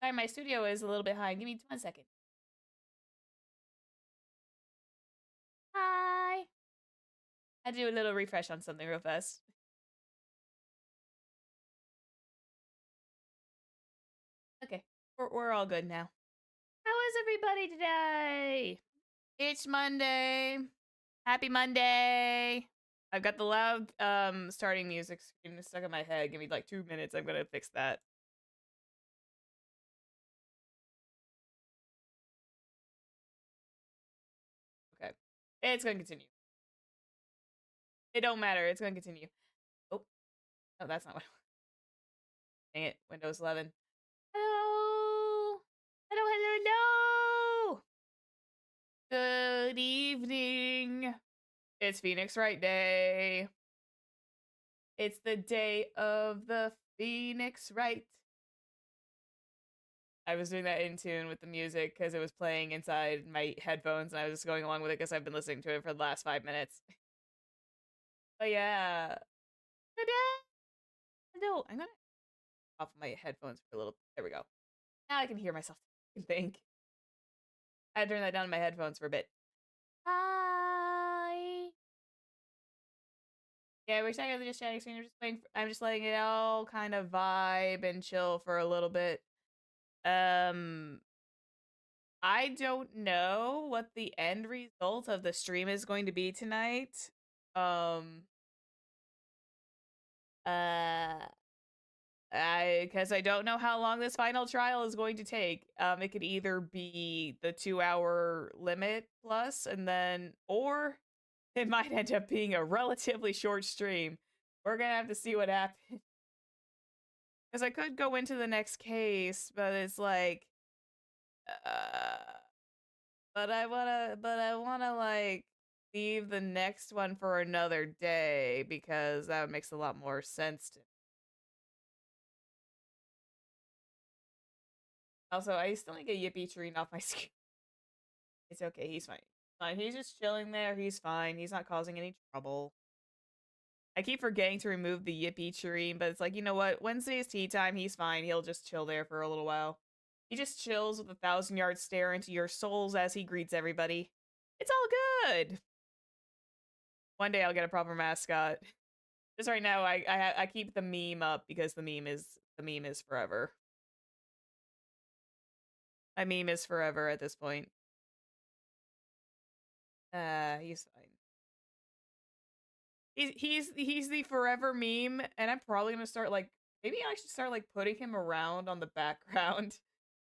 Sorry, my studio is a little bit high. Give me 1 second. Hi. I do a little refresh on something real fast. Okay, we're all good now. How is everybody today? It's Monday. Happy Monday. I've got the loud starting music screen stuck in my head. Give me like 2 minutes. I'm gonna fix that. Okay. It's gonna continue. It don't matter. It's gonna continue. Oh, no, that's not what I want. Dang it. Windows 11. Hello. Hello, hello, hello. Good evening. It's Phoenix Wright Day. It's the day of the Phoenix Wright. I was doing that in tune with the music because it was playing inside my headphones and I was just going along with it because I've been listening to it for the last 5 minutes. But yeah. No, I'm gonna off my headphones for a little. There we go. Now I can hear myself think. I had to turn that down in my headphones for a bit. Hi. Yeah, we're talking just chatting screen. I'm just letting it all kind of vibe and chill for a little bit. I don't know what the end result of the stream is going to be tonight. Uh because I don't know how long this final trial is going to take. It could either be the 2-hour limit plus or it might end up being a relatively short stream. We're gonna have to see what happens. Because I could go into the next case, but it's like but I wanna like leave the next one for another day because that makes a lot more sense to me. Also, I still need to get Yippee Tree off my screen. It's okay, he's fine. Fine, he's just chilling there, he's fine, he's not causing any trouble. I keep forgetting to remove the Yippee Tree, but it's like, you know what? Wednesday is tea time, he's fine, he'll just chill there for a little while. He just chills with a 1,000-yard stare into your souls as he greets everybody. It's all good! One day I'll get a proper mascot. Just right now, I keep the meme up because the meme is forever. My meme is forever at this point. He's fine. He's the forever meme, and I'm probably gonna start like maybe I should start like putting him around on the background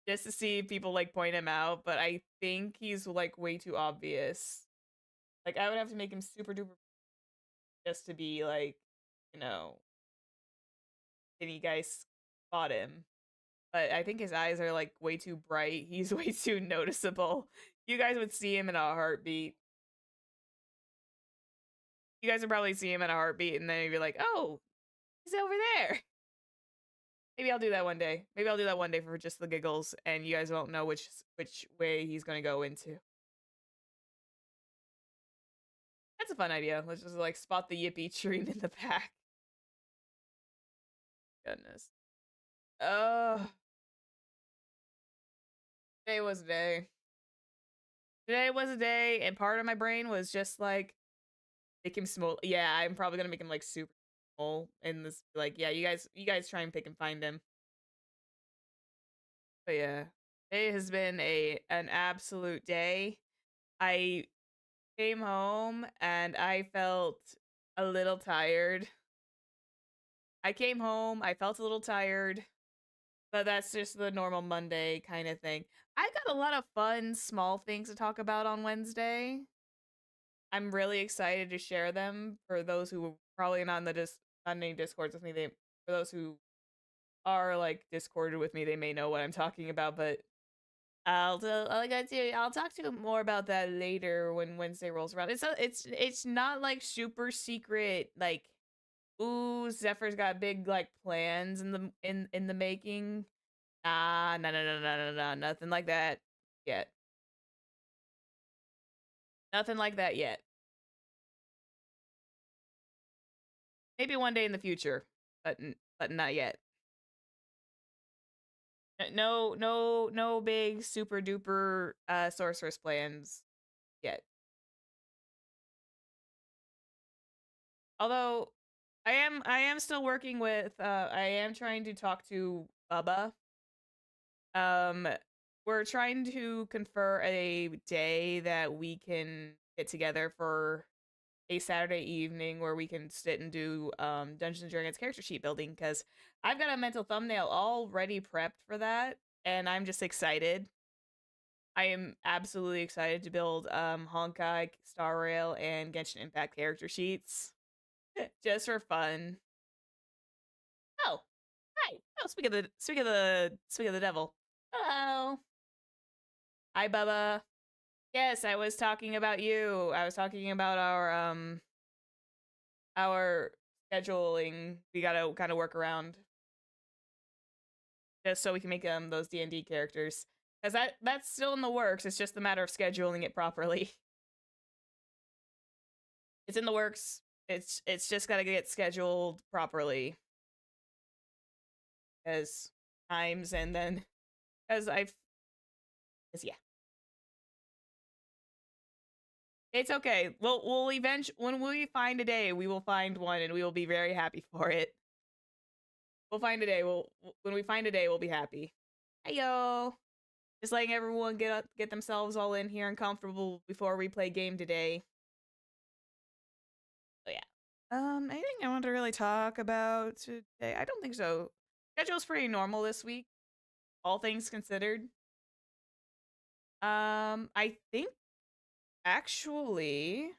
just to see if people like point him out. But I think he's like way too obvious. Like I would have to make him super duper just to be like, you know, can you guys spot him? But I think his eyes are like way too bright. He's way too noticeable. You guys would see him in a heartbeat. You guys would probably see him in a heartbeat and then you'd be like, oh, he's over there. Maybe I'll do that one day. Maybe I'll do that one day for just the giggles and you guys won't know which way he's gonna go into. That's a fun idea. Let's just like spot the Yippee tree in the back. Goodness. Today was a day. Today was a day, and part of my brain was just like, make him small. Yeah, I'm probably gonna make him like super small in this. Like, yeah, you guys try and pick and find him. But yeah, it has been an absolute day. I came home and I felt a little tired. I came home, I felt a little tired, but that's just the normal Monday kind of thing. I got a lot of fun small things to talk about on Wednesday. I'm really excited to share them for those who are probably not in the not in any discords with me. For those who are like discorded with me, they may know what I'm talking about, but I'll talk to you more about that later when Wednesday rolls around. It's not like super secret like ooh, Zephyr's got big like plans in the making. Ah, no, nothing like that yet. Nothing like that yet. Maybe one day in the future, but not yet. No big super duper sorceress plans yet. Although I am still working with I am trying to talk to Bubba. Um we're trying to confer a day that we can get together for a Saturday evening where we can sit and do Dungeons and Dragons character sheet building, because I've got a mental thumbnail already prepped for that and I'm just excited. I am absolutely excited to build Honkai, Star Rail, and Genshin Impact character sheets just for fun. Oh, hi. Oh, speak of the devil. Hello. Hi, Bubba. Yes, I was talking about you. I was talking about our scheduling. We gotta kind of work around just so we can make those D&D characters, because that's still in the works. It's just a matter of scheduling it properly. It's in the works. It's just gotta get scheduled properly, because times, and then because yeah, it's okay. We'll eventually, when we find a day, we will find one and we will be very happy for it. We'll find a day. When we find a day, we'll be happy. Hey yo, just letting everyone get themselves all in here and comfortable before we play game today. So yeah. Anything I want to really talk about today? I don't think so. Schedule's pretty normal this week, all things considered. I think actually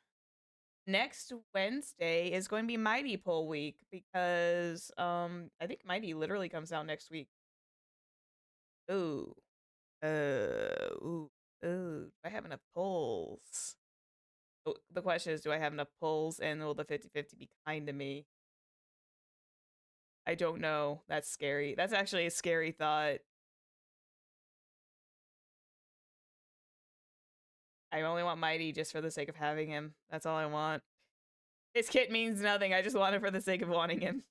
next Wednesday is going to be Mighty Poll week, because I think Mighty literally comes out next week. Ooh. Ooh. Ooh. Do I have enough polls? Oh, the question is, do I have enough polls, and will the 50/50 be kind to me? I don't know. That's scary. That's actually a scary thought. I only want Mighty just for the sake of having him. That's all I want. His kit means nothing. I just want it for the sake of wanting him.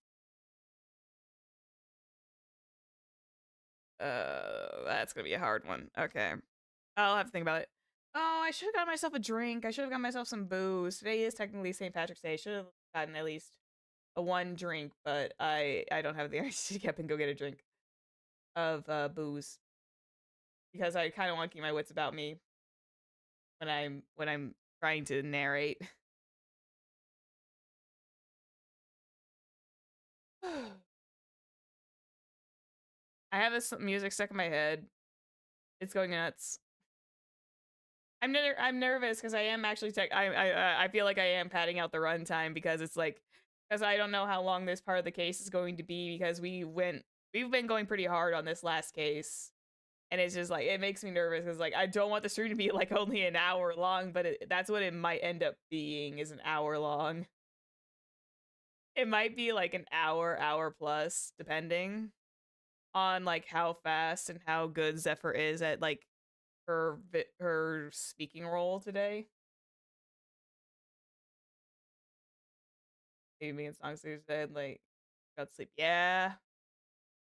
That's gonna be a hard one. Okay. I'll have to think about it. Oh, I should have got myself a drink. I should have got myself some booze. Today is technically St. Patrick's Day. I should have gotten at least a one drink, but I don't have the energy to get up and go get a drink of booze, because I kind of want to keep my wits about me when I'm trying to narrate. I have this music stuck in my head. It's going nuts. I'm nervous because I am actually I feel like I am padding out the runtime, because it's like, because I don't know how long this part of the case is going to be, because we've been going pretty hard on this last case, and it's just like, it makes me nervous, because like I don't want the stream to be like only an hour long, but that's what it might end up being, is an hour long. It might be like an hour plus, depending on like how fast and how good Zephyr is at like her speaking role today. Maybe me and Songster's dead, like, got to sleep. Yeah.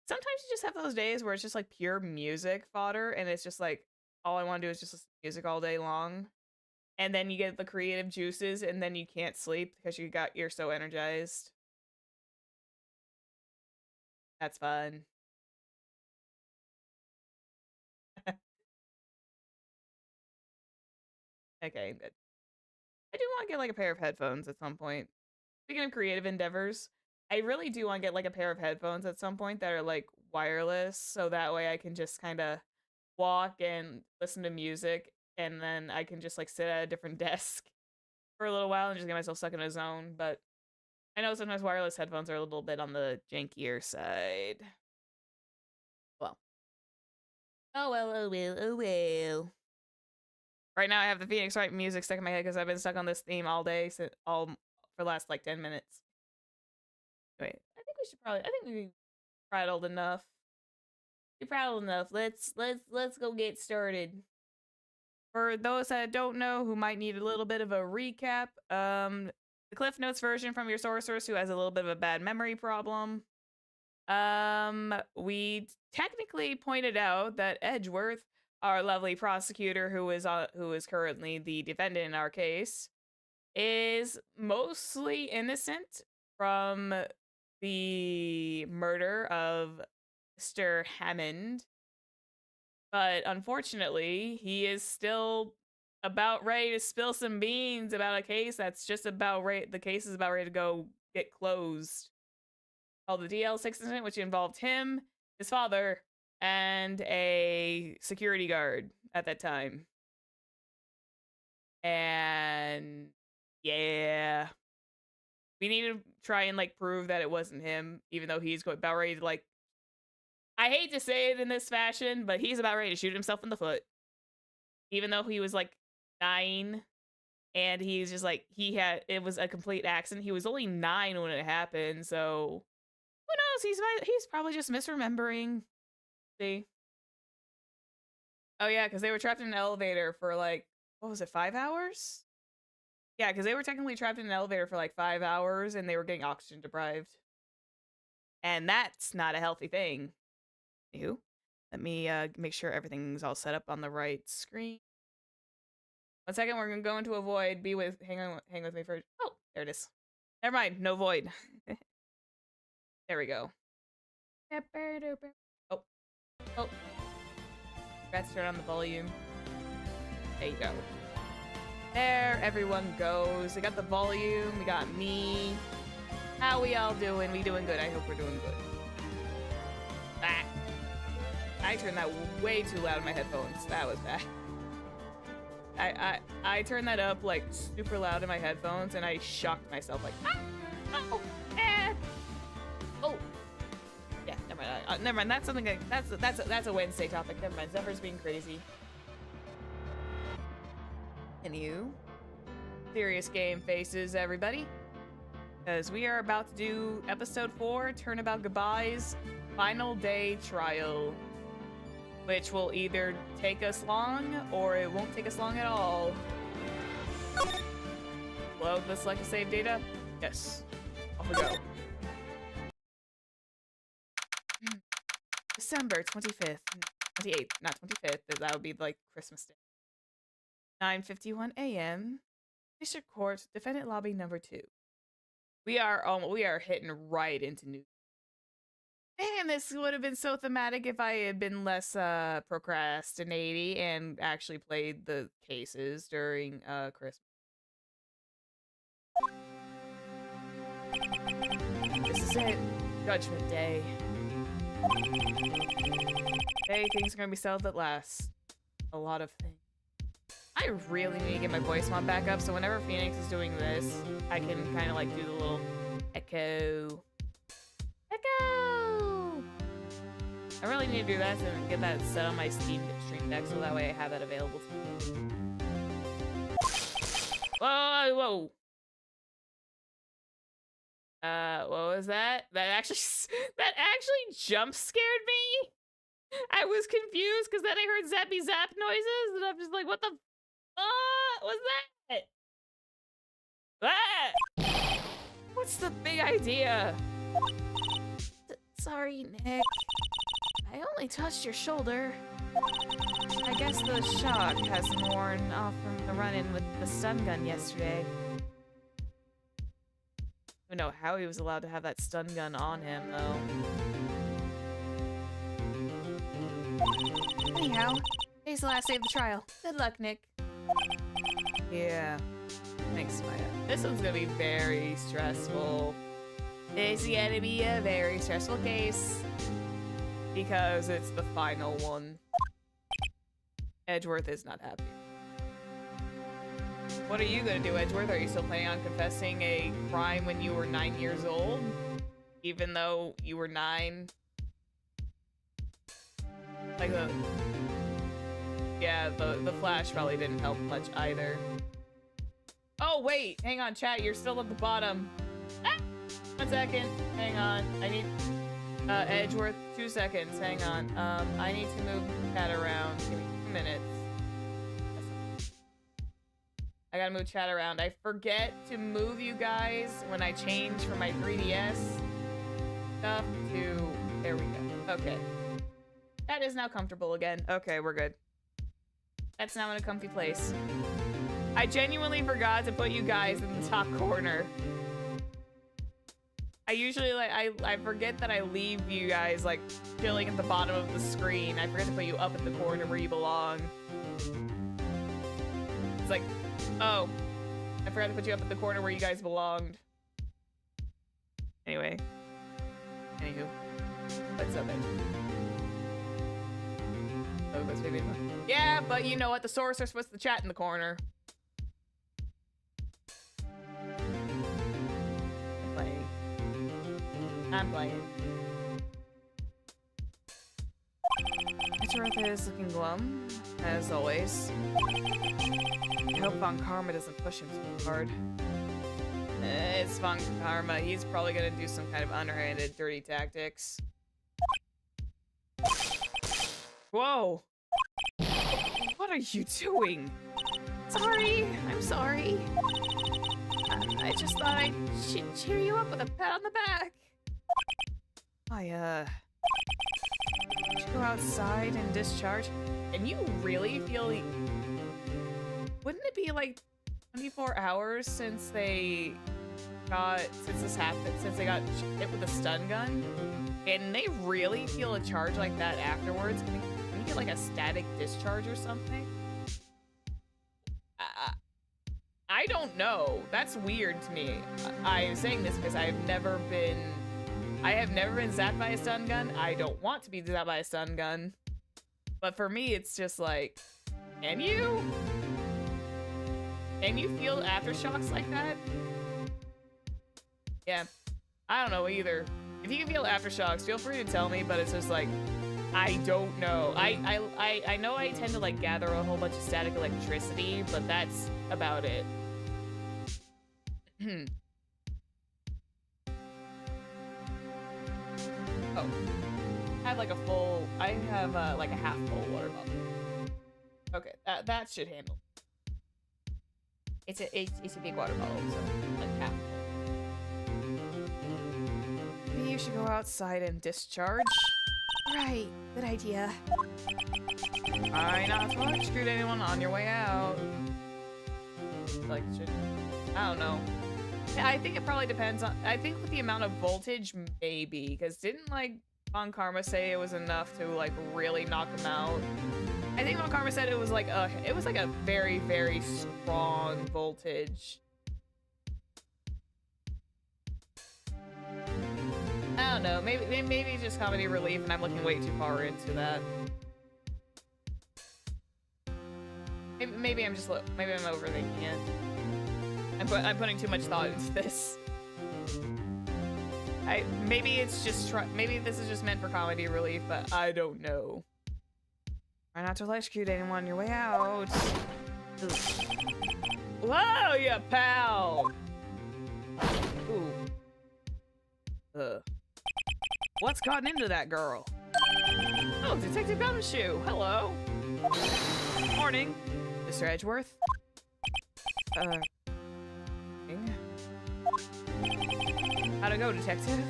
Sometimes you just have those days where it's just like pure music fodder, and it's just like, all I want to do is just listen to music all day long. And then you get the creative juices, and then you can't sleep because you're so energized. That's fun. Okay, good. I do want to get like a pair of headphones at some point. Speaking of creative endeavors, I really do want to get like a pair of headphones at some point that are like wireless, so that way I can just kind of walk and listen to music, and then I can just like sit at a different desk for a little while and just get myself stuck in a zone. But I know sometimes wireless headphones are a little bit on the jankier side. Well. Oh well, oh well, oh well. Right now I have the Phoenix Wright music stuck in my head because I've been stuck on this theme all day, all for the last like 10 minutes. Wait, I think we prattled enough. We prattled enough. Let's go get started. For those that don't know, who might need a little bit of a recap, the Cliff Notes version from your sorceress who has a little bit of a bad memory problem. We technically pointed out that Edgeworth, our lovely prosecutor who is currently the defendant in our case, is mostly innocent from the murder of Mr. Hammond. But unfortunately, he is still about ready to spill some beans about a case that's just about ready. The case is about ready to go get closed. Called the DL-6 incident, which involved him, his father, and a security guard at that time. And yeah, we need to try and like prove that it wasn't him, even though he's about ready to like. I hate to say it in this fashion, but he's about ready to shoot himself in the foot. Even though he was like 9, and he's just like it was a complete accident. He was only 9 when it happened, so who knows? He's probably just misremembering. See? Oh yeah, because they were trapped in an elevator for like, what was it, 5 hours? Yeah, because they were technically trapped in an elevator for like 5 hours, and they were getting oxygen deprived, and that's not a healthy thing. Ew. Let me make sure everything's all set up on the right screen. 1 second, we're gonna go into a void. Hang with me for. Oh, there it is. Never mind, no void. There we go. Oh, oh. Forgot to turn on the volume. There you go. There, everyone goes. We got the volume. We got me. How we all doing? We doing good. I hope we're doing good. Ah. I turned that way too loud in my headphones. That was bad. I turned that up like super loud in my headphones, and I shocked myself like, oh, oh, yeah. Never mind. Never mind. That's something that's a Wednesday topic. Never mind. Zephyr's being crazy. Anywho, serious game faces, everybody, because we are about to do episode 4, Turnabout Goodbye's final day trial, which will either take us long or it won't take us long at all. Load the select save data. Yes. Off we go. December 25th. 28th, not 25th. That would be like Christmas Day. 9:51 a.m. District Court, Defendant Lobby number 2. We are hitting right into new. Man, this would have been so thematic if I had been less procrastinating and actually played the cases during Christmas. This is it. Judgment Day. Hey, things are gonna be settled at last. A lot of things. I really need to get my voice mod back up, so whenever Phoenix is doing this, I can kind of like do the little echo. Echo! I really need to do that and get that set on my Steam Stream Deck so that way I have that available to me. Whoa, whoa! What was that? That actually jump scared me? I was confused because then I heard zappy zap noises and I'm just like, what the what's that? Ah! What's the big idea? Sorry, Nick. I only touched your shoulder. I guess the shock hasn't worn off from the run-in with the stun gun yesterday. I don't know how he was allowed to have that stun gun on him, though. Anyhow, today's the last day of the trial. Good luck, Nick. Yeah. Thanks, Maya. This one's gonna be very stressful. It's gonna be a very stressful case. Because it's the final one. Edgeworth is not happy. What are you gonna do, Edgeworth? Are you still planning on confessing a crime when you were 9 years old? Even though you were 9? Like yeah, the flash probably didn't help much either. Oh wait, hang on, chat, you're still at the bottom. Ah! 1 second, hang on. I need Edgeworth, 2 seconds, hang on. I need to move chat around. Give me 2 minutes. I gotta move chat around. I forget to move you guys when I change from my 3DS. stuff to... There we go. Okay. That is now comfortable again. Okay, we're good. That's now in a comfy place. I genuinely forgot to put you guys in the top corner. I usually, like, I forget that I leave you guys, like, chilling at the bottom of the screen. I forget to put you up in the corner where you belong. It's like, oh, I forgot to put you up at the corner where you guys belonged. Anyway. Anywho. What's up, Oh, that's maybe... Yeah, but you know what? The sorcerer's supposed to chat in the corner. I'm playing. Edgeworth is looking glum, as always. I hope Von Karma doesn't push him too hard. It's Von Karma. He's probably gonna do some kind of underhanded, dirty tactics. Whoa! What are you doing? Sorry, I'm sorry. I just thought I'd cheer you up with a pat on the back. Should go outside and discharge. And you really feel... Wouldn't it be like 24 hours since they got... Since this happened? Since they got hit with a stun gun? And they really feel a charge like that afterwards? Can you get like a static discharge or something? I don't know. That's weird to me. I'm saying this because I have never been zapped by a stun gun. I don't want to be zapped by a stun gun. But for me, it's just like, can you? Can you feel aftershocks like that? Yeah, I don't know either. If you can feel aftershocks, feel free to tell me, but it's just like, I don't know. I know I tend to like gather a whole bunch of static electricity, but that's about it. Oh, I have like a full, I have like a half full water bottle. Okay, that should handle. It's a big water bottle, so like half full. Maybe you should go outside and discharge. Right, good idea. Try not to electrocute anyone on your way out. Like, I don't know. I think it probably depends on, I think with the amount of voltage, maybe, because didn't like Von Karma say it was enough to like really knock him out? I think Von Karma said it was like a very, very strong voltage. I don't know, maybe it's just comedy relief and I'm looking way too far into that. Maybe I'm overthinking it. I'm putting too much thought into this. Maybe this is just meant for comedy relief, but I don't know. Try not to electrocute anyone on your way out. Whoa, you pal! Ooh. What's gotten into that girl? Oh, Detective Gumshoe. Hello. Morning, Mr. Edgeworth. How'd it go, Detective?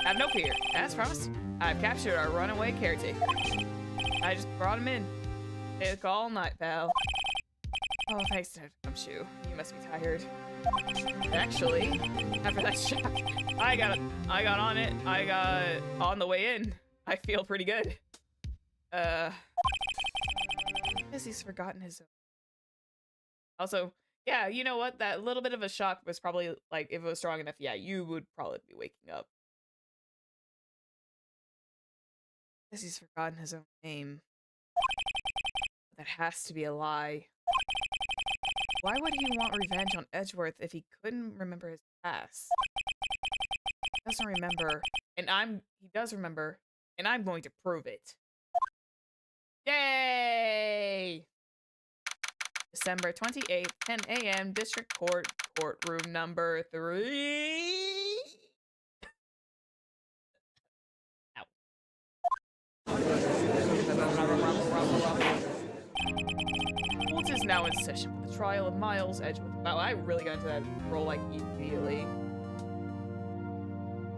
Have no fear. As promised, I've captured our runaway caretaker. I just brought him in. Stay the call all night, pal. Oh, thanks, Detective Gumshoe. You must be tired. Actually, after that shock, I got on it. I got on the way in. I feel pretty good. Guess he's forgotten his own. Also, yeah, you know what? That little bit of a shock was probably, like, if it was strong enough, yeah, you would probably be waking up. Guess he's forgotten his own name. That has to be a lie. Why would he want revenge on Edgeworth if he couldn't remember his past? He doesn't remember, and he does remember, and I'm going to prove it. Yay! December 28th, 10 a.m., District Court, courtroom number 3. Ow. Court is now in session for the trial of Miles Edgeworth. Wow, I really got into that role like immediately.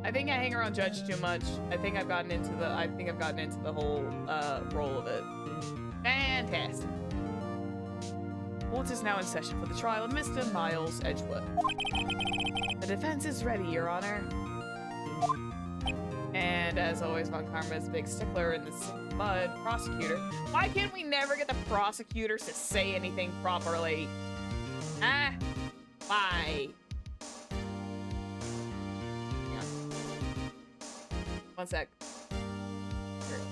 I think I hang around Judge too much. I think I've gotten into the whole role of it. Fantastic. Court is now in session for the trial of Mr. Miles Edgeworth. The defense is ready, Your Honor. And as always, Von Karma is a big stickler in this mud. Prosecutor. Why can't we never get the prosecutors to say anything properly? Ah, why? Hang on. One sec. Here it goes.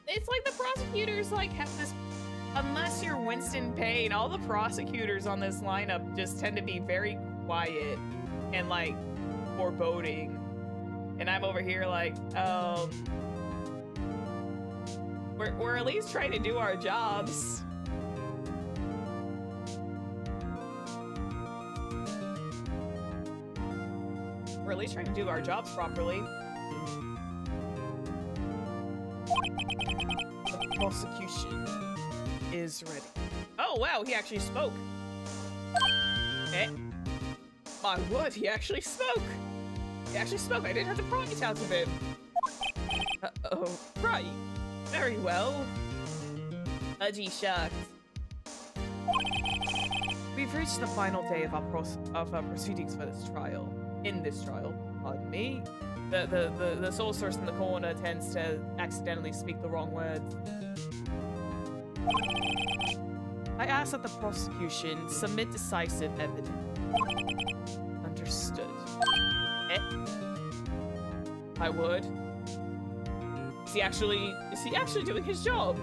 It's like the prosecutors like have this. Unless you're Winston Payne, all the prosecutors on this lineup just tend to be very quiet and like foreboding. And I'm over here like, we're at least trying to do our jobs. We're at least trying to do our jobs properly. The prosecution is ready. Oh wow, he actually spoke. Eh? My word, he actually spoke. He actually spoke. I didn't have to pry it out of him. Uh-oh. Right. Very well. Udgy shucks. We've reached the final day of our proceedings for this trial. In this trial, pardon me. The soul source in the corner tends to accidentally speak the wrong words. I ask that the prosecution submit decisive evidence. Understood. Eh? I would. Is he actually doing his job?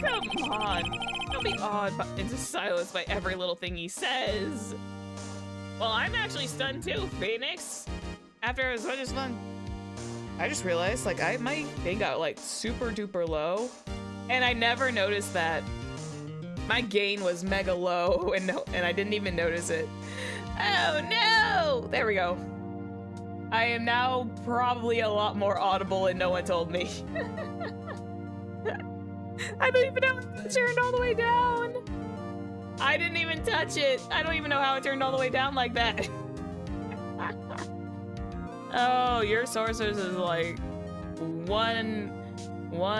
Come on. Don't be awed into silence by every little thing he says. Well, I'm actually stunned too, Phoenix. After as much as fun. I just realized, like, my thing got, like, super duper low. And I never noticed that. My gain was mega low, and I didn't even notice it. Oh no! There we go. I am now probably a lot more audible and no one told me. I don't even know if it turned all the way down. I didn't even touch it. I don't even know how it turned all the way down like that. Oh, your Sorceress is like one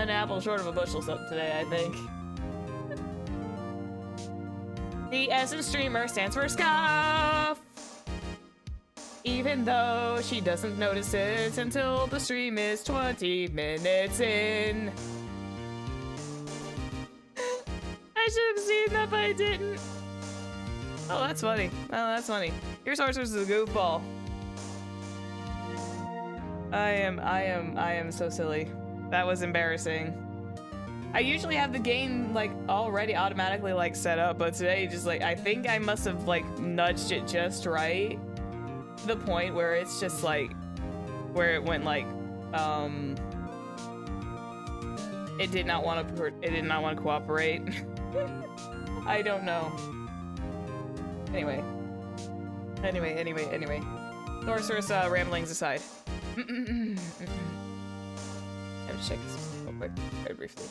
apple short of a bushel today, I think. The Essence streamer stands for scoff. Even though she doesn't notice it until the stream is 20 minutes in. I should have seen that, but I didn't. Oh, that's funny. Oh, that's funny. Your Sorceress is a goofball. I am so silly. That was embarrassing. I usually have the game like already automatically like set up, but today just like I think I must have like nudged it just right. To the point where it's just like where it went like it did not want to cooperate. I don't know. Anyway. Sorceress ramblings aside. Let me check this real quick, very briefly.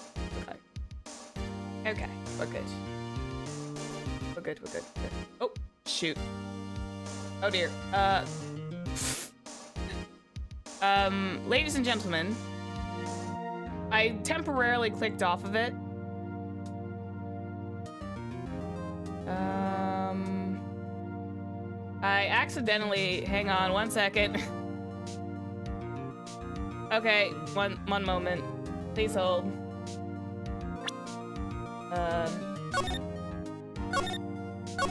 Okay, we're good. We're good. Oh, shoot. Oh dear. Ladies and gentlemen, I temporarily clicked off of it. I accidentally, hang on one second. Okay, one moment. Please hold.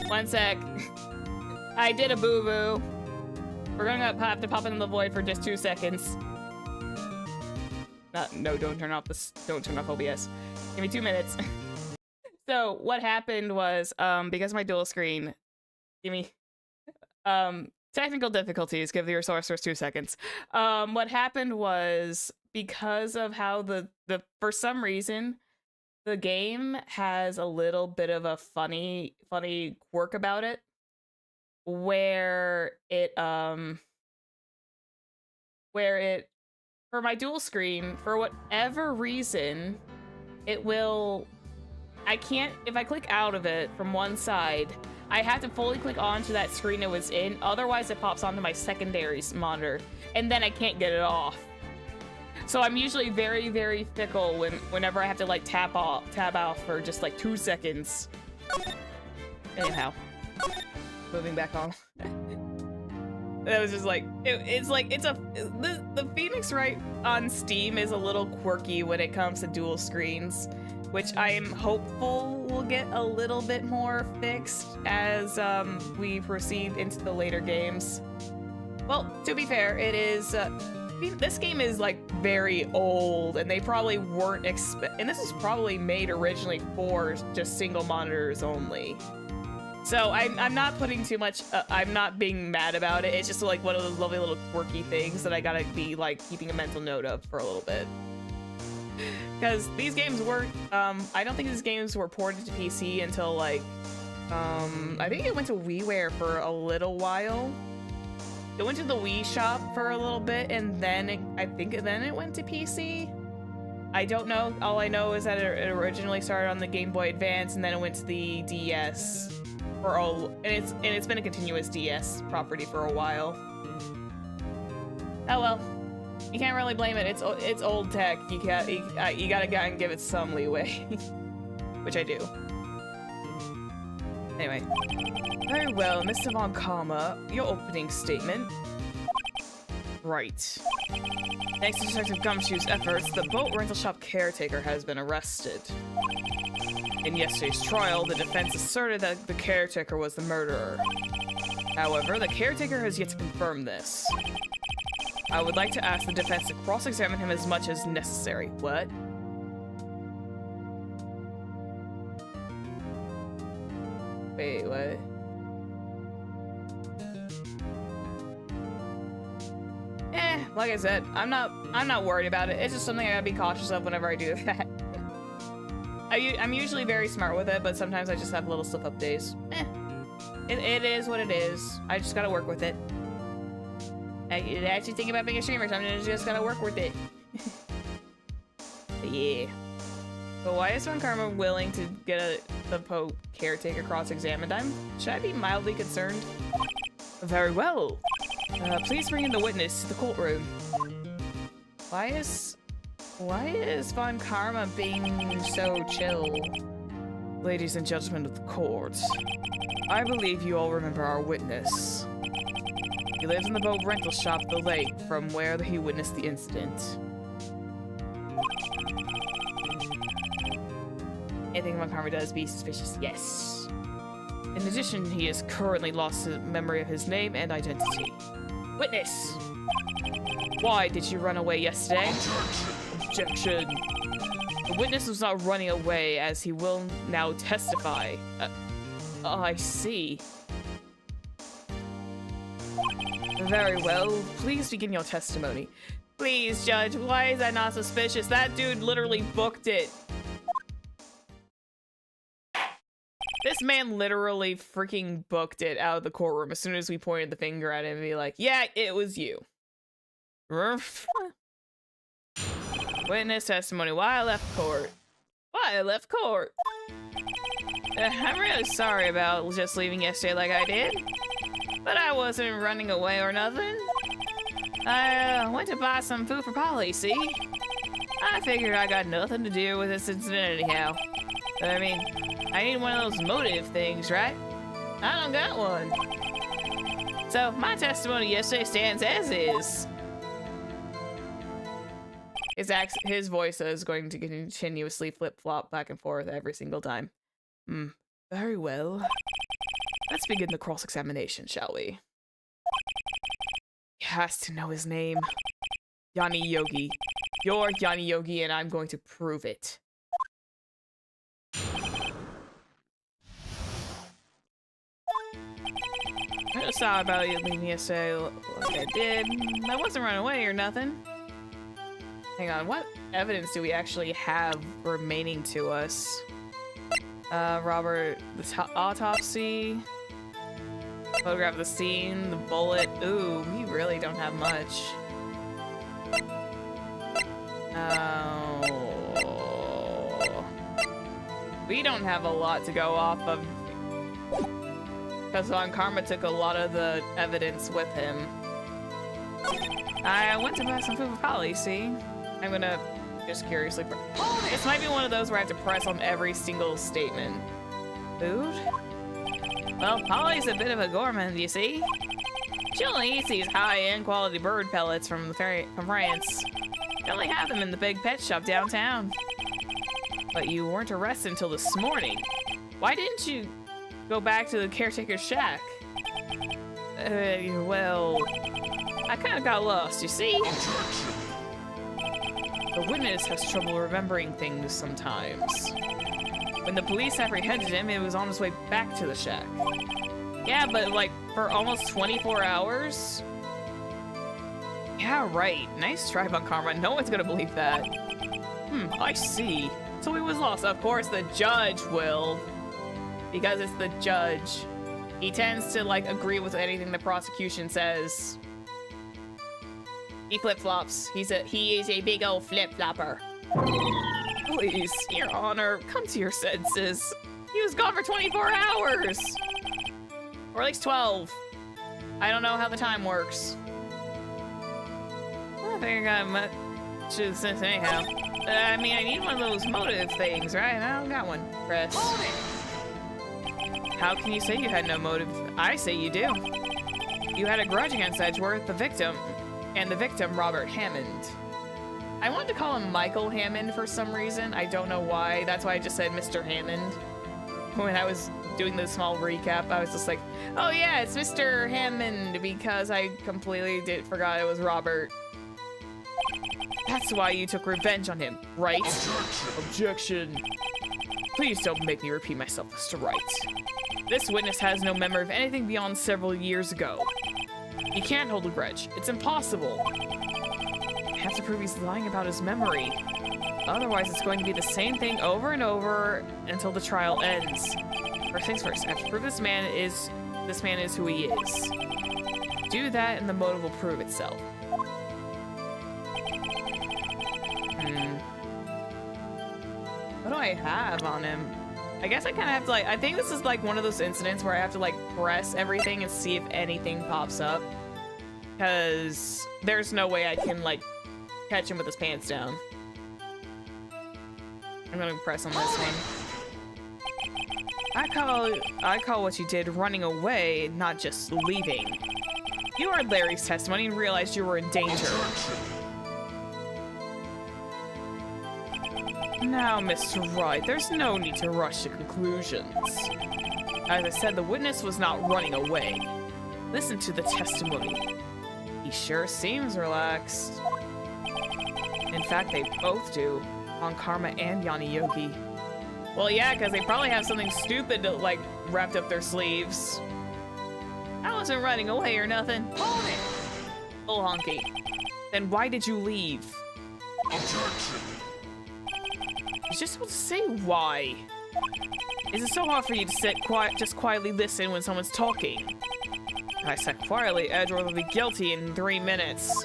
One sec. I did a boo-boo. We're gonna have to pop into the void for just 2 seconds. No, don't turn off OBS. Give me 2 minutes. So what happened was, because my dual screen, technical difficulties, give your Sorceress 2 seconds. What happened was, because of how for some reason, the game has a little bit of a funny quirk about it, where it, for my dual screen, for whatever reason, it will I can't, if I click out of it from one side, I have to fully click onto that screen it was in, otherwise it pops onto my secondary monitor, and then I can't get it off. So I'm usually very, very fickle whenever I have to like tab out for just like 2 seconds. Anyhow, moving back on. That was just like, the Phoenix Wright on Steam is a little quirky when it comes to dual screens, which I am hopeful will get a little bit more fixed as we proceed into the later games. Well, to be fair, it is, this game is like very old, and they probably weren't and this was probably made originally for just single monitors only. So I'm not putting too much, I'm not being mad about it. It's just like one of those lovely little quirky things that I gotta be like keeping a mental note of for a little bit. Because these games weren't, I don't think these games were ported to PC until like, I think it went to WiiWare for a little while. It went to the Wii shop for a little bit, and then I think it went to PC. I don't know. All I know is that it originally started on the Game Boy Advance, and then it went to the DS and it's been a continuous DS property for a while. Oh well, you can't really blame it. It's old tech. You gotta go and give it some leeway, which I do. Anyway. Very well, Mr. Von Karma, your opening statement. Right. Thanks to Detective Gumshoe's efforts, the boat rental shop caretaker has been arrested. In yesterday's trial, the defense asserted that the caretaker was the murderer. However, the caretaker has yet to confirm this. I would like to ask the defense to cross-examine him as much as necessary. What? Wait, what? Like I said, I'm not worried about it. It's just something I gotta be cautious of whenever I do that. I'm usually very smart with it, but sometimes I just have little slip-up days. It is what it is. I just gotta work with it. I actually think about being a streamer, so I'm just gotta work with it. But yeah. But why is Von Karma willing to get the Pope caretaker cross-examined? Should I be mildly concerned? Very well. Please bring in the witness to the courtroom. Why is Von Karma being so chill? Ladies and gentlemen of the court, I believe you all remember our witness. He lives in the boat rental shop at the lake from where he witnessed the incident. Anything Von Karma does be suspicious? Yes. In addition, he has currently lost the memory of his name and identity. Witness! Why did you run away yesterday? Objection! The witness was not running away, as he will now testify. I see. Very well. Please begin your testimony. Please, Judge, why is that not suspicious? That dude literally booked it. This man literally freaking booked it out of the courtroom as soon as we pointed the finger at him and be like, yeah, it was you. Witness testimony. Why I left court. Why I left court. I'm really sorry about just leaving yesterday like I did. But I wasn't running away or nothing. I went to buy some food for Polly, see? I figured I got nothing to do with this incident anyhow. I mean, I need one of those motive things, right? I don't got one. So, my testimony yesterday stands as is. His voice is going to continuously flip-flop back and forth every single time. Very well. Let's begin the cross-examination, shall we? He has to know his name. Yanni Yogi. You're Yanni Yogi, and I'm going to prove it. I just thought about you leaving yesterday like I did. I wasn't running away or nothing. Hang on, what evidence do we actually have remaining to us? Robert, the autopsy, photograph of the scene, the bullet. Ooh, we really don't have much. We don't have a lot to go off of. Because Karma took a lot of the evidence with him. I went to buy some food for Polly, see? I'm gonna just curiously... This might be one of those where I have to press on every single statement. Food? Well, Polly's a bit of a gourmand, you see? She only eats these high-end quality bird pellets from France. They only have them in the big pet shop downtown. But you weren't arrested until this morning. Why didn't you go back to the caretaker's shack? Well... I kind of got lost, you see? The witness has trouble remembering things sometimes. When the police apprehended him, it was on his way back to the shack. Yeah, but like, for almost 24 hours? Yeah, right. Nice try, Von Karma. No one's gonna believe that. I see. So he was lost. Of course, the judge will. Because it's the judge. He tends to, like, agree with anything the prosecution says. He flip-flops. He is a big old flip-flopper. Please, Your Honor, come to your senses. He was gone for 24 hours! Or at least 12. I don't know how the time works. I think I got much of the sense anyhow. I mean, I need one of those motive things, right? I don't got one. Press. How can you say you had no motive? I say you do. You had a grudge against Edgeworth, the victim, and the victim, Robert Hammond. I wanted to call him Michael Hammond for some reason. I don't know why. That's why I just said Mr. Hammond. When I was doing the small recap, I was just like, oh yeah, it's Mr. Hammond, because I completely forgot it was Robert. That's why you took revenge on him, right? Objection. Please don't make me repeat myself, Mr. Wright. This witness has no memory of anything beyond several years ago. He can't hold a grudge. It's impossible. I have to prove he's lying about his memory. Otherwise, it's going to be the same thing over and over until the trial ends. First things first, I have to prove this man is who he is. Do that and the motive will prove itself. What do I have on him? I guess I kind of have to, like, I think this is like one of those incidents where I have to like press everything and see if anything pops up. Because there's no way I can like catch him with his pants down. I'm gonna press on this one. I call what you did running away, not just leaving. You heard Larry's testimony and realized you were in danger. Now, Mr. Wright, there's no need to rush to conclusions. As I said, the witness was not running away. Listen to the testimony. He sure seems relaxed. In fact, they both do. On Karma and Yanni Yogi. Well, yeah, because they probably have something stupid to, like, wrapped up their sleeves. I wasn't running away or nothing. Hold it! Full honky. Then why did you leave? Objection. You're just supposed to say why. Is it so hard for you to sit quiet, just quietly listen when someone's talking? If I sat quietly, Edgeworth will be guilty in 3 minutes.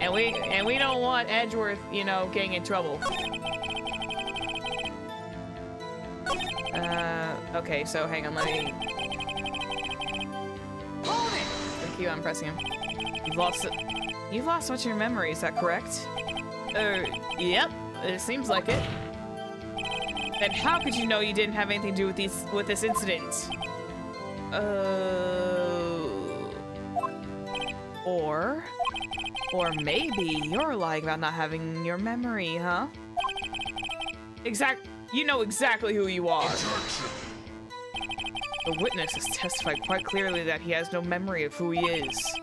And we don't want Edgeworth, you know, getting in trouble. Okay, so hang on, let me... Thank you, I'm pressing him. You've lost much of your memory, is that correct? Yep, it seems like it. Then how could you know you didn't have anything to do with this incident? Or maybe you're lying about not having your memory, huh? You know exactly who you are. The witness has testified quite clearly that he has no memory of who he is.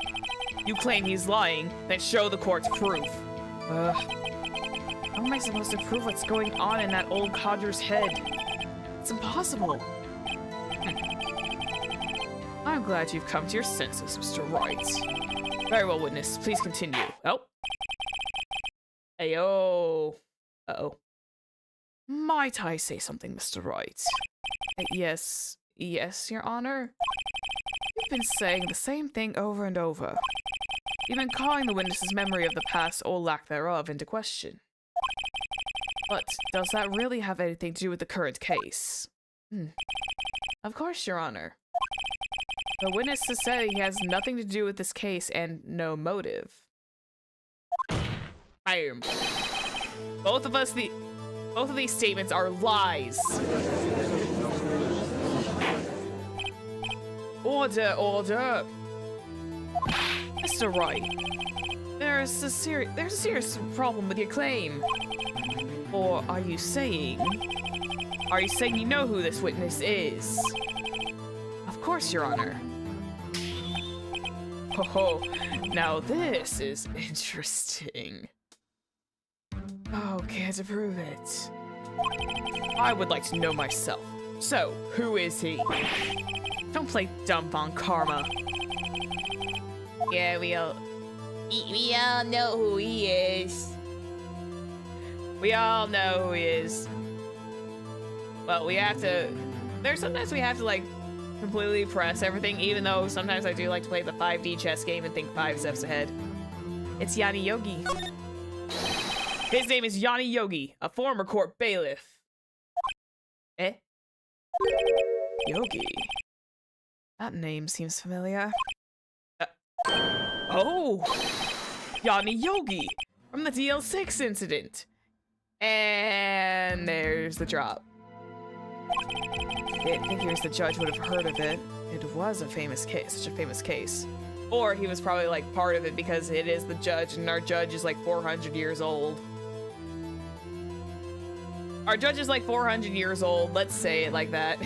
You claim he's lying, then show the court proof. How am I supposed to prove what's going on in that old codger's head? It's impossible. I'm glad you've come to your senses, Mr. Wright. Very well, witness. Please continue. Oh. Ayo. Uh-oh. Might I say something, Mr. Wright? Yes, Your Honor. You've been saying the same thing over and over. You've been calling the witness's memory of the past or lack thereof into question. But does that really have anything to do with the current case? Of course, Your Honor. The witness has said he has nothing to do with this case and no motive. Bam. Both of these statements are lies. Order, order. Mr. Wright, there's a serious problem with your claim. Or are you saying you know who this witness is? Of course, Your Honor. Oh, now this is interesting. Oh, can't approve it. I would like to know myself. So, who is he? Don't play dumb on Karma. Yeah, we all know who he is. We all know who he is. Well, sometimes we have to, like, completely press everything, even though sometimes I do like to play the 5D chess game and think 5 steps ahead. It's Yanni Yogi. His name is Yanni Yogi, a former court bailiff. Eh? Yogi? That name seems familiar. Oh! Yanni Yogi! From the DL-6 incident! And there's the drop. It figures the judge would have heard of it. It was a famous case, such a famous case. Or he was probably like part of it because it is the judge and our judge is like 400 years old. Our judge is like 400 years old, let's say it like that.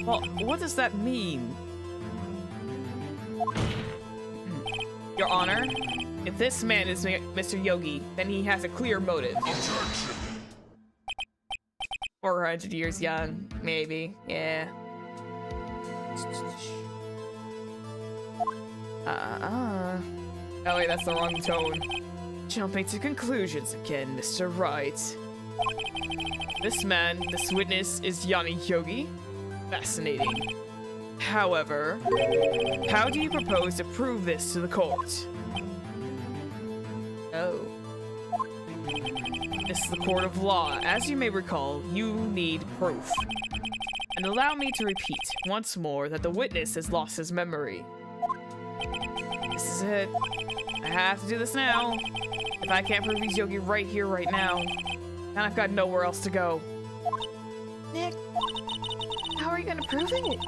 Well, what does that mean? Your Honor, if this man is Mr. Yogi, then he has a clear motive. 400 years young, maybe, yeah. Oh wait, that's the wrong tone. Jumping to conclusions again, Mr. Wright. This witness is Yanni Yogi? Fascinating. However, how do you propose to prove this to the court? Oh. This is the court of law. As you may recall, you need proof. And allow me to repeat once more that the witness has lost his memory. This is it. I have to do this now. If I can't prove he's Yogi right here, right now, then I've got nowhere else to go. Nick, how are you gonna prove it?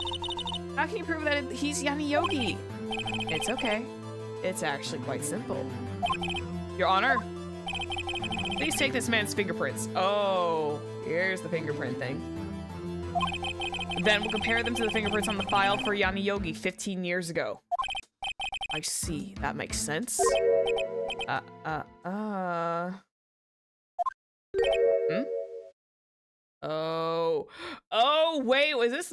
How can you prove that he's Yanni Yogi? It's okay. It's actually quite simple. Your Honor, please take this man's fingerprints. Oh, here's the fingerprint thing. Then we'll compare them to the fingerprints on the file for Yanni Yogi 15 years ago. I see. That makes sense. Oh, wait, was this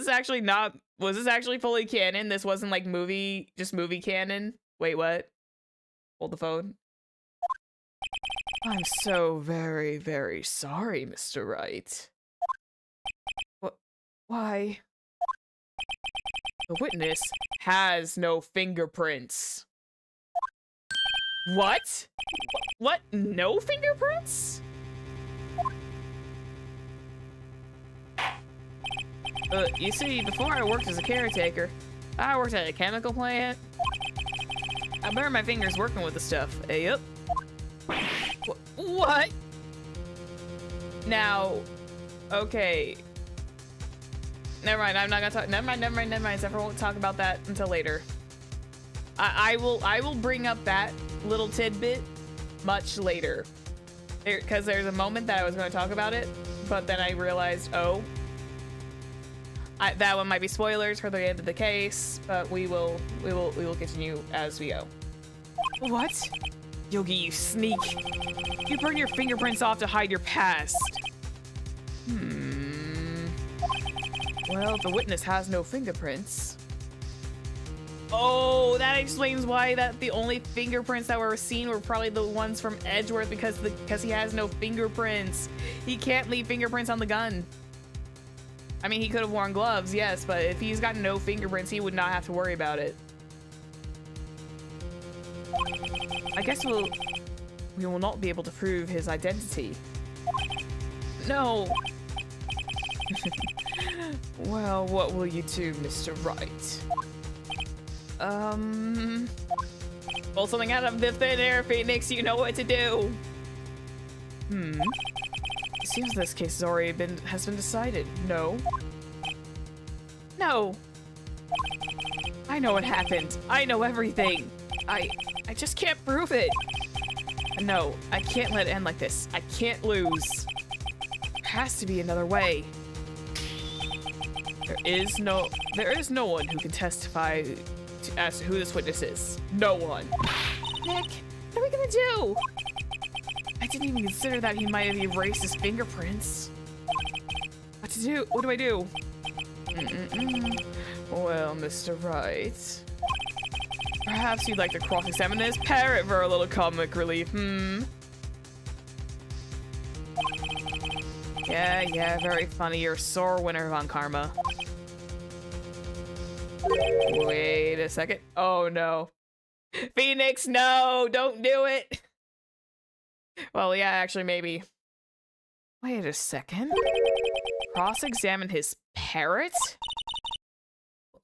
actually fully canon? This wasn't like just movie canon? Wait, what? Hold the phone. I'm so very, very sorry, Mr. Wright. Why? The witness has no fingerprints. What? What? No fingerprints? You see, before I worked as a caretaker, I worked at a chemical plant. I burned my fingers working with the stuff. Yep. What? Now, okay. Never mind, I'm not gonna talk. Never mind. Zephyr won't talk about that until later. I will bring up that little tidbit much later. Because there's a moment that I was going to talk about it, but then I realized, oh, that one might be spoilers for the end of the case, but we will continue as we go. What? Yogi, you sneak. You burn your fingerprints off to hide your past. Well, the witness has no fingerprints. Oh, that explains why the only fingerprints that were seen were probably the ones from Edgeworth because he has no fingerprints. He can't leave fingerprints on the gun. I mean, he could have worn gloves, yes, but if he's got no fingerprints, he would not have to worry about it. I guess we'll we will not be able to prove his identity. No! Well, what will you do, Mr. Wright? Pull something out of the thin air, Phoenix. You know what to do. It seems this case has been decided. No. No. I know what happened. I know everything. I just can't prove it. No, I can't let it end like this. I can't lose. There has to be another way. There is no one who can testify as to who this witness is. No one. Nick, what are we gonna do? I didn't even consider that he might have erased his fingerprints. What to do? What do I do? Well, Mr. Wright, perhaps you'd like to cross-examine this parrot for a little comic relief, Yeah, very funny. You're a sore winner, Von Karma. Wait a second. Oh, no. Phoenix, no! Don't do it! Well, yeah, actually, maybe. Wait a second. Cross-examine his parrot?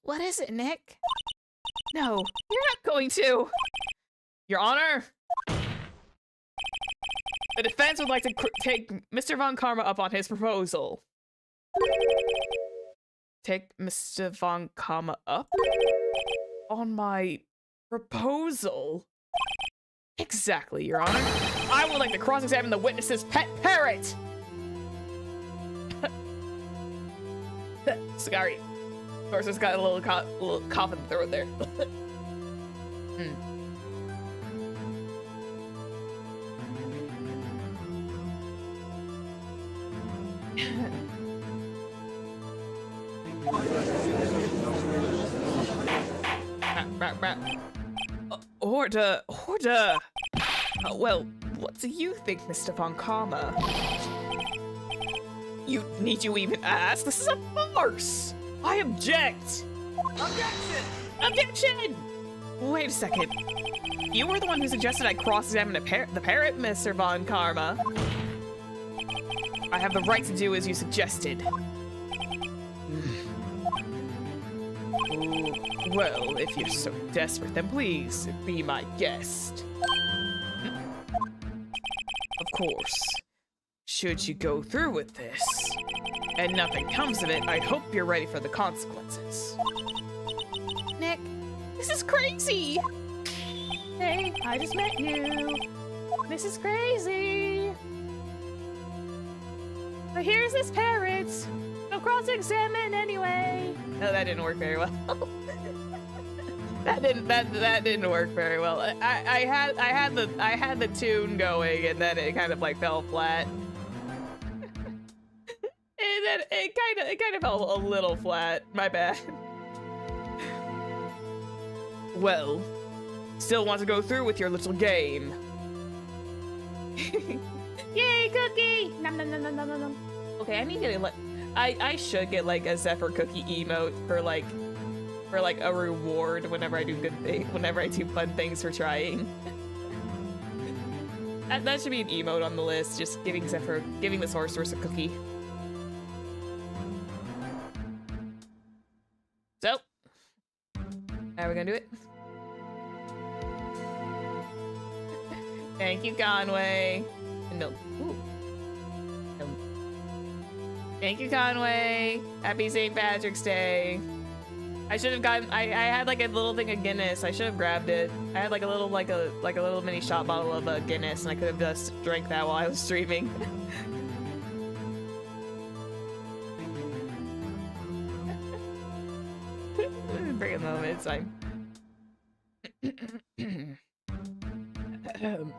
What is it, Nick? No, you're not going to. Your Honor, the defense would like to take Mr. Von Karma up on his proposal. Take Mr. Von Karma up on my proposal? Exactly, Your Honor. I would like to cross-examine the witness's pet parrot. Sorry. Of course, it's got a little cough in the throat there. Order! Well, what do you think, Mr. Von Karma? Need you even ask? This is a farce! I object! Objection! Objection! Wait a second. You were the one who suggested I cross-examine the parrot, Mr. Von Karma. I have the right to do as you suggested. Well, if you're so desperate, then please be my guest. Of course. Should you go through with this, and nothing comes of it, I hope you're ready for the consequences. Nick, this is crazy! Hey, I just met you. This is crazy. But here's this parrot. Go cross-examine anyway. No, that didn't work very well. That didn't work very well. I had the tune going, and then it kind of like fell flat. And then it kind of fell a little flat. My bad. Well, still want to go through with your little game? Yay, cookie! Nom nom nom nom nom nom. Okay, I need to get I should get like a Zephyr cookie emote for like a reward whenever I do whenever I do fun things for trying. That should be an emote on the list, just giving the sorceress a cookie. So, how are we gonna do it? Thank you, Conway. No. Ooh. No. Thank you, Conway. Happy St. Patrick's Day. I should have gotten. I had like a little thing of Guinness. I should have grabbed it. I had like a little little mini shot bottle of Guinness, and I could have just drank that while I was streaming. Bring a moment. It's fine. No,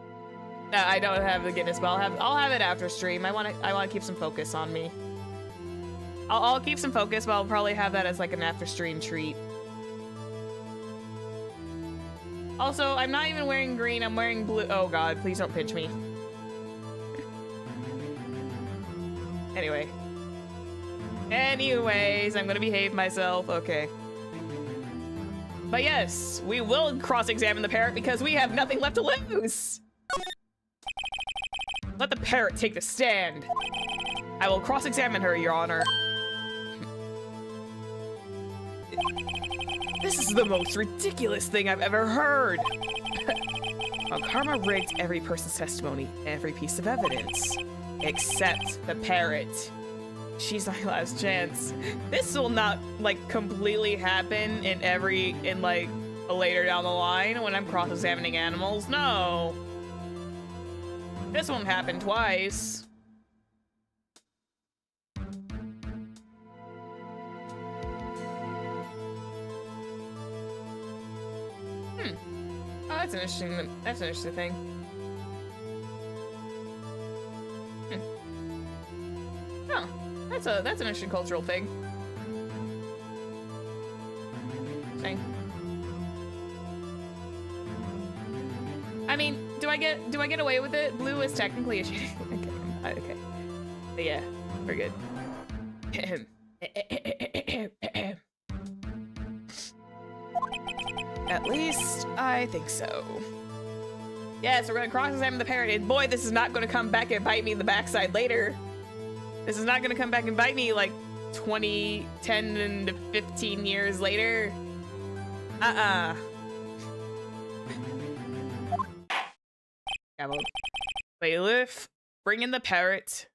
I don't have the Guinness, but I'll have it after stream. I want to keep some focus on me. I'll keep some focus, but I'll probably have that as like an after stream treat. Also, I'm not even wearing green. I'm wearing blue. Oh God, please don't pinch me. Anyways, I'm gonna behave myself. Okay. But yes, we will cross-examine the parrot because we have nothing left to lose. parrot take the stand. I will cross-examine her, Your Honor. This is the most ridiculous thing I've ever heard. Well, Karma rigged every person's testimony, every piece of evidence, except the parrot. She's my last chance. This will not, like, completely happen in like, later down the line when I'm cross-examining animals. No. This won't happen twice. Oh, that's an interesting thing. Oh, that's an interesting cultural thing. I mean, do I get away with it? Blue is technically a shade. Okay. But yeah, we're good. At least I think so. Yes, we're gonna cross-examine the parrot, and boy, this is not gonna come back and bite me in the backside later. This is not gonna come back and bite me like 10 and 15 years later. Bailiff, bring in the parrot.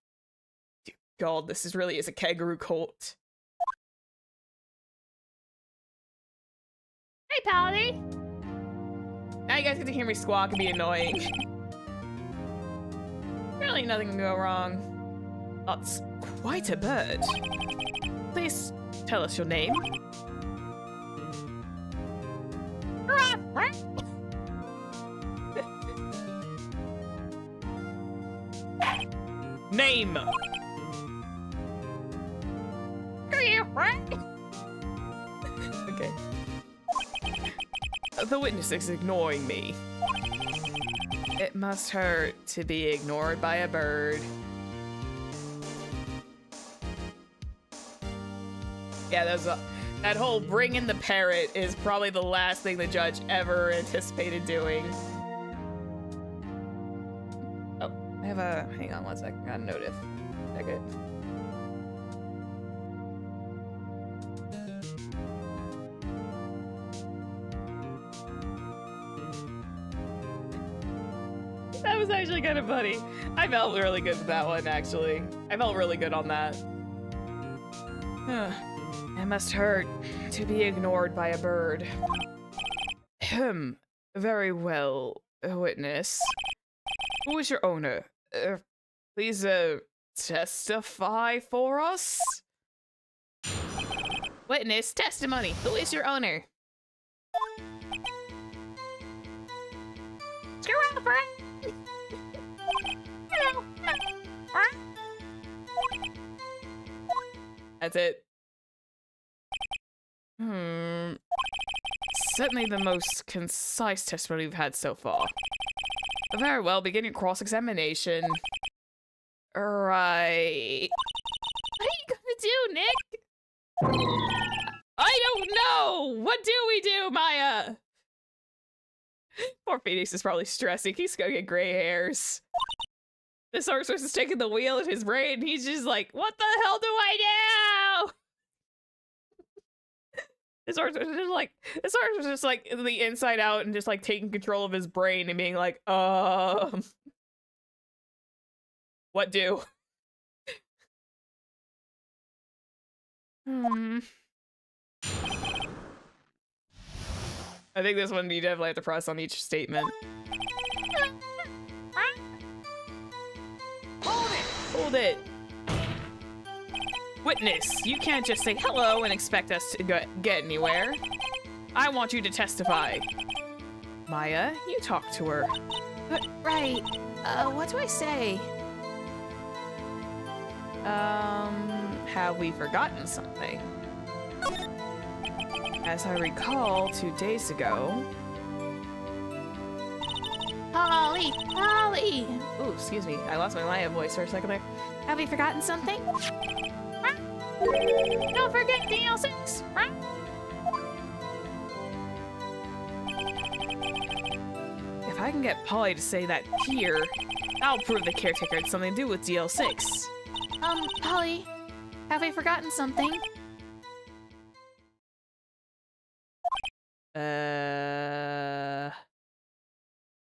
Dear God, this is really a kangaroo court. Hey, Paladin! Now you guys get to hear me squawk and be annoying. Really nothing can go wrong. That's quite a bird. Please tell us your name. Name! Okay. The witness is ignoring me. It must hurt to be ignored by a bird. Yeah, that whole bring in the parrot is probably the last thing the judge ever anticipated doing. Oh, I have a, hang on one second, I got a notif. Okay. That was actually kind of funny. I felt really good with that one, actually. I felt really good on that. It must hurt to be ignored by a bird. Very well, witness. Who is your owner? Please, testify for us? Witness, testimony. Who is your owner? Screw up, right? That's it. Certainly the most concise testimony we've had so far. Very well, begin your cross-examination. Right. What are you gonna do, Nick? I don't know! What do we do, Maya? Poor Phoenix is probably stressing. He's gonna get gray hairs. The sorceress is taking the wheel in his brain. He's just like, what the hell do I do? The sorceress is just like the inside out and just like taking control of his brain and being like, what do? I think this one you definitely have to press on each statement. Hold it! Witness, you can't just say hello and expect us to get anywhere. I want you to testify. Maya, you talk to her. Right. What do I say? Have we forgotten something? As I recall, 2 days ago... Holly! Holly! Ooh, excuse me. I lost my Maya voice for a second there. Have we forgotten something? Don't forget DL-6! If I can get Polly to say that here, I'll prove the caretaker had something to do with DL-6. Polly, have I forgotten something?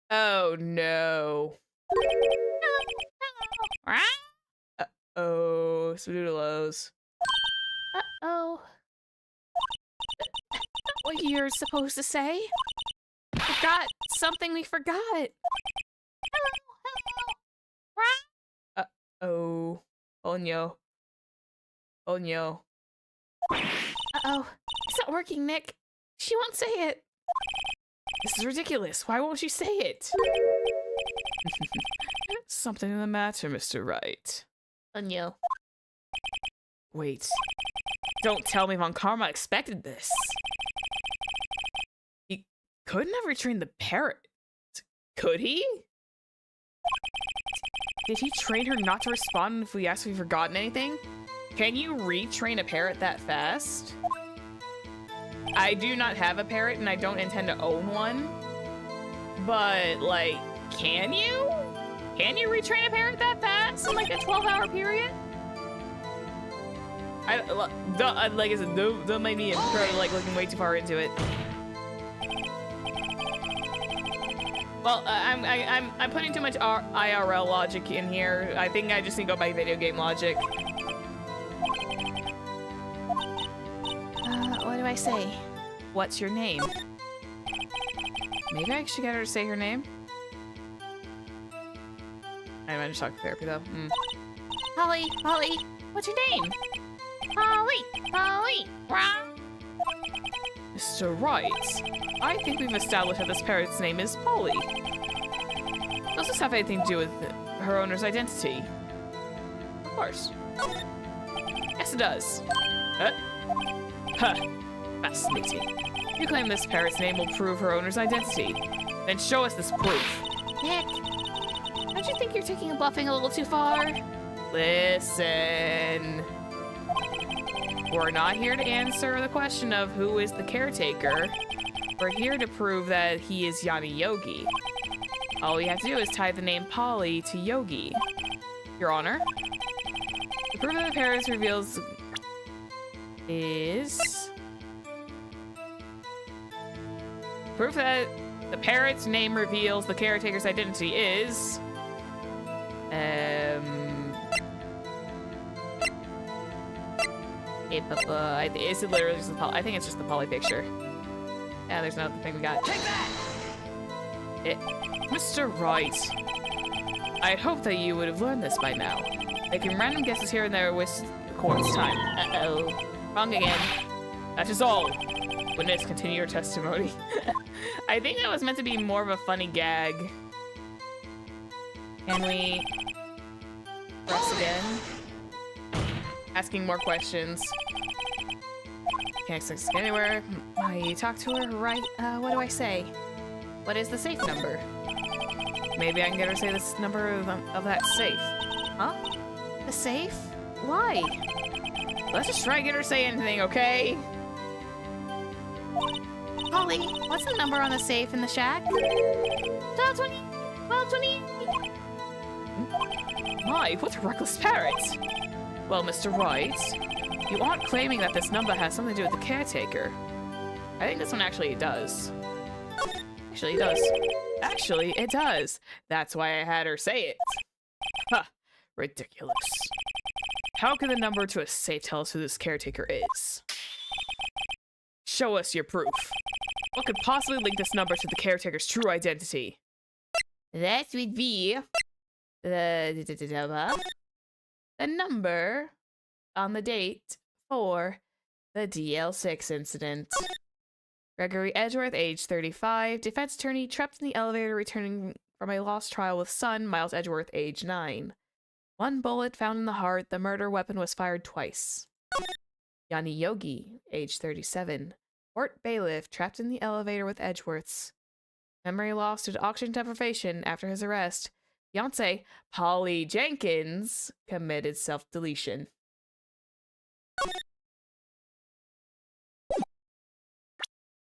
Oh no. Uh-oh, Smoodlos. Uh-oh. What you're supposed to say? Forgot something we forgot. Uh-oh. Oh no. Oh no. Uh-oh. It's not working, Nick. She won't say it. This is ridiculous. Why won't she say it? Something the matter, Mr. Wright. Oh no. Wait. Don't tell me Von Karma expected this. He couldn't have retrained the parrot. Could he? Did he train her not to respond if we asked if we've forgotten anything? Can you retrain a parrot that fast? I do not have a parrot and I don't intend to own one. But, like, can you? Can you retrain a parrot that fast in like a 12-hour period? Like I said, don't make me like looking way too far into it. Well, I'm putting too much IRL logic in here. I think I just need to go by video game logic. What do I say? What's your name? Maybe I should get her to say her name. I might just talk to therapy though. Polly, what's your name? Polly, Mr. Wright, I think we've established that this parrot's name is Polly. Does this have anything to do with her owner's identity? Of course. Yes, it does. Huh. Fascinating. You claim this parrot's name will prove her owner's identity. Then show us this proof. Nick, don't you think you're taking a bluffing a little too far? Listen. We're not here to answer the question of who is the caretaker. We're here to prove that he is Yanni Yogi. All we have to do is tie the name Polly to Yogi. Your Honor, the proof that the parrot reveals is... Proof that the parrot's name reveals the caretaker's identity is... Is it literally just the Polly? I think it's just the Polly picture. Yeah, there's no other thing we got. Take that! Mr. Wright, I'd hoped that you would have learned this by now. Making random guesses here and there wastes the court's time. Uh-oh. Wrong again. That is all. Witness, continue your testimony. I think that was meant to be more of a funny gag. Can we press again? Asking more questions. Can't access anywhere. I talk to her, right? What do I say? What is the safe number? Maybe I can get her to say this number of that safe. Huh? The safe? Why? Let's just try and get her to say anything, okay? Polly, what's the number on the safe in the shack? 1220! 1220! My, what a reckless parrot! Well, Mr. Wright, you aren't claiming that this number has something to do with the caretaker. I think this one actually does. Actually, it does. Actually, it does. That's why I had her say it. Ha! Ridiculous. How can the number to a safe tell us who this caretaker is? Show us your proof. What could possibly link this number to the caretaker's true identity? That would be the number on the date for the DL-6 incident. Gregory Edgeworth, age 35, defense attorney, trapped in the elevator returning from a lost trial with son, Miles Edgeworth, age 9. One bullet found in the heart, the murder weapon was fired twice. Yanni Yogi, age 37, court bailiff, trapped in the elevator with Edgeworths. Memory lost due to oxygen deprivation after his arrest. Fiancée, Polly Jenkins, committed self-deletion.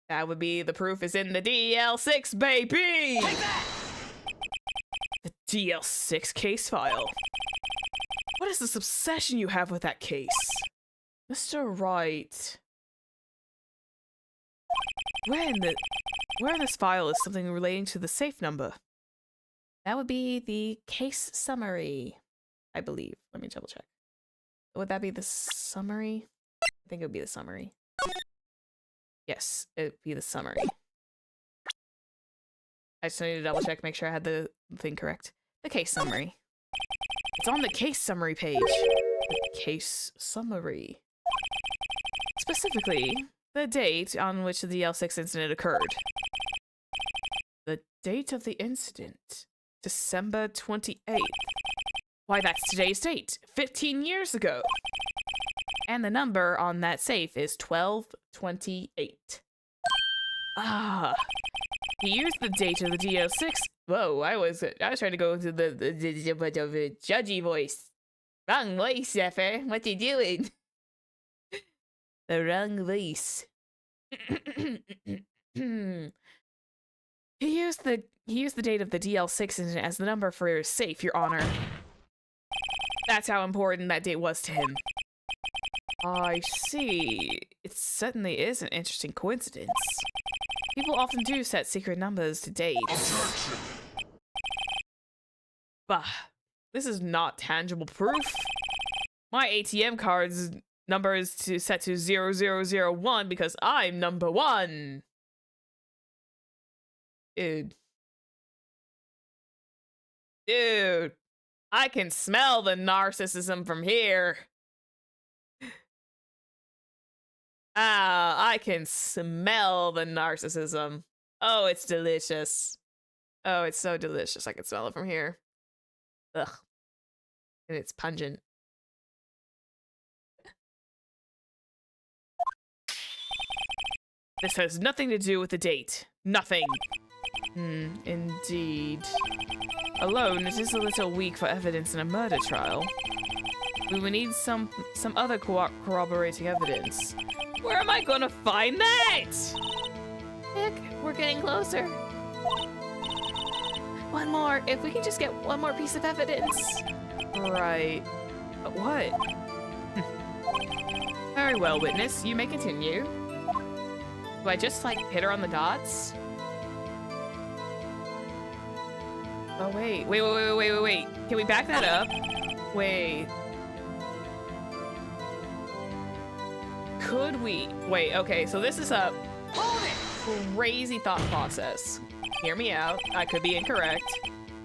That would be the proof is in the DL-6, baby! Take that! The DL-6 case file. What is this obsession you have with that case? Mr. Wright. Where in this file is something relating to the safe number? That would be the case summary, I believe. Let me double check. Would that be the summary? I think it would be the summary. Yes, it would be the summary. I just need to double check, make sure I had the thing correct. The case summary. It's on the case summary page. The case summary. Specifically, the date on which the DL-6 incident occurred. The date of the incident. December 28th. Why, that's today's date. 15 years ago. And the number on that safe is 1228. Ah. He used the date of the DL-6. Whoa, I was trying to go into the judgy voice. Wrong voice, Zephyr. What you doing? The wrong voice. He used the date of the DL-6 incident as the number for his safe, Your Honor. That's how important that date was to him. I see. It certainly is an interesting coincidence. People often do set secret numbers to dates. Bah, this is not tangible proof. My ATM card's number is set to 0001 because I'm number 1. Dude. Dude. I can smell the narcissism from here. Ah, I can smell the narcissism. Oh, it's delicious. Oh, it's so delicious. I can smell it from here. Ugh. And it's pungent. This has nothing to do with the date. Nothing. Indeed. Alone, it is a little weak for evidence in a murder trial. We will need some other corroborating evidence. Where am I gonna find that? Nick, we're getting closer. One more. If we can just get one more piece of evidence. Right. But what? Very well, witness. You may continue. Do I just, like, hit her on the dots? Oh, wait. Wait. Can we back that up? Wait. Could we? Wait, okay, so this is a crazy thought process. Hear me out. I could be incorrect.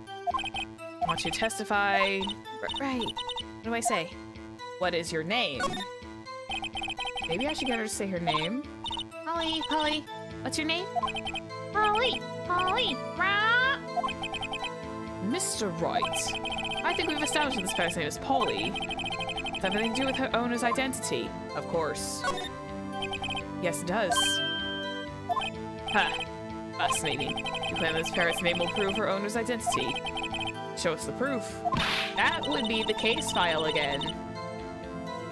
I want you to testify. Right. What do I say? What is your name? Maybe I should get her to say her name. Polly. What's your name? Polly. Rah! Mr. Wright. I think we've established that this person's name is Polly. Does that have anything to do with her owner's identity? Of course. Yes, it does. Ha! Fascinating. You claim this parrot's name will prove her owner's identity. Show us the proof. That would be the case file again.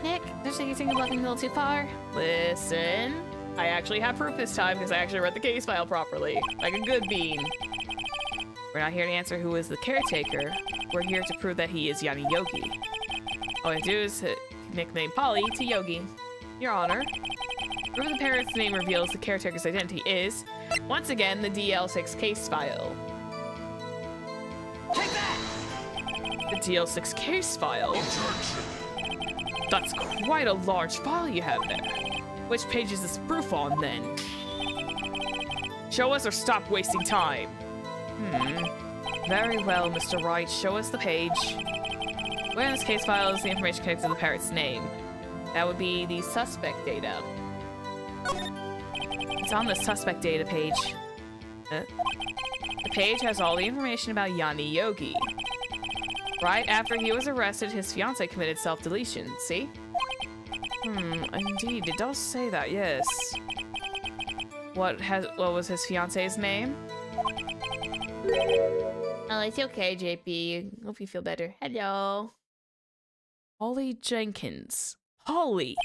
Nick, there's anything you're looking a little too far. Listen. I actually have proof this time because I actually read the case file properly. Like a good bean. We're not here to answer who is the caretaker. We're here to prove that he is Yanni Yogi. All I do is nickname Polly to Yogi. Your Honor. Proof the parrot's name reveals the caretaker's identity is, once again, the DL-6 case file. Take that! The DL-6 case file? That's quite a large file you have there. Which page is this proof on, then? Show us or stop wasting time. Very well, Mr. Wright. Show us the page. Where in this case file is the information connected to the parrot's name? That would be the suspect data. It's on the suspect data page. The page has all the information about Yanni Yogi. Right after he was arrested, his fiancée committed self-deletion. See? Indeed, it does say that, yes. What was his fiancée's name? Oh, it's okay, JP. Hope you feel better. Hello. Holly Jenkins. Holly!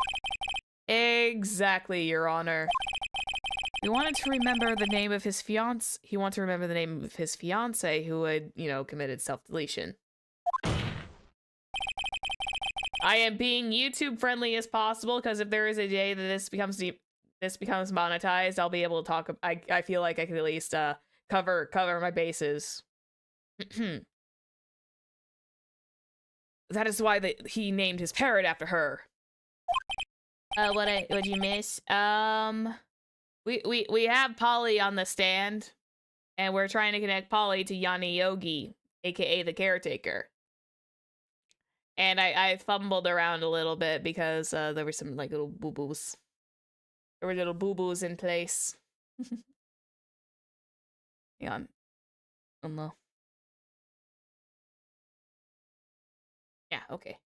Exactly, Your Honor. He wanted to remember the name of his fiance. He wanted to remember the name of his fiance who had, you know, committed self-deletion. I am being YouTube friendly as possible because if there is a day that this becomes monetized, I'll be able to talk. I feel like I can at least cover my bases. That is why he named his parrot after her. What'd you miss? We have Polly on the stand, and we're trying to connect Polly to Yanni Yogi, aka the caretaker. And I fumbled around a little bit because there were some like little boo-boos. There were little boo-boos in place. Hang on. Oh no. Yeah, okay.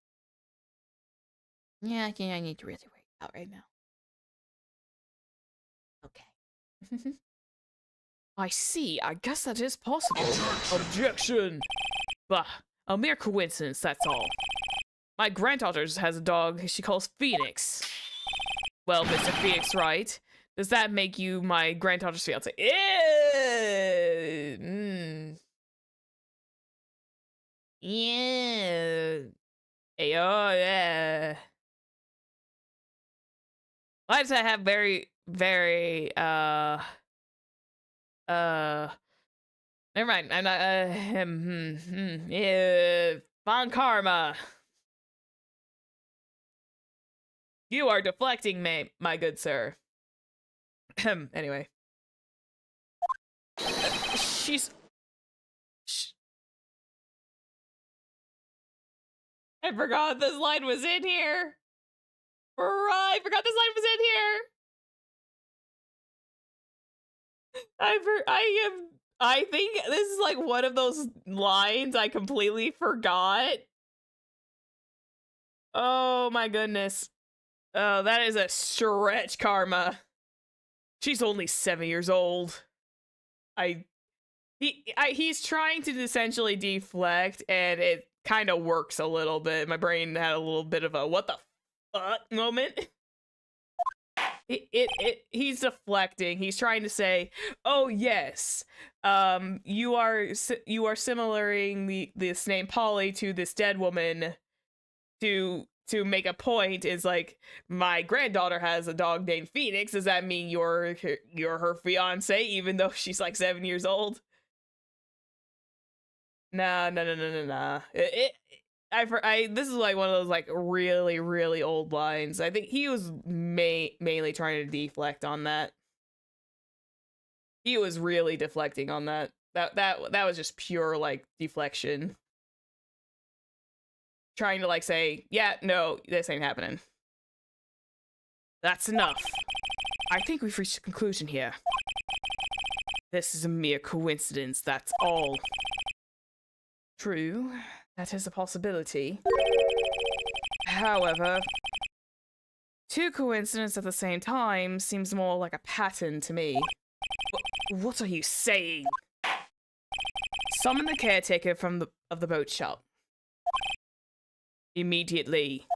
Yeah, I need to really work out right now. Okay. I see. I guess that is possible. Objection! Bah, a mere coincidence, that's all. My granddaughter has a dog she calls Phoenix. Well, Mr. Phoenix, right? Does that make you my granddaughter's fiance? Yeah. Hey, oh, yeah. Why does that have very, never mind. I'm not, yeah. Von Karma. You are deflecting me, my good sir. Anyway. I forgot this line was in here. I forgot this line was in here. I think this is like one of those lines I completely forgot. Oh my goodness. Oh, that is a stretch, Karma. She's only 7 years old. He's trying to essentially deflect, and it kind of works a little bit. My brain had a little bit of a what the fuck moment. He's deflecting. He's trying to say, "Oh yes, you are similaring this name Polly to this dead woman to make a point is like, my granddaughter has a dog named Phoenix. Does that mean you're her fiance, even though she's like 7 years old?" Nah. This is like one of those like really, really old lines. I think he was mainly trying to deflect on that. He was really deflecting on that. That was just pure like deflection. Trying to like say, yeah, no, this ain't happening. That's enough. I think we've reached a conclusion here. This is a mere coincidence, that's all. True, that is a possibility. However, two coincidences at the same time seems more like a pattern to me. What are you saying? Summon the caretaker of the boat shop. Immediately.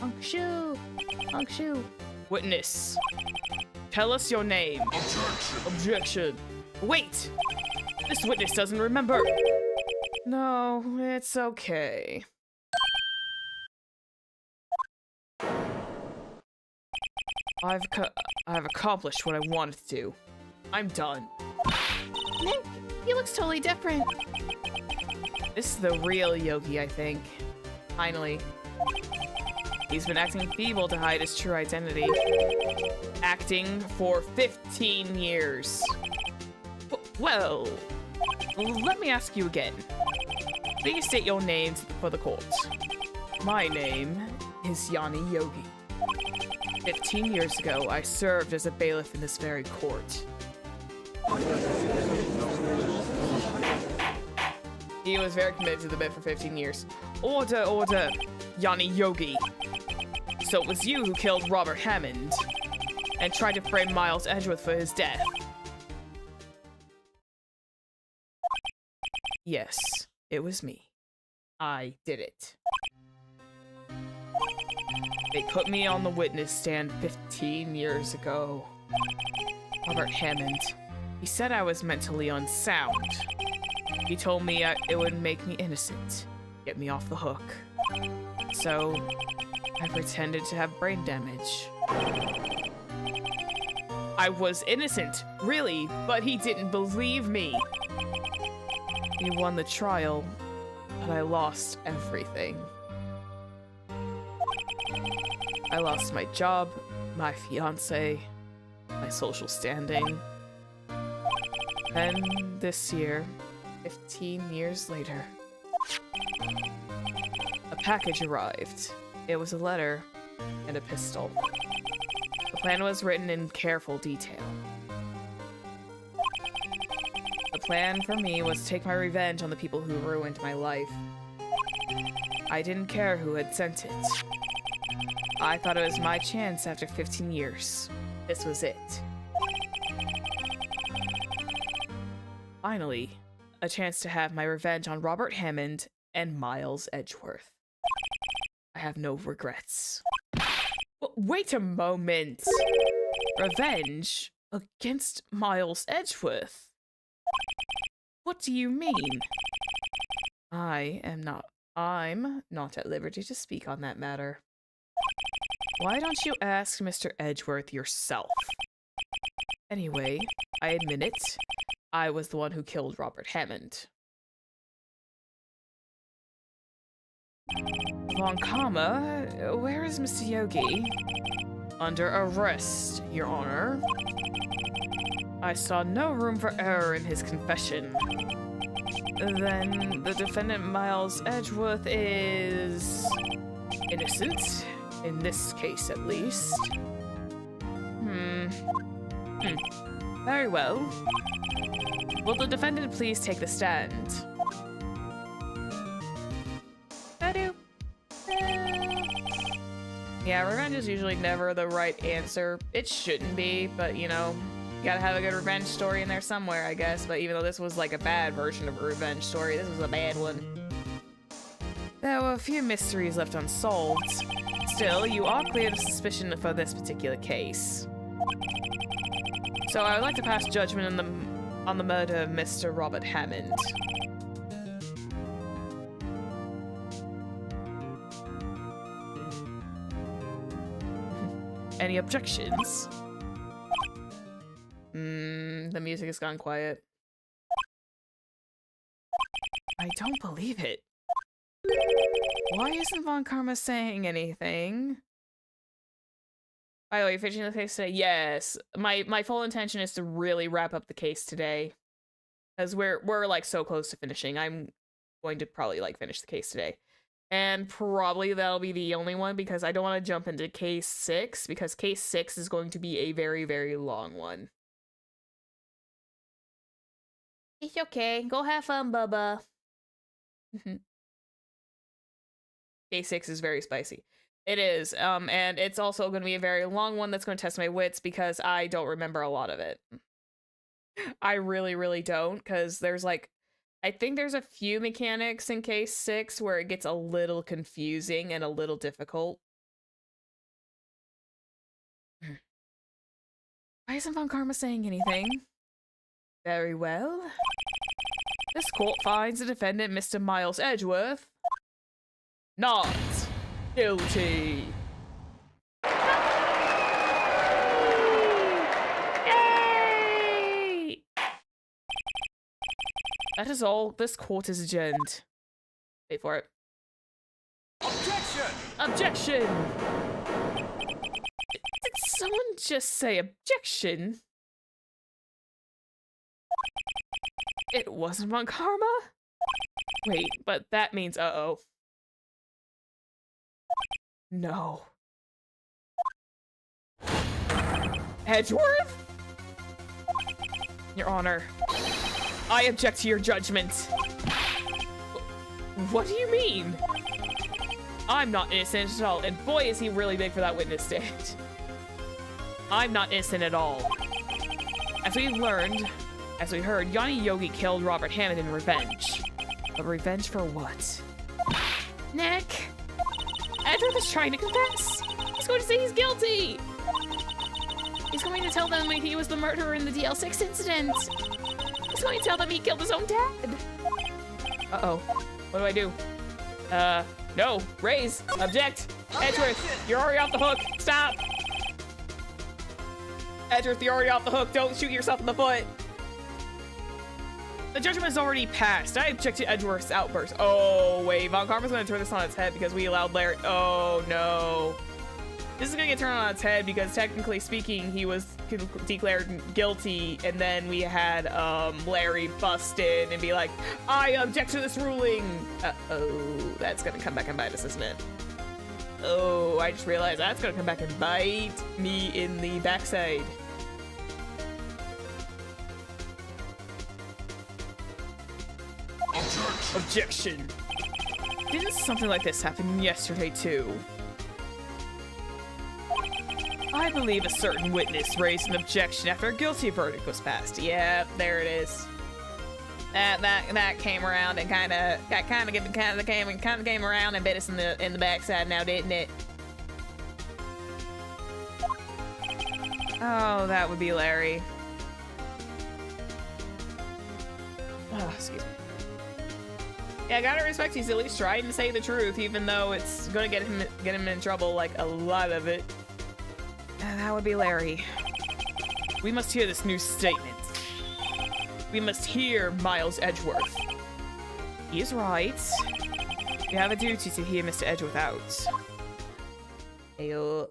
Unkshu. Witness. Tell us your name. Objection. Wait! This witness doesn't remember. No, it's okay. I've accomplished what I wanted to do. I'm done. Nick, he looks totally different. This is the real Yogi, I think. Finally. He's been acting feeble to hide his true identity. Acting for 15 years. Well, let me ask you again. Please state your name for the court. My name is Yanni Yogi. 15 years ago, I served as a bailiff in this very court. He was very committed to the bit for 15 years. Order, order, Yanni Yogi. So it was you who killed Robert Hammond and tried to frame Miles Edgeworth for his death. Yes, it was me. I did it. They put me on the witness stand 15 years ago. Robert Hammond. He said I was mentally unsound. He told me it would make me innocent, get me off the hook. So, I pretended to have brain damage. I was innocent, really, but he didn't believe me. He won the trial, but I lost everything. I lost my job, my fiance, my social standing. And this year, 15 years later, a package arrived. It was a letter and a pistol. The plan was written in careful detail. The plan for me was to take my revenge on the people who ruined my life. I didn't care who had sent it. I thought it was my chance after 15 years. This was it. Finally, a chance to have my revenge on Robert Hammond and Miles Edgeworth. I have no regrets. Wait a moment! Revenge against Miles Edgeworth? What do you mean? I'm not at liberty to speak on that matter. Why don't you ask Mr. Edgeworth yourself? Anyway, I admit it. I was the one who killed Robert Hammond. Von Karma, where is Mr. Yogi? Under arrest, Your Honor. I saw no room for error in his confession. Then the defendant Miles Edgeworth is innocent, in this case at least. Very well. Will the defendant please take the stand? Yeah, revenge is usually never the right answer. It shouldn't be, but you know, you gotta have a good revenge story in there somewhere, I guess. But even though this was like a bad version of a revenge story, this was a bad one. There were a few mysteries left unsolved. Still, you are cleared of suspicion for this particular case. So I would like to pass judgment on the murder of Mr. Robert Hammond. Any objections? The music has gone quiet. I don't believe it. Why isn't Von Karma saying anything? By the way, finishing the case today? Yes. My full intention is to really wrap up the case today. Because we're like so close to finishing. I'm going to probably like finish the case today. And probably that'll be the only one because I don't want to jump into case 6 because case 6 is going to be a very, very long one. It's okay. Go have fun, Bubba. Case 6 is very spicy. It is. And it's also going to be a very long one that's going to test my wits because I don't remember a lot of it. I really, really don't because there's like I think there's a few mechanics in case 6 where it gets a little confusing and a little difficult. Why isn't Von Karma saying anything? Very well. This court finds the defendant, Mr. Miles Edgeworth, not guilty. Yay! That is all. This court is adjourned. Wait for it. Objection! Objection! Did someone just say objection? It wasn't Von Karma? Wait, but that means uh-oh. No. Edgeworth? Your Honor, I object to your judgment. What do you mean? I'm not innocent at all, and boy is he really big for that witness stand. I'm not innocent at all. As we heard, Yanni Yogi killed Robert Hammond in revenge. But revenge for what? Nick? Edgeworth is trying to confess? going to say he's guilty! He's going to tell them he was the murderer in the DL-6 incident. He's going to tell them he killed his own dad. Uh-oh. What do I do? No. Raise. Object. Edgeworth, you're already off the hook. Stop. Edgeworth, you're already off the hook. Don't shoot yourself in the foot. The judgment has already passed. I object to Edgeworth's outburst. Oh, wait. Von Karma's going to turn this on its head because we allowed Larry. Oh, no. This is going to get turned on its head because technically speaking, he was declared guilty. And then we had Larry bust in and be like, I object to this ruling. Uh-oh. That's going to come back and bite us, isn't it? Oh, I just realized that's going to come back and bite me in the backside. Objection. Didn't something like this happen yesterday, too? I believe a certain witness raised an objection after a guilty verdict was passed. Yeah, there it is. That came around and kind of came around and bit us in the backside now, didn't it? Oh, that would be Larry. Oh, excuse me. Yeah, I gotta respect he's at least trying to say the truth, even though it's gonna get him in trouble, like a lot of it. That would be Larry. We must hear this new statement. We must hear Miles Edgeworth. He is right. We have a duty to hear Mr. Edgeworth out. Ayo.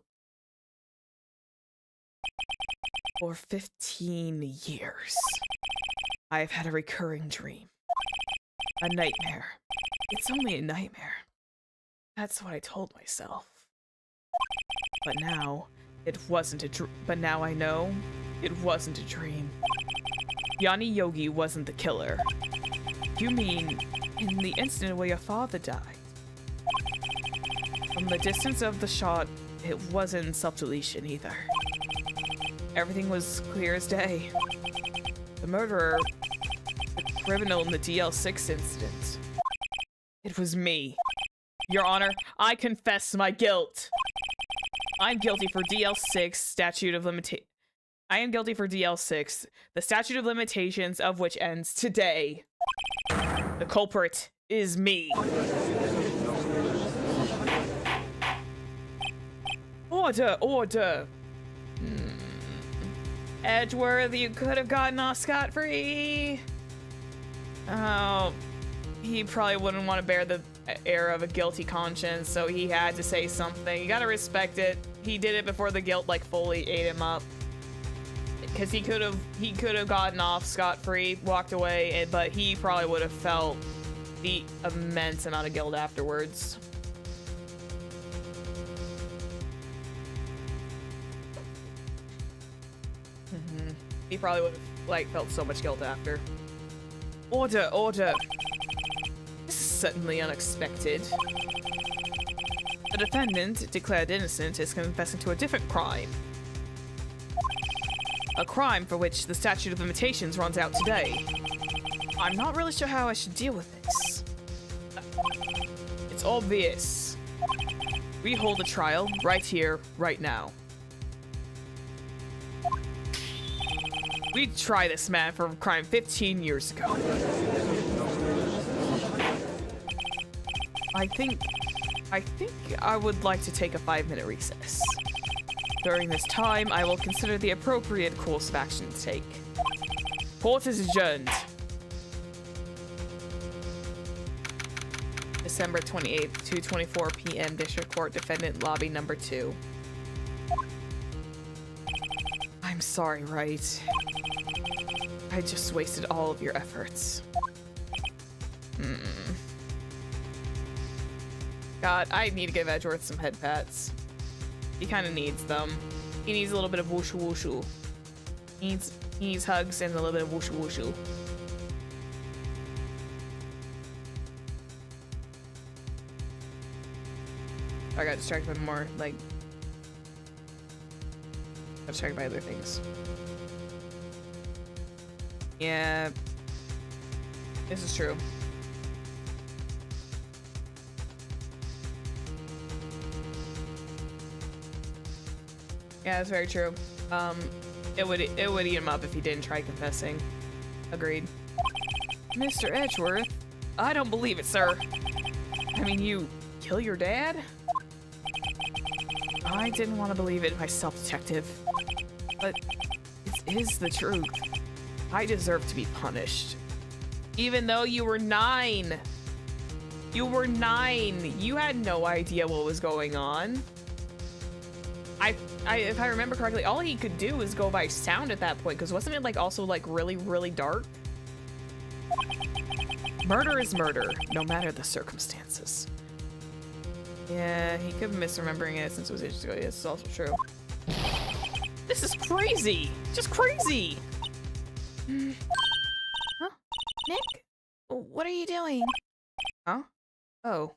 For 15 years, I've had a recurring dream. A nightmare. It's only a nightmare. That's what I told myself. But now, it wasn't a dream. But now I know it wasn't a dream. Yanni Yogi wasn't the killer. You mean in the incident where your father died? From the distance of the shot, it wasn't self-deletion either. Everything was clear as day. The murderer, the criminal in the DL-6 incident. It was me. Your Honor, I confess my guilt. I'm guilty for DL-6 statute of limitation. I am guilty for DL-6, the statute of limitations of which ends today. The culprit is me. Order, order. Edgeworth, you could have gotten off scot-free. Oh, he probably wouldn't want to bear the air of a guilty conscience, so he had to say something. You gotta respect it. He did it before the guilt like fully ate him up. Because he could have gotten off scot-free, walked away, but he probably would have felt the immense amount of guilt afterwards. He probably would have like felt so much guilt after. Order, order. This is certainly unexpected. The defendant, declared innocent, is confessing to a different crime. A crime for which the statute of limitations runs out today. I'm not really sure how I should deal with this. It's obvious. We hold a trial right here, right now. We tried this man for a crime 15 years ago. I think I would like to take a 5-minute recess. During this time, I will consider the appropriate course of action to take. Court is adjourned. December 28th, 2:24 p.m. District Court, Defendant Lobby Number 2. I'm sorry, right? I just wasted all of your efforts. God, I need to give Edgeworth some head pats. He kind of needs them. He needs a little bit of whooshu whooshu. He needs hugs and a little bit of whooshu whooshu. I got distracted by more, like... got distracted by other things. Yeah. This is true. Yeah, that's very true. It would eat him up if he didn't try confessing. Agreed. Mr. Edgeworth, I don't believe it, sir. I mean, you kill your dad? I didn't want to believe it myself, detective. But it is the truth. I deserve to be punished. Even though you were 9. You were 9. You had no idea what was going on. If I remember correctly, all he could do was go by sound at that point, because wasn't it like also like really, really dark? Murder is murder, no matter the circumstances. Yeah, he could be misremembering it since it was ages ago. Yes, it's also true. This is crazy! Just crazy! Huh? Nick? What are you doing? Huh? Oh.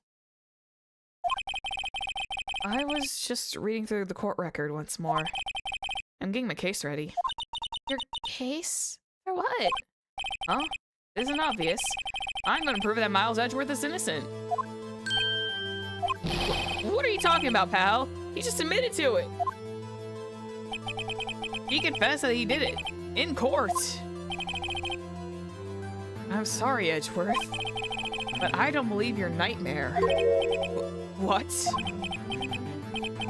I was just reading through the court record once more. I'm getting my case ready. Your case? For what? Huh? Isn't obvious. I'm gonna prove that Miles Edgeworth is innocent. What are you talking about, pal? He just admitted to it. He confessed that he did it. In court. I'm sorry, Edgeworth. But I don't believe your nightmare. What?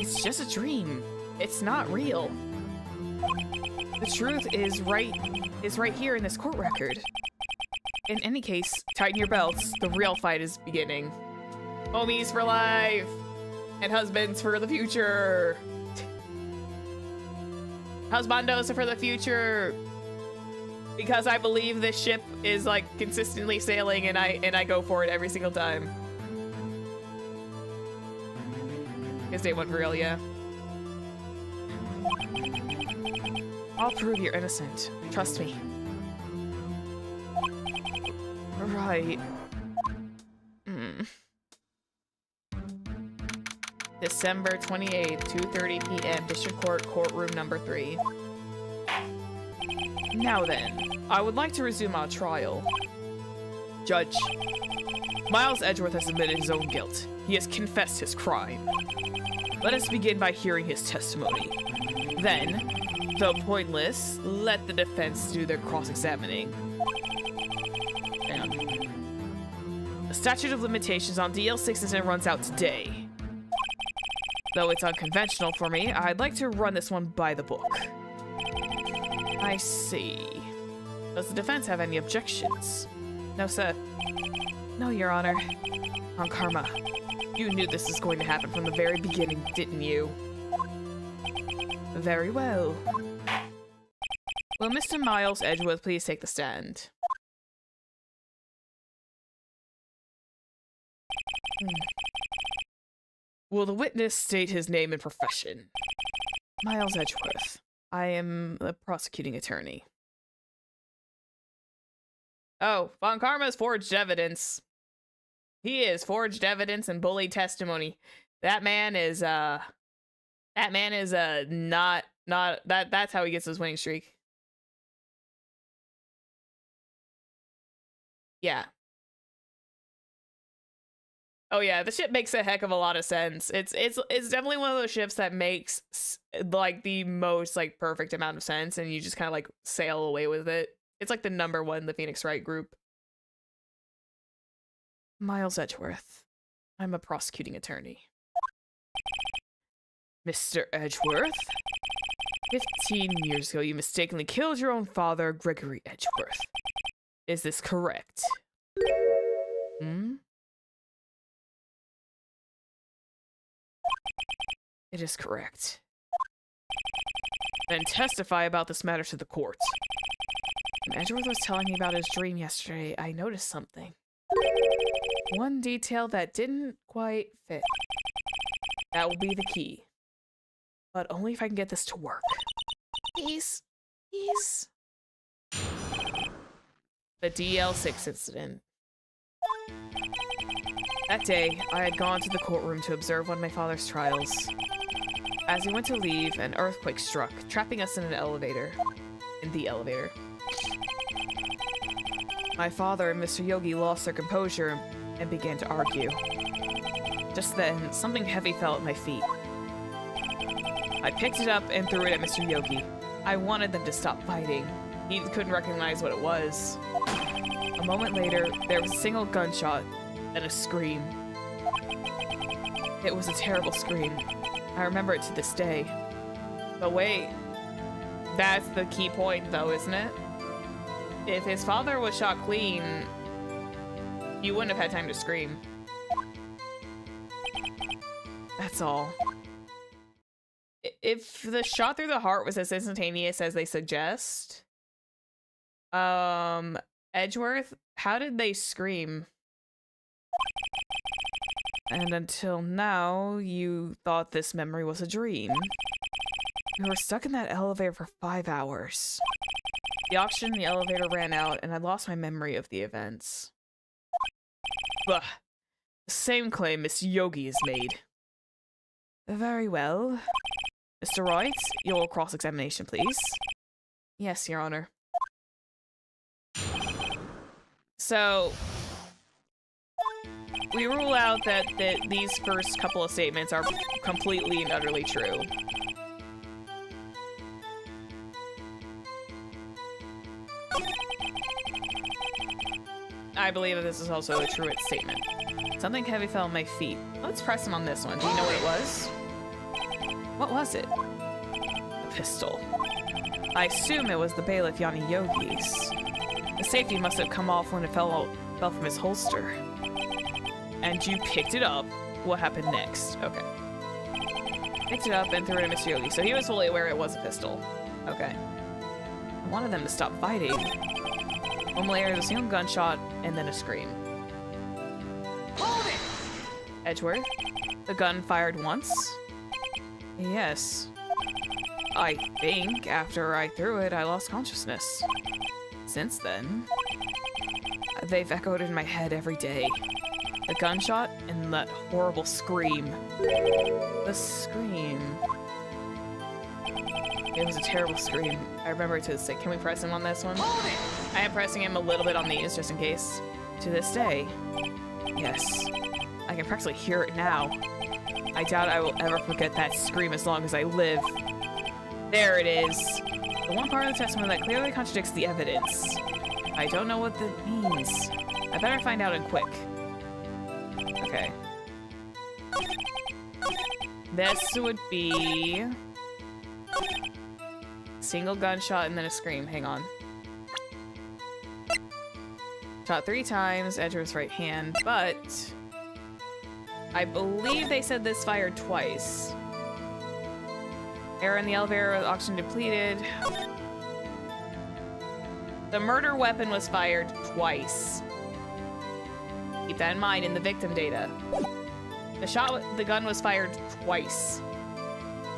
It's just a dream. It's not real. The truth is right here in this court record. In any case, tighten your belts. The real fight is beginning. Homies for life! And husbands for the future! Husbandos for the future! Because I believe this ship is like consistently sailing and I go for it every single time. Is day one for real, yeah. I'll prove you're innocent. Trust me. Right. December 28th, 2:30 p.m. District Court, courtroom number 3. Now then, I would like to resume our trial. Judge, Miles Edgeworth has admitted his own guilt. He has confessed his crime. Let us begin by hearing his testimony. Then, though pointless, let the defense do their cross-examining. The statute of limitations on DL-6 incident runs out today. Though it's unconventional for me, I'd like to run this one by the book. I see. Does the defense have any objections? No, sir. No, Your Honor. On karma. You knew this was going to happen from the very beginning, didn't you? Very well. Will Mr. Miles Edgeworth please take the stand? Will the witness state his name and profession? Miles Edgeworth. I am the prosecuting attorney. Oh, Von Karma's forged evidence. He is forged evidence and bullied testimony. That man is not that's how he gets his winning streak. Yeah. Oh yeah, the ship makes a heck of a lot of sense. It's definitely one of those ships that makes like the most like perfect amount of sense, and you just kind of like sail away with it. It's like the #1 in the Phoenix Wright group. Miles Edgeworth. I'm a prosecuting attorney. Mr. Edgeworth? 15 years ago, you mistakenly killed your own father, Gregory Edgeworth. Is this correct? It is correct. Then testify about this matter to the court. When Edgeworth was telling me about his dream yesterday, I noticed something. One detail that didn't quite fit. That will be the key. But only if I can get this to work. He's... The DL-6 incident. That day, I had gone to the courtroom to observe one of my father's trials. As we went to leave, an earthquake struck, trapping us in the elevator. My father and Mr. Yogi lost their composure and began to argue. Just then, something heavy fell at my feet. I picked it up and threw it at Mr. Yogi. I wanted them to stop fighting. He couldn't recognize what it was. A moment later, there was a single gunshot, then a scream. It was a terrible scream. I remember it to this day. But wait, that's the key point though, isn't it? If his father was shot clean, you wouldn't have had time to scream. That's all. If the shot through the heart was as instantaneous as they suggest, Edgeworth, how did they scream? And until now, you thought this memory was a dream. We were stuck in that elevator for 5 hours. The oxygen in the elevator ran out, and I lost my memory of the events. Bah! The same claim Miss Yogi has made. Very well. Mr. Wright, your cross-examination, please. Yes, Your Honor. So, we rule out that these first couple of statements are completely and utterly true. I believe that this is also a true statement. Something heavy fell on my feet. Let's press him on this one. Do you know what it was? What was it? A pistol. I assume it was the bailiff Yanni Yogi's. The safety must have come off when it fell from his holster. And you picked it up. What happened next? Okay. Picked it up and threw it at Mr. Yogi. So he was fully aware it was a pistol. Okay. I wanted them to stop fighting. One later, a single gunshot, and then a scream. Hold it! Edgeworth, the gun fired once? Yes. I think after I threw it, I lost consciousness. Since then, they've echoed in my head every day. The gunshot and that horrible scream. The scream. It was a terrible scream. I remember it to this day. Can we press him on this one? I am pressing him a little bit on these just in case. To this day. Yes. I can practically hear it now. I doubt I will ever forget that scream as long as I live. There it is. The one part of the testimony that clearly contradicts the evidence. I don't know what that means. I better find out and quick. Okay. This would be... single gunshot and then a scream. Hang on. Shot 3 times, Edgeworth's right hand, but... I believe they said this fired twice. Air in the elevator with oxygen depleted. The murder weapon was fired twice. Keep that in mind in the victim data. The gun was fired twice.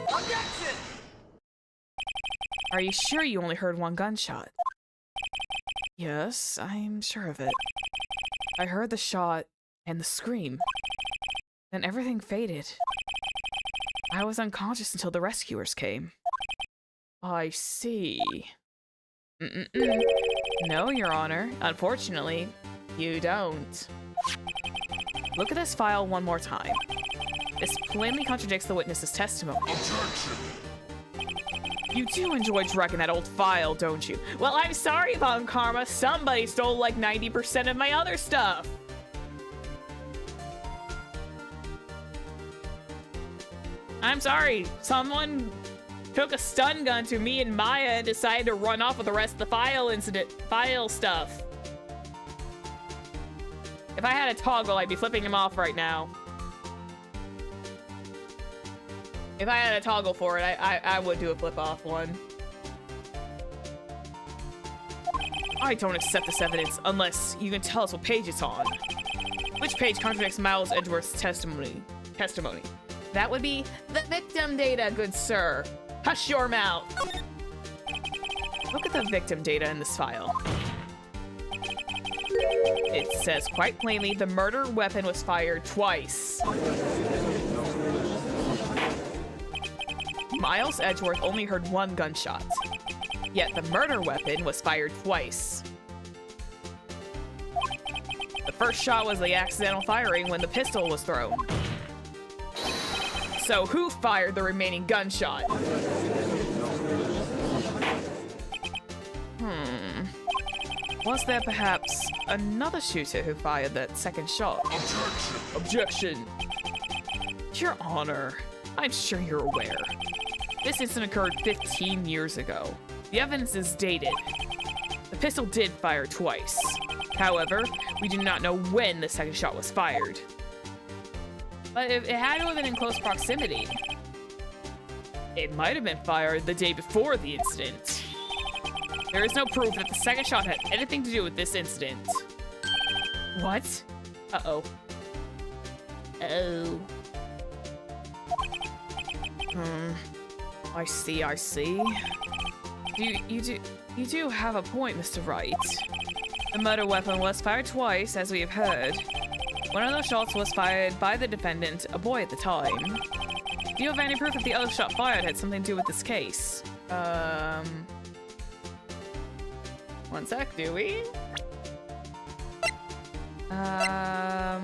Objection! Are you sure you only heard one gunshot? Yes, I'm sure of it. I heard the shot and the scream. Then everything faded. I was unconscious until the rescuers came. I see. No, Your Honor. Unfortunately, you don't. Look at this file one more time. This plainly contradicts the witness's testimony. Objection. You do enjoy dragging that old file, don't you? Well, I'm sorry, Von Karma. Somebody stole like 90% of my other stuff. I'm sorry. Someone took a stun gun to me and Maya and decided to run off with the rest of the file stuff. If I had a toggle, I'd be flipping him off right now. If I had a toggle for it, I would do a flip off one. I don't accept this evidence unless you can tell us what page it's on. Which page contradicts Miles Edgeworth's testimony? That would be the victim data, good sir. Hush your mouth. Look at the victim data in this file. It says quite plainly the murder weapon was fired twice. Miles Edgeworth only heard one gunshot, yet the murder weapon was fired twice. The first shot was the accidental firing when the pistol was thrown. So who fired the remaining gunshot? Was there perhaps another shooter who fired that second shot? Objection. Your Honor, I'm sure you're aware. This incident occurred 15 years ago. The evidence is dated. The pistol did fire twice. However, we do not know when the second shot was fired. But it had to have been in close proximity. It might have been fired the day before the incident. There is no proof that the second shot had anything to do with this incident. What? Uh-oh. Oh. I see. You do have a point, Mr. Wright. The murder weapon was fired twice, as we have heard. One of those shots was fired by the defendant, a boy at the time. Do you have any proof that the other shot fired had something to do with this case? One sec, do we? The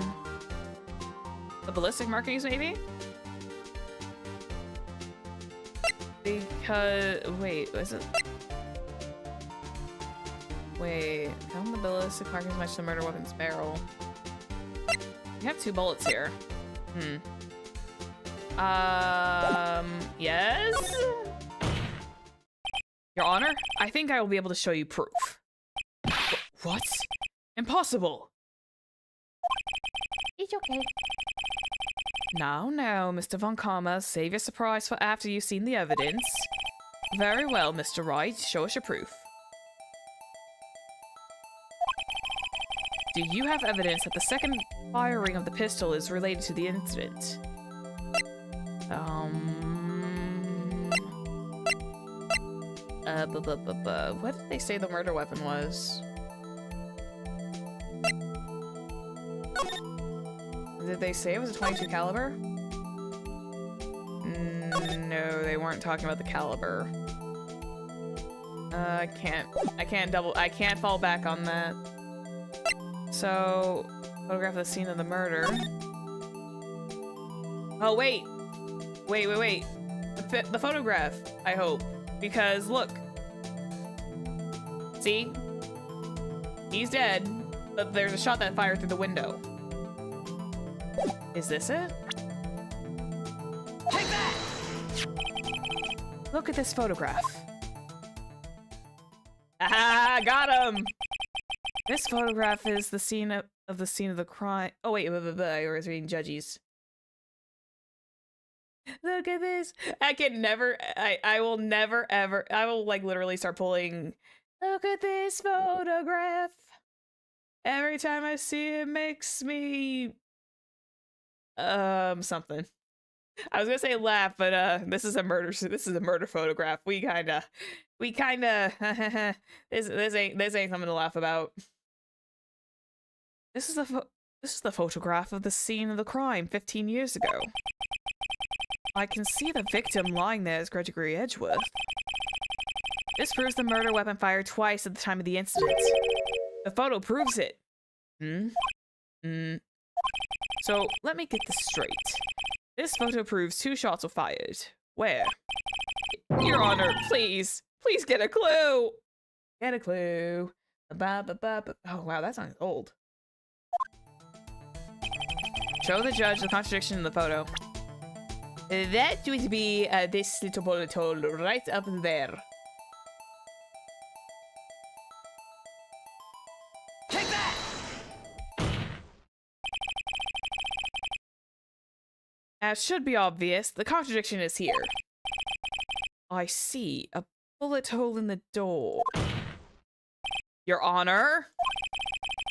ballistic markings, maybe? Because, wait, was it? Wait, found the ballistic markings match the murder weapon's barrel. We have 2 bullets here. Yes? Your Honor, I think I will be able to show you proof. What? Impossible! It's okay. Now, Mr. Von Karma, save your surprise for after you've seen the evidence. Very well, Mr. Wright, show us your proof. Do you have evidence that the second firing of the pistol is related to the incident? What did they say the murder weapon was? Did they say it was a 22 caliber? No, they weren't talking about the caliber. I can't fall back on that. So, photograph of the scene of the murder. Oh, wait. Wait. The photograph, I hope. Because, look. See? He's dead, but there's a shot that fired through the window. Is this it? Take that! Look at this photograph. Ah, got him! This photograph is the scene of the crime. Oh wait, I was reading Judges. Look at this. I will never ever, I will like literally start pulling. Look at this photograph. Every time I see it makes me something. I was gonna say laugh, but this is a murder photograph. We kinda this ain't something to laugh about. This is the photograph of the scene of the crime 15 years ago. I can see the victim lying there as Gregory Edgeworth. This proves the murder weapon fired twice at the time of the incident. The photo proves it. So, let me get this straight. This photo proves 2 shots were fired. Where? Your Honor, please get a clue! Get a clue. Oh, wow, that sounds old. Show the judge the contradiction in the photo. That would be this little bullet hole right up there. Take that! As should be obvious, the contradiction is here. I see a bullet hole in the door. Your Honor,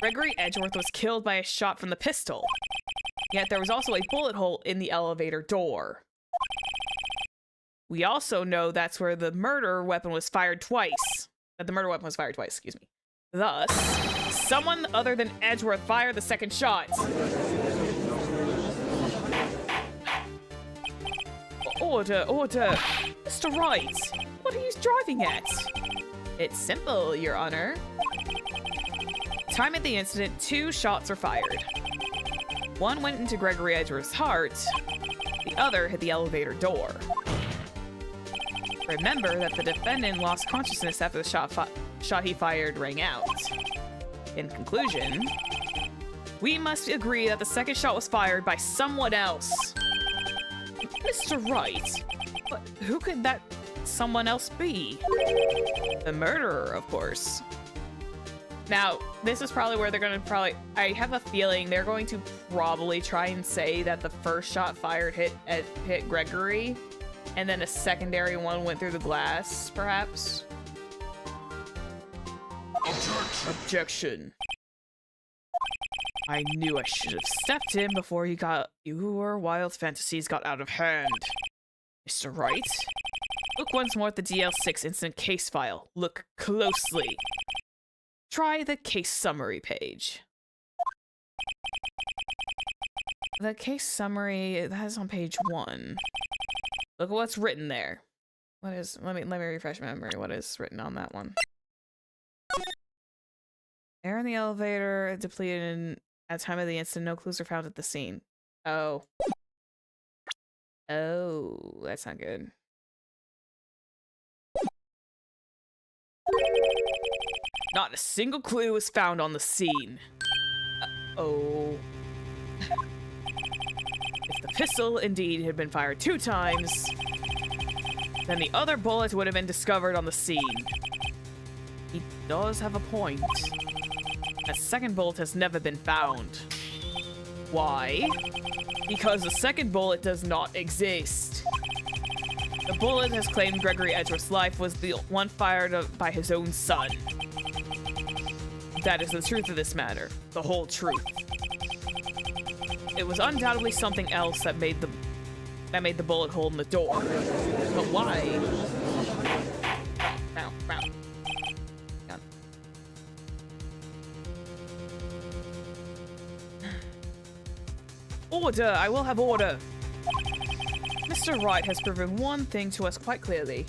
Gregory Edgeworth was killed by a shot from the pistol. Yet there was also a bullet hole in the elevator door. We also know that's where the murder weapon was fired twice. Excuse me. Thus, someone other than Edgeworth fired the second shot. Order. Mr. Wright, what are you driving at? It's simple, Your Honor. Time at the incident, 2 shots were fired. One went into Gregory Edgeworth's heart. The other hit the elevator door. Remember that the defendant lost consciousness after the shot he fired rang out. In conclusion, we must agree that the second shot was fired by someone else. Mr. Wright, but who could that someone else be? The murderer, of course. Now, this is probably where they're going to I have a feeling they're going to probably try and say that the first shot fired hit Gregory, and then a secondary one went through the glass, perhaps. Objection. I knew I should have stepped in before your wild fantasies got out of hand. Mr. Wright, look once more at the DL-6 incident case file. Look closely. Try the case summary page. The case summary, that is on page 1. Look at what's written there. What is, let me refresh my memory. What is written on that one? Air in the elevator, depleted at the time of the incident. No clues are found at the scene. Oh. Oh, that's not good. Not a single clue was found on the scene. Oh. If the pistol indeed had been fired 2 times, then the other bullet would have been discovered on the scene. He does have a point. A second bullet has never been found. Why? Because the second bullet does not exist. The bullet has claimed Gregory Edgeworth's life was the one fired by his own son. That is the truth of this matter. The whole truth. It was undoubtedly something else that made the bullet hole in the door. But why? Bow, bow. Gun. Order! I will have order! Mr. Wright has proven one thing to us quite clearly.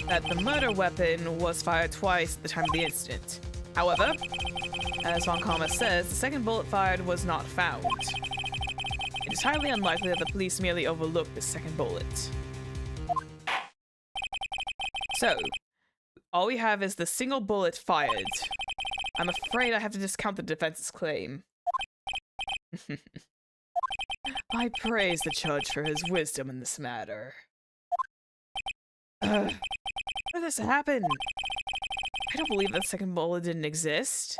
That the murder weapon was fired twice at the time of the incident. However, as Von Kama says, the second bullet fired was not found. It is highly unlikely that the police merely overlooked the second bullet. So, all we have is the single bullet fired. I'm afraid I have to discount the defense's claim. I praise the judge for his wisdom in this matter. How did this happen? I don't believe the second bullet didn't exist.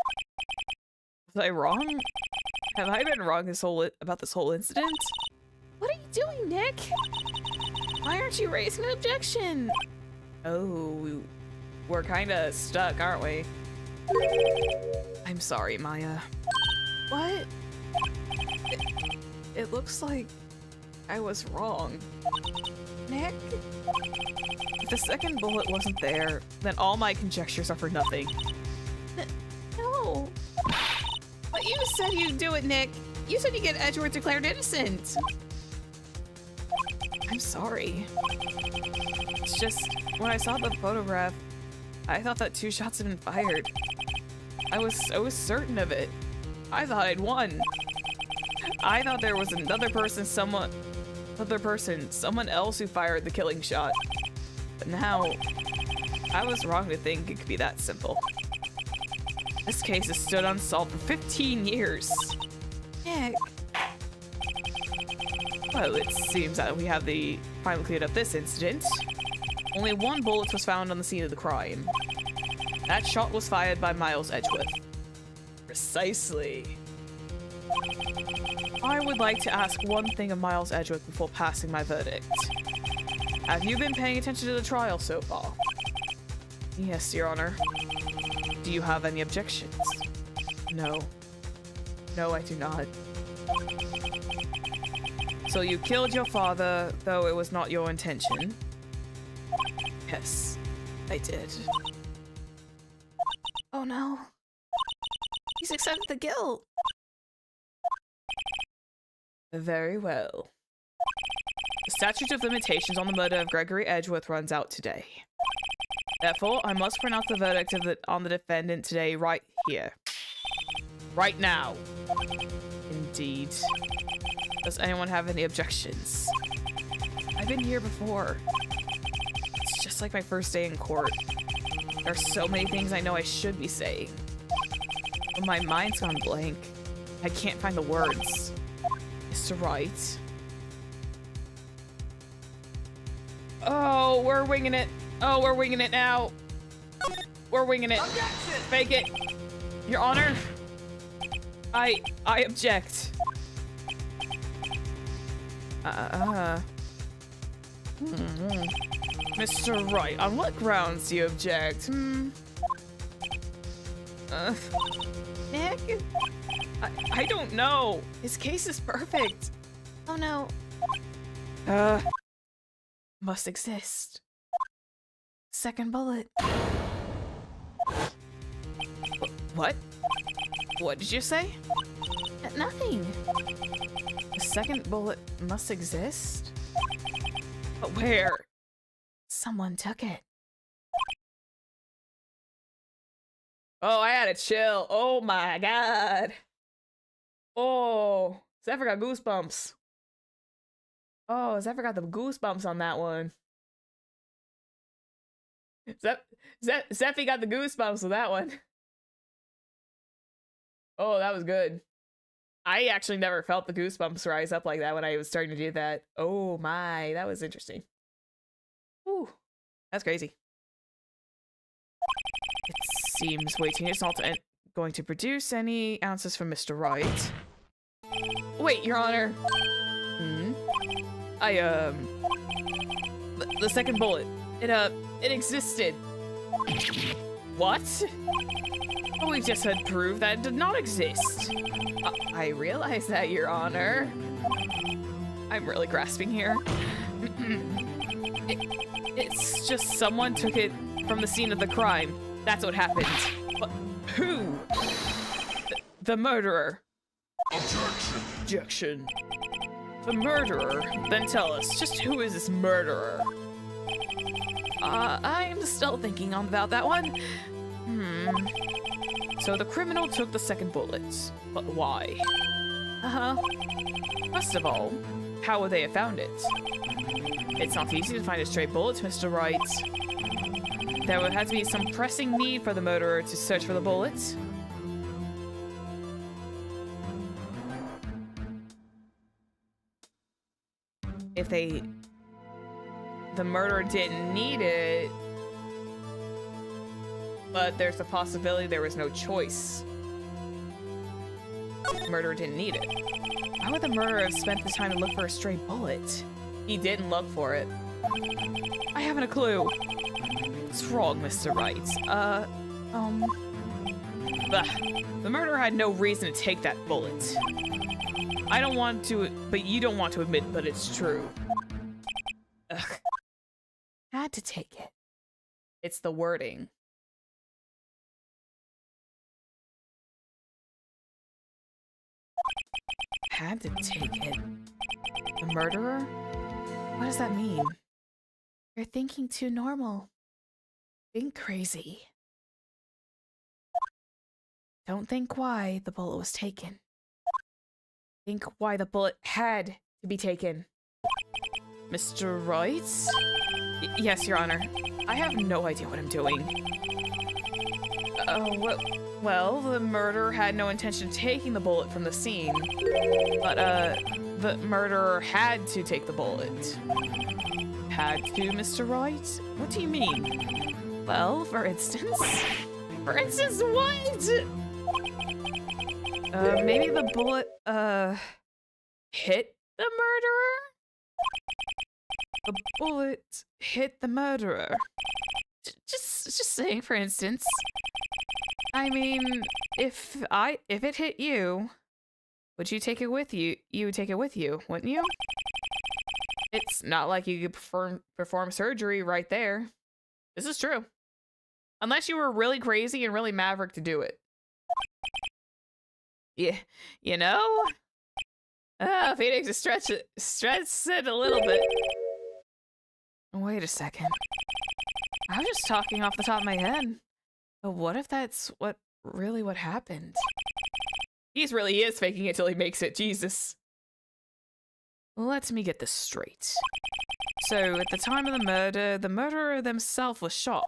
Was I wrong? Have I been wrong about this whole incident? What are you doing, Nick? Why aren't you raising an objection? Oh, we're kind of stuck, aren't we? I'm sorry, Maya. What? It looks like I was wrong. Nick? If the second bullet wasn't there, then all my conjectures are for nothing. No. But you said you'd do it, Nick. You said you'd get Edgeworth declared innocent. I'm sorry. It's just, when I saw the photograph, I thought that 2 shots had been fired. I was certain of it. I thought I'd won. I thought there was another person, someone else who fired the killing shot. But now, I was wrong to think it could be that simple. This case has stood unsolved for 15 years. Nick. Well, it seems that we have finally cleared up this incident. Only 1 bullet was found on the scene of the crime. That shot was fired by Miles Edgeworth. Precisely. I would like to ask one thing of Miles Edgeworth before passing my verdict. Have you been paying attention to the trial so far? Yes, Your Honor. Do you have any objections? No. No, I do not. So you killed your father, though it was not your intention? Yes, I did. Oh no. He's accepted the guilt. Very well. The statute of limitations on the murder of Gregory Edgeworth runs out today. Therefore, I must pronounce the verdict on the defendant today right here. Right now. Indeed. Does anyone have any objections? I've been here before. It's just like my first day in court. There are so many things I know I should be saying. But my mind's gone blank. I can't find the words. Mr. Wright. Oh, we're winging it. Oh, we're winging it now. We're winging it. Objection! Fake it. Your Honor. I object. Mr. Wright, on what grounds do you object? Nick? I don't know. His case is perfect. Oh no. Must exist. Second bullet. What? What did you say? Nothing. The second bullet must exist? But where? Someone took it. Oh, I had to chill. Oh my god. Oh, Zephyr got goosebumps. Oh, Zephyr got the goosebumps on that one. Zephy got the goosebumps with that one. Oh, that was good. I actually never felt the goosebumps rise up like that when I was starting to do that. Oh my, that was interesting. Ooh, that's crazy. It seems waiting is not going to produce any ounces from Mr. Wright. Wait, Your Honor. The second bullet. It existed. What? Oh, we just had proof that it did not exist. I realize that, Your Honor. I'm really grasping here. It's just someone took it from the scene of the crime. That's what happened. But who? The murderer. Objection. The murderer? Then tell us, just who is this murderer? I'm still thinking about that one. So the criminal took the second bullet. But why? First of all, how would they have found it? It's not easy to find a stray bullet, Mr. Wright. There would have to be some pressing need for the murderer to search for the bullet. If the murderer didn't need it, but there's a possibility there was no choice. The murderer didn't need it. Why would the murderer have spent the time to look for a stray bullet? He didn't look for it. I haven't a clue. What's wrong, Mr. Wright? The murderer had no reason to take that bullet. I don't want to, but you don't want to admit, but it's true. Ugh. Had to take it. It's the wording. Had to take it. The murderer? What does that mean? You're thinking too normal. Think crazy. Don't think why the bullet was taken. Think why the bullet had to be taken. Mr. Wright? Yes, Your Honor. I have no idea what I'm doing. Well, the murderer had no intention of taking the bullet from the scene. But, the murderer had to take the bullet. Had to, Mr. Wright? What do you mean? Well, for instance... For instance, what? Maybe the bullet, hit the murderer? The bullet hit the murderer. Just saying, for instance. I mean, if it hit you, would you take it with you? You would take it with you, wouldn't you? It's not like you could perform surgery right there. This is true. Unless you were really crazy and really maverick to do it. Yeah, you know? Phoenix is stretch it a little bit. Wait a second. I was just talking off the top of my head. But what if that's what happened? He really is faking it till he makes it, Jesus. Let me get this straight. So, at the time of the murderer themselves was shot.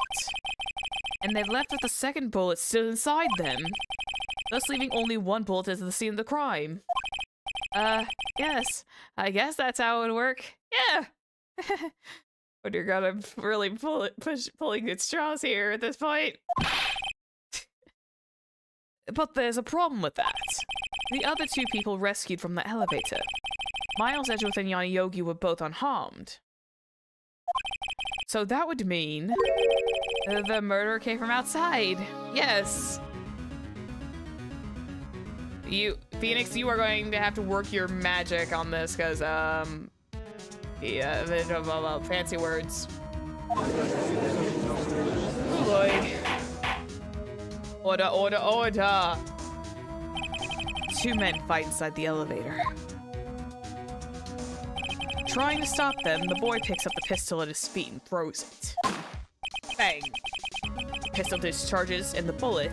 And they left with the second bullet still inside them, thus leaving only one bullet at the scene of the crime. Yes. I guess that's how it would work. Yeah! Oh dear god, I'm really pulling at straws here at this point. But there's a problem with that. The other two people rescued from the elevator. Miles, Edgeworth, and Yanni Yogi were both unharmed. So that would mean the murderer came from outside. Yes. Phoenix, you are going to have to work your magic on this, because, fancy words. Oh boy. Order, order, order. Two men fight inside the elevator. Trying to stop them, the boy picks up the pistol at his feet and throws it. Bang! The pistol discharges, and the bullet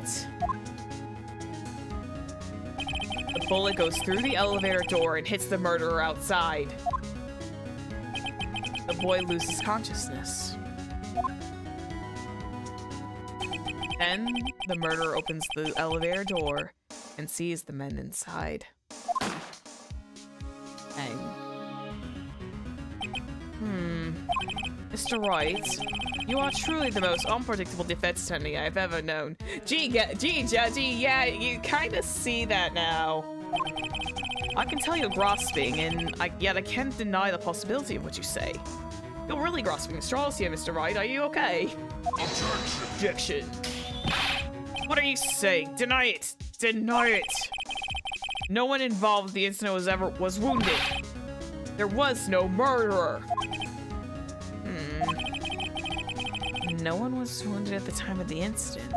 goes through the elevator door and hits the murderer outside. The boy loses consciousness. Then, the murderer opens the elevator door and sees the men inside. Bang. Mr. Wright, you are truly the most unpredictable defense attorney I've ever known. Gee, Judgy, yeah, you kind of see that now. I can tell you're grasping, yet I can't deny the possibility of what you say. You're really grasping at straws here, Mr. Wright. Are you okay? Objection. What are you saying? Deny it. Deny it. No one involved in the incident was wounded. There was no murderer. No one was wounded at the time of the incident.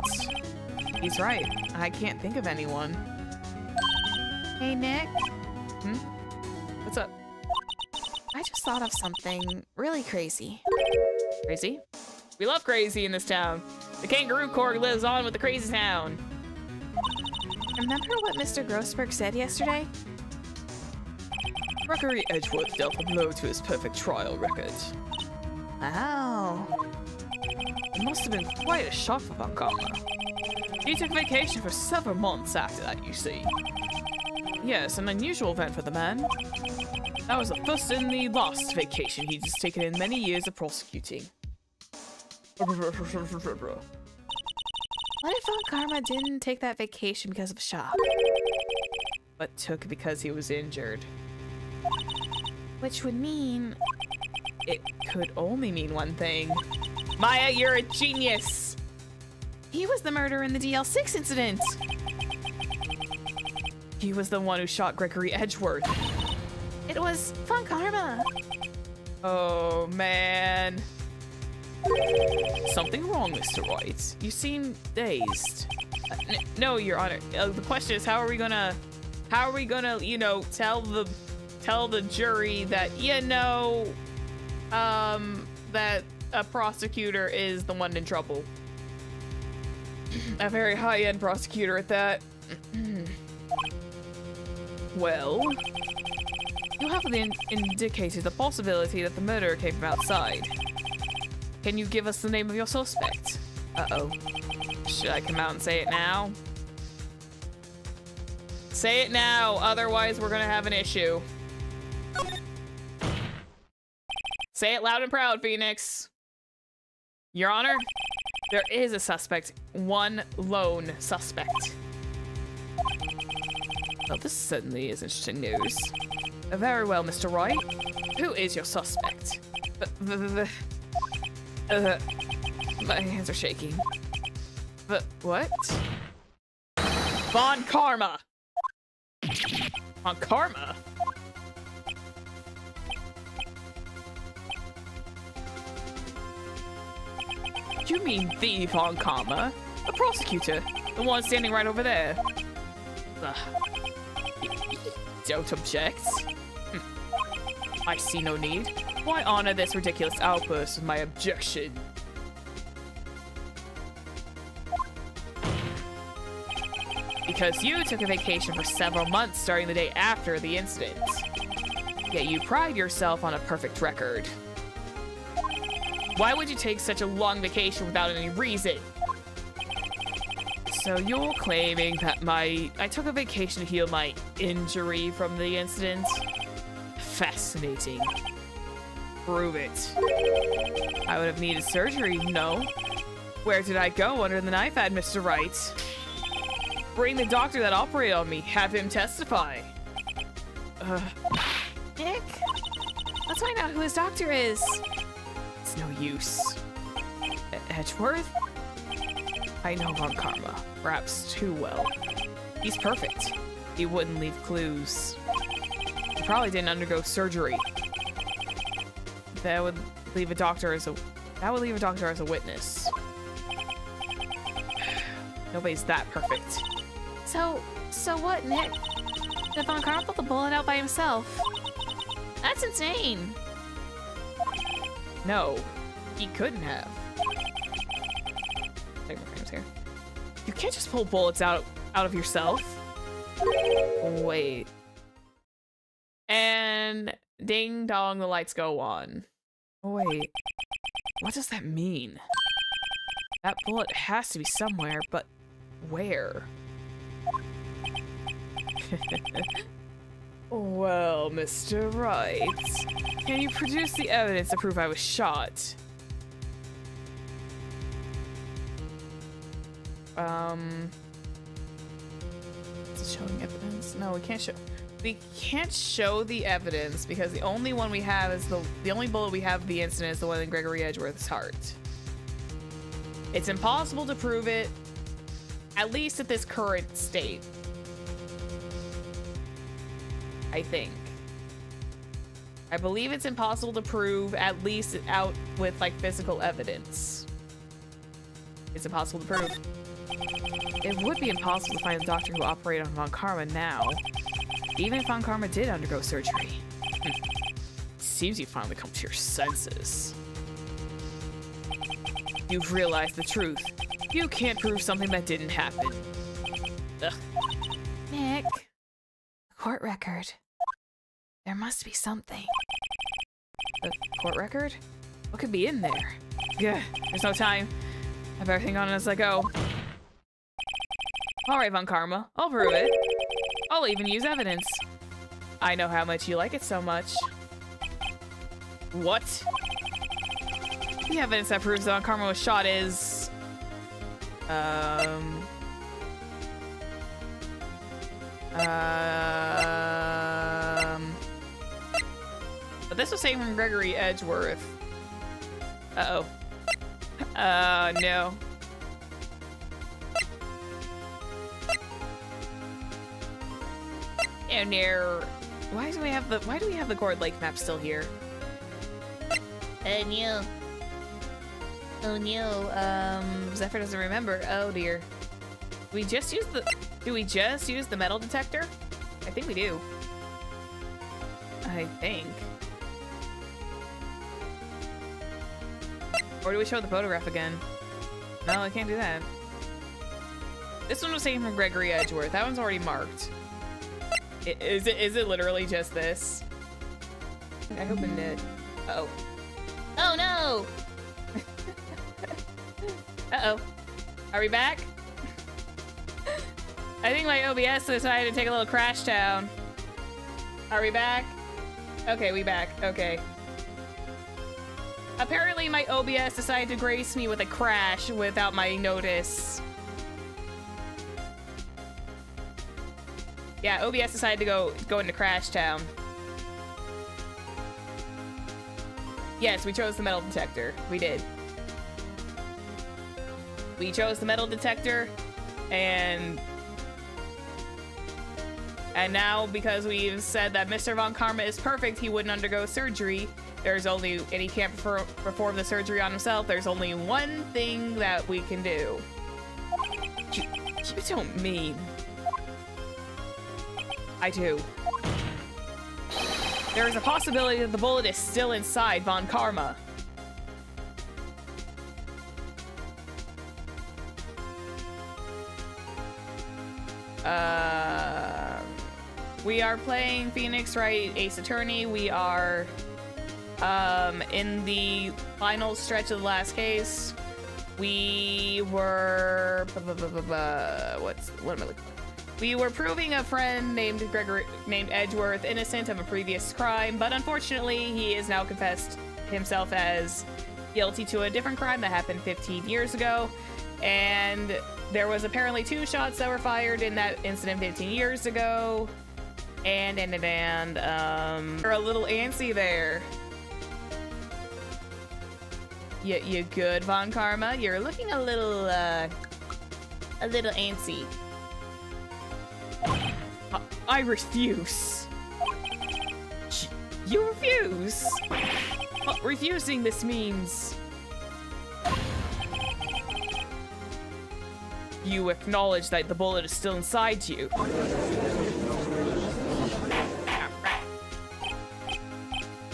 He's right. I can't think of anyone. Hey, Nick. What's up? I just thought of something really crazy. Crazy? We love crazy in this town. The kangaroo court lives on with the crazy town. Remember what Mr. Grossberg said yesterday? Gregory Edgeworth dealt a blow to his perfect trial record. Wow. It must have been quite a shock for Von Karma. He took vacation for several months after that, you see. Yes, an unusual event for the man. That was the first and the last vacation he'd just taken in many years of prosecuting. What if Von Karma didn't take that vacation because of shock? But took because he was injured. Which would mean... It could only mean one thing. Maya, you're a genius! He was the murderer in the DL-6 incident! He was the one who shot Gregory Edgeworth. It was Von Karma! Oh, man. Something wrong, Mr. White. You seem dazed. No, Your Honor. The question is, how are we gonna, you know, tell the jury that, you know, that a prosecutor is the one in trouble? A very high-end prosecutor at that. Well, you have indicated the possibility that the murderer came from outside. Can you give us the name of your suspect? Uh-oh. Should I come out and say it now? Say it now, otherwise we're gonna have an issue. Say it loud and proud, Phoenix. Your Honor, there is a suspect. One lone suspect. Well, this certainly is interesting news. Very well, Mr. Wright. Who is your suspect? My hands are shaking. What? Von Karma! Von Karma? You mean the Von Karma? The prosecutor. The one standing right over there. Don't object. I see no need. Why honor this ridiculous outburst with my objection? Because you took a vacation for several months starting the day after the incident. Yet you pride yourself on a perfect record. Why would you take such a long vacation without any reason? So you're claiming that I took a vacation to heal my injury from the incident? Fascinating. Prove it. I would have needed surgery, no? Where did I go under the knife at, Mr. Wright? Bring the doctor that operated on me. Have him testify. Nick, let's find out who his doctor is. It's no use. Edgeworth? I know Von Karma, perhaps too well. He's perfect. He wouldn't leave clues. He probably didn't undergo surgery. That would leave a doctor as a witness. Nobody's that perfect. So what, Nick? Did Von Karma pull the bullet out by himself? That's insane. No, he couldn't have. Take my frames here. You can't just pull bullets out of yourself. Wait. And ding dong, the lights go on. Wait. What does that mean? That bullet has to be somewhere, but where? Well, Mr. Wright, can you produce the evidence to prove I was shot? Is it showing evidence? No, we can't show. We can't show the evidence because the only one we have is the only bullet we have of the incident is the one in Gregory Edgeworth's heart. It's impossible to prove it, at least at this current state. I think. I believe it's impossible to prove, at least out with like physical evidence. It's impossible to prove. It would be impossible to find the doctor who operated on Von Karma now, even if Von Karma did undergo surgery. Seems you finally come to your senses. You've realized the truth. You can't prove something that didn't happen. Ugh. Nick, court record. There must be something. The court record? What could be in there? Yeah, there's no time. I have everything on as I go. Alright, Von Karma. I'll prove it. I'll even use evidence. I know how much you like it so much. What? The evidence that proves that Von Karma was shot is... But this was taken from Gregory Edgeworth. Uh-oh. No. Oh no. Why do we have the Gourd Lake map still here? Oh no. Oh no. Zephyr doesn't remember. Oh dear. Do we just use the metal detector? I think we do. I think. Or do we show the photograph again? No, I can't do that. This one was taken from Gregory Edgeworth. That one's already marked. Is it literally just this? I opened it. Uh-oh. Oh no! Uh-oh. Are we back? I think my OBS decided to take a little crash down. Are we back? Okay, we back. Okay. Apparently my OBS decided to grace me with a crash without my notice. Yeah, OBS decided to go into Crash Town. Yes, we chose the metal detector. We did. We chose the metal detector, and now because we've said that Mr. Von Karma is perfect, he wouldn't undergo surgery. And he can't perform the surgery on himself. There's only one thing that we can do. You don't mean. I do. There is a possibility that the bullet is still inside Von Karma. We are playing Phoenix Wright Ace Attorney. We are in the final stretch of the last case. We were what am I looking for? We were proving a friend named Edgeworth innocent of a previous crime, but unfortunately he is now confessed himself as guilty to a different crime that happened 15 years ago. And there was apparently 2 shots that were fired in that incident 15 years ago. And you're a little antsy there. You good, Von Karma? You're looking a little antsy. I refuse. You refuse? Well, refusing this means you acknowledge that the bullet is still inside you.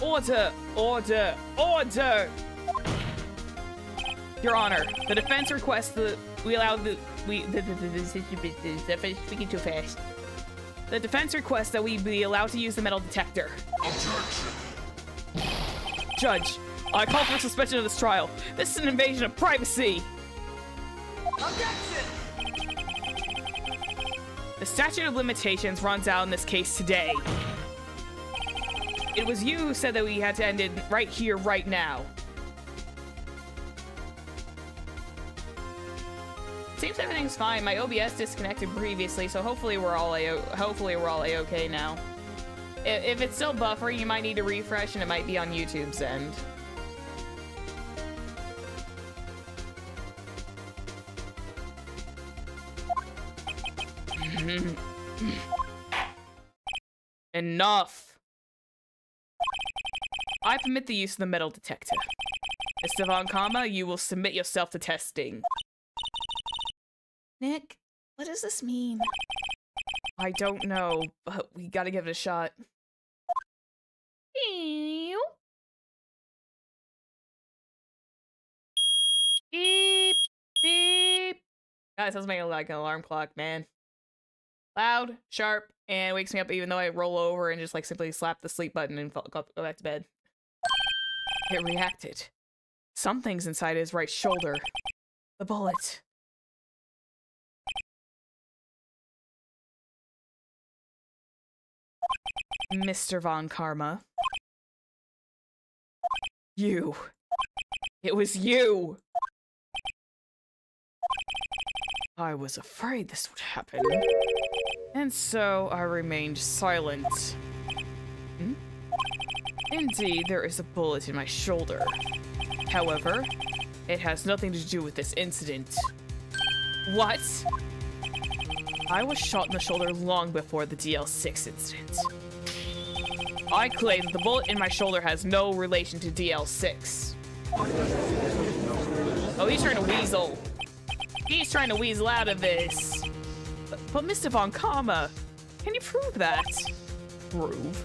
Order! Order! Order! Your Honor, the defense requests that we allow speaking too fast. The defense requests that we be allowed to use the metal detector. Objection. Judge, I call for suspension of this trial. This is an invasion of privacy. Objection. The statute of limitations runs out in this case today. It was you who said that we had to end it right here, right now. Seems everything's fine. My OBS disconnected previously, so hopefully we're all A-okay now. If it's still buffering, you might need to refresh, and it might be on YouTube's end. Enough. I permit the use of the metal detector. Mr. Von Karma, you will submit yourself to testing. Nick, what does this mean? I don't know, but we gotta give it a shot. Beep, beep. Guys, that sounds like an alarm clock, man. Loud, sharp, and wakes me up even though I roll over and just like simply slap the sleep button and go back to bed. It reacted. Something's inside his right shoulder. The bullet. Mr. Von Karma. You. It was you! I was afraid this would happen. And so I remained silent. Hmm? Indeed, there is a bullet in my shoulder. However, it has nothing to do with this incident. What? I was shot in the shoulder long before the DL-6 incident. I claim that the bullet in my shoulder has no relation to DL-6. Oh, he's trying to weasel. He's trying to weasel out of this. But Mr. Von Karma, can you prove that? Prove?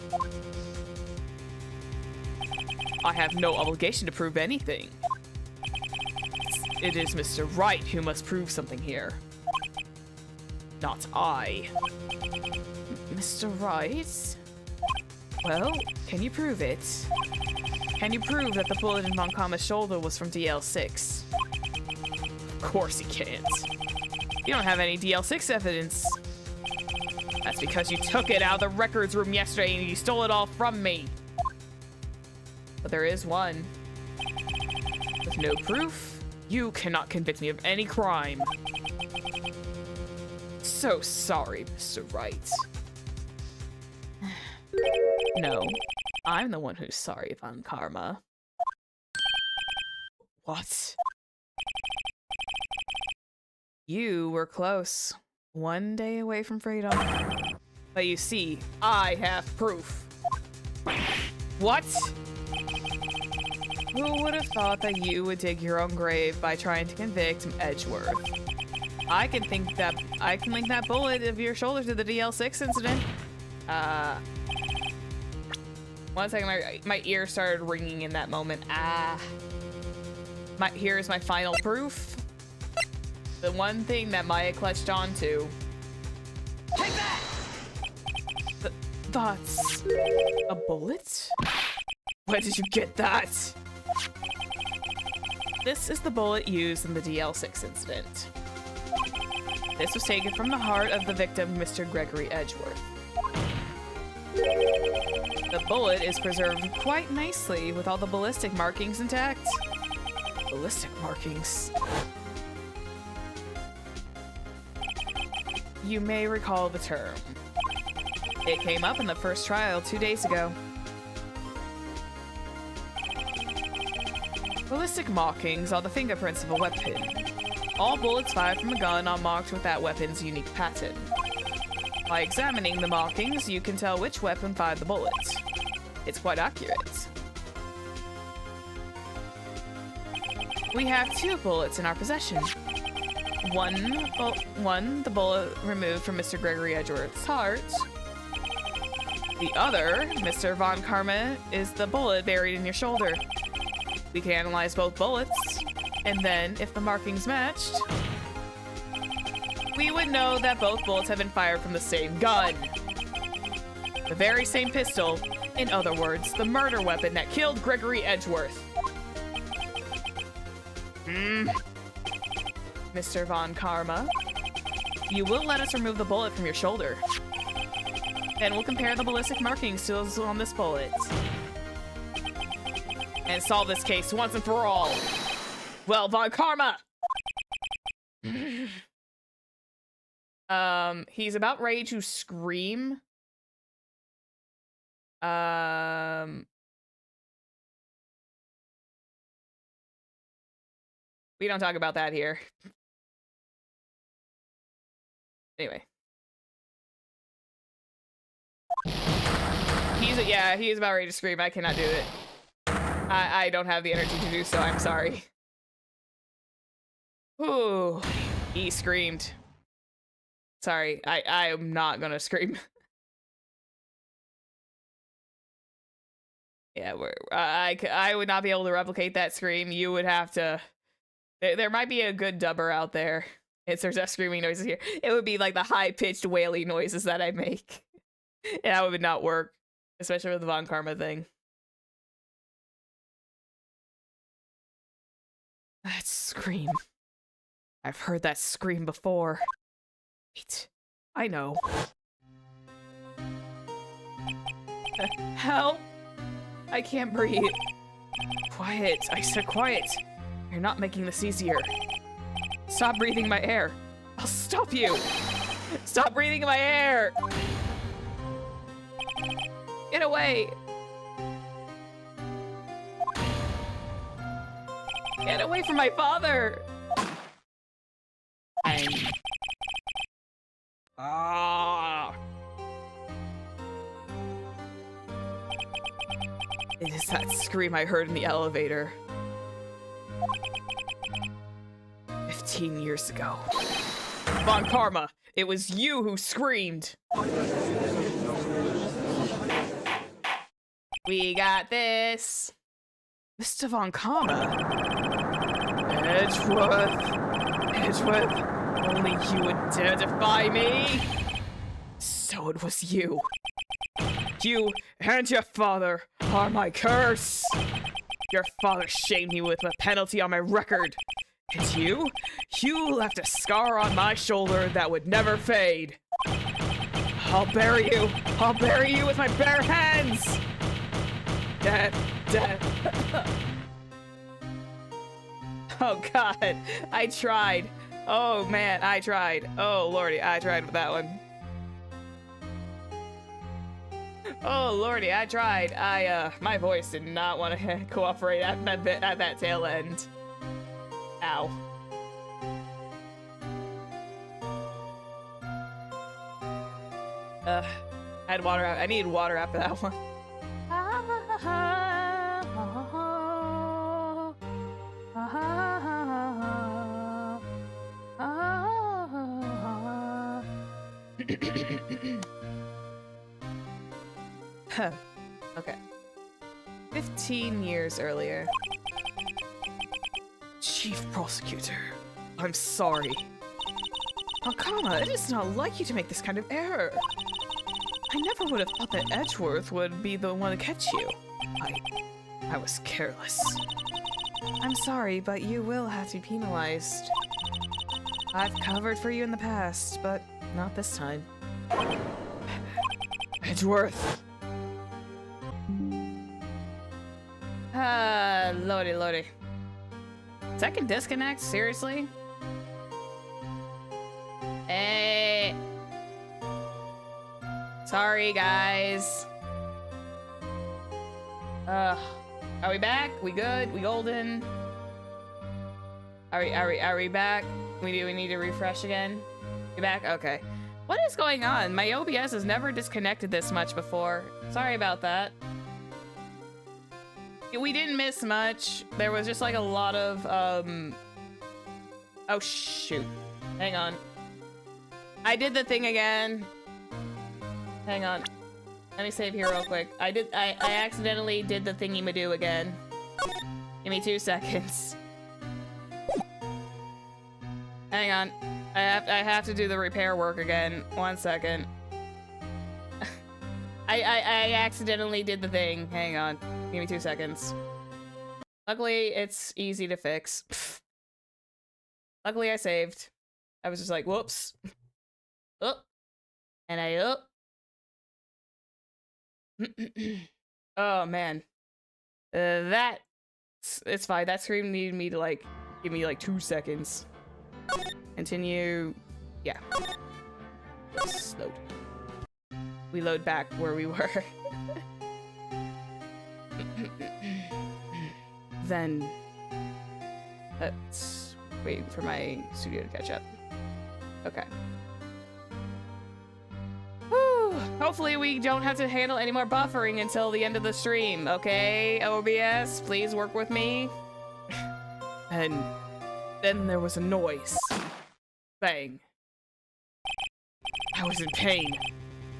I have no obligation to prove anything. It is Mr. Wright who must prove something here. Not I. Mr. Wright? Well, can you prove it? Can you prove that the bullet in Von Karma's shoulder was from DL-6? Of course he can't. You don't have any DL-6 evidence. That's because you took it out of the records room yesterday and you stole it all from me. But there is one. With no proof, you cannot convict me of any crime. So sorry, Mr. Wright. No, I'm the one who's sorry, Von Karma. What? You were close. One day away from freedom. But you see, I have proof. What? Who would have thought that you would dig your own grave by trying to convict Edgeworth? I can link that bullet of your shoulder to the DL-6 incident. One second, my ear started ringing in that moment. Here's my final proof. The one thing that Maya clutched onto. Take that! thoughts. A bullet? Where did you get that? This is the bullet used in the DL-6 incident. This was taken from the heart of the victim, Mr. Gregory Edgeworth. The bullet is preserved quite nicely with all the ballistic markings intact. Ballistic markings? You may recall the term. It came up in the first trial 2 days ago. Ballistic markings are the fingerprints of a weapon. All bullets fired from a gun are marked with that weapon's unique pattern. By examining the markings, you can tell which weapon fired the bullet. It's quite accurate. We have 2 bullets in our possession. One, the bullet removed from Mr. Gregory Edgeworth's heart. The other, Mr. Von Karma, is the bullet buried in your shoulder. We can analyze both bullets, and then, if the markings matched, we would know that both bullets have been fired from the same gun. The very same pistol, in other words, the murder weapon that killed Gregory Edgeworth. Mr. Von Karma, you will let us remove the bullet from your shoulder. And we'll compare the ballistic markings to those on this bullet. And solve this case once and for all. Well, Von Karma! He's about ready to scream. We don't talk about that here. Anyway. He is about ready to scream. I cannot do it. I don't have the energy to do so. I'm sorry. Ooh, he screamed. Sorry, I am not gonna scream. Yeah, I would not be able to replicate that scream. You would have to. There might be a good dubber out there. There's just screaming noises here. It would be like the high-pitched wailing noises that I make. And that would not work, especially with the Von Karma thing. That scream. I've heard that scream before. Wait, I know. Help! I can't breathe. Quiet, I said quiet. You're not making this easier. Stop breathing my air. I'll stop you. Stop breathing my air. Get away. Get away from my father. Ah. It is that scream I heard in the elevator. 15 years ago. Von Karma, it was you who screamed. We got this. Mr. Von Karma. Edgeworth, only you would dare defy me. So it was you. You and your father are my curse. Your father shamed me with a penalty on my record. And you left a scar on my shoulder that would never fade. I'll bury you with my bare hands. Death. Oh God, I tried. Oh man, I tried. Oh Lordy, I tried with that one. Oh Lordy, I tried. My voice did not want to cooperate at that tail end. Ow. I had water. I needed water after that one. Okay. 15 years earlier. Chief Prosecutor, I'm sorry. Akama, it is not like you to make this kind of error. I never would have thought that Edgeworth would be the one to catch you. I was careless. I'm sorry, but you will have to be penalized. I've covered for you in the past, but not this time. Edgeworth! Lordy, lordy. Second disconnect? Seriously? Hey. Sorry, guys. Are we back? We good? We golden? Are we back? We need to refresh again? We back? Okay. What is going on? My OBS has never disconnected this much before. Sorry about that. We didn't miss much. There was just like a lot of, oh shoot. Hang on. I did the thing again. Hang on. Let me save here real quick. I accidentally did the thingy-ma-do again. Give me 2 seconds. Hang on. I have to do the repair work again. 1 second. I accidentally did the thing. Hang on. Give me 2 seconds. Luckily, it's easy to fix. Luckily, I saved. I was just like, whoops. Oh. And oh, man. It's fine. That screen needed me to, like, give me, like, 2 seconds. Continue. Yeah. Let's load. We load back where we were. Then let's wait for my studio to catch up. Okay. Whew. Hopefully we don't have to handle any more buffering until the end of the stream, okay? OBS, please work with me. And then there was a noise. Bang. I was in pain.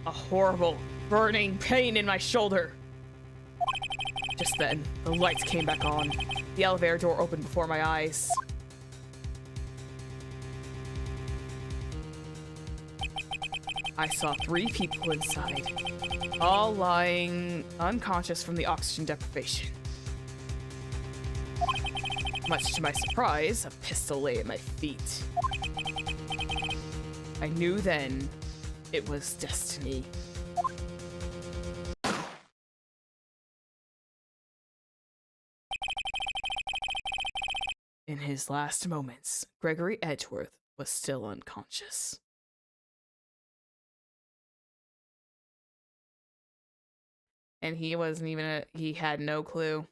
A horrible, burning pain in my shoulder. Just then, the lights came back on. The elevator door opened before my eyes. I saw 3 people inside, all lying unconscious from the oxygen deprivation. Much to my surprise, a pistol lay at my feet. I knew then it was destiny. In his last moments, Gregory Edgeworth was still unconscious. And he wasn't even he had no clue.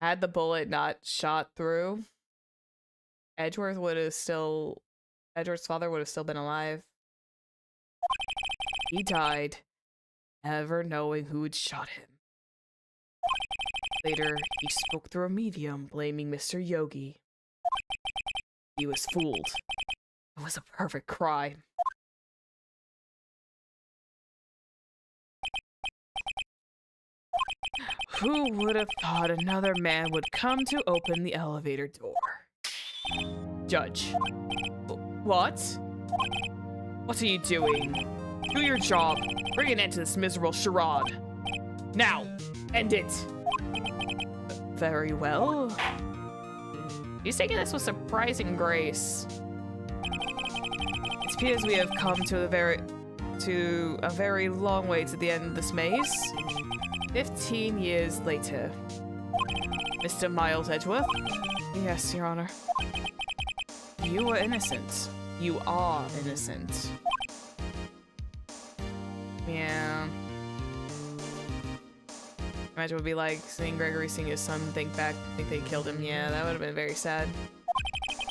Had the bullet not shot through, Edgeworth's father would have still been alive. He died, never knowing who had shot him. Later, he spoke through a medium, blaming Mr. Yogi. He was fooled. It was a perfect crime. Who would have thought another man would come to open the elevator door? Judge. What? What are you doing? Do your job. Bring an end to this miserable charade. Now, end it. Very well. He's taking this with surprising grace. It appears we have come to a very long way to the end of this maze. 15 years later. Mr. Miles Edgeworth? Yes, Your Honor. You were innocent. You are innocent. Yeah. Imagine what it would be like seeing Gregory seeing his son think they killed him. Yeah, that would have been very sad.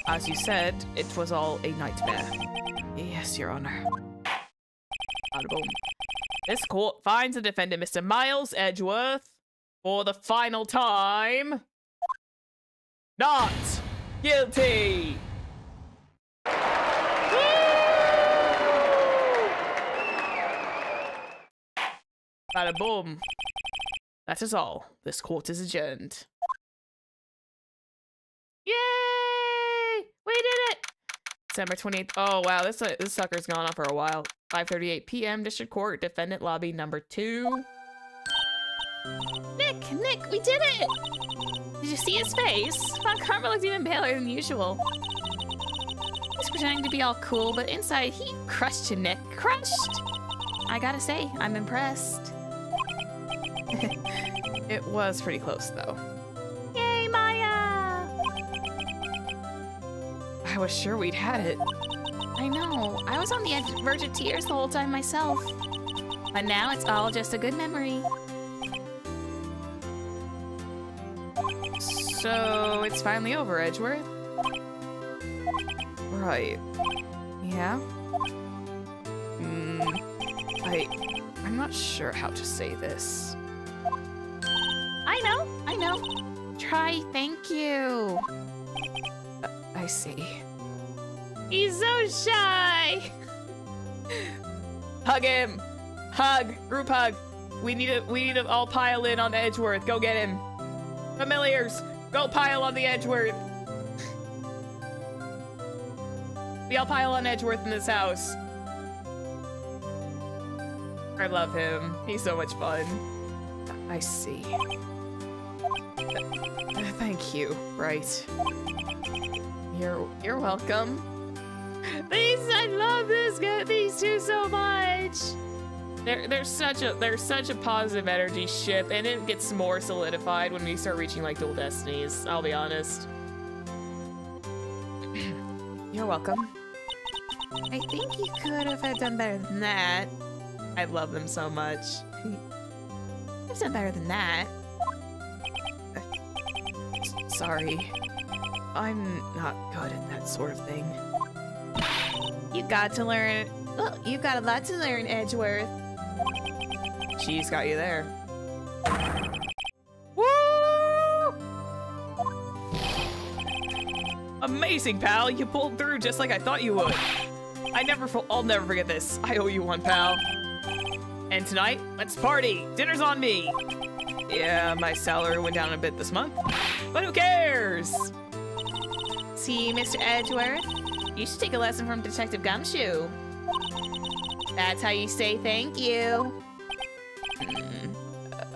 As you said, it was all a nightmare. Yes, Your Honor. Bada boom. This court finds the defendant, Mr. Miles Edgeworth, for the final time, not guilty! Bada boom. That is all. This court is adjourned. Yay! We did it! December 28th. Oh, wow. This sucker's gone on for a while. 5:38 p.m. District Court, Defendant Lobby number 2. Nick, we did it! Did you see his face? Von Karma looked even paler than usual. He's pretending to be all cool, but inside he crushed you, Nick. Crushed! I gotta say, I'm impressed. It was pretty close, though. Yay, Maya! I was sure we'd had it. I know. I was on the verge of tears the whole time myself. But now it's all just a good memory. So, it's finally over, Edgeworth? Right. Yeah? I'm not sure how to say this. I know. Try thank you. I see. He's so shy. Hug him! Hug! Group hug! We need to all pile in on Edgeworth. Go get him. Familiars, go pile on the Edgeworth. We all pile on Edgeworth in this house. I love him. He's so much fun. I see. Thank you. Right. You're welcome. I love these two so much. There's such a positive energy ship, and it gets more solidified when we start reaching like dual destinies. I'll be honest. You're welcome. I think you could have done better than that. I love them so much. I've done better than that. Sorry. I'm not good at that sort of thing. You got to learn. Well, you've got a lot to learn, Edgeworth. She's got you there. Woo! Amazing, pal. You pulled through just like I thought you would. I'll never forget this. I owe you one, pal. And tonight, let's party. Dinner's on me. Yeah, my salary went down a bit this month, but who cares? See, Mr. Edgeworth, you should take a lesson from Detective Gumshoe. That's how you say thank you.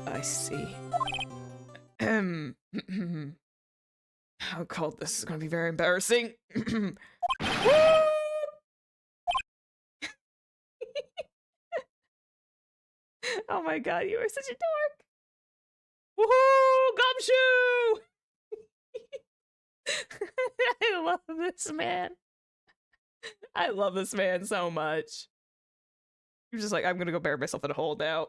I see. Oh god, this is gonna be very embarrassing. Oh my god, you are such a dork. Woohoo! Gumshoe! I love this man. I love this man so much. You're just like, I'm gonna go bury myself in a hole now.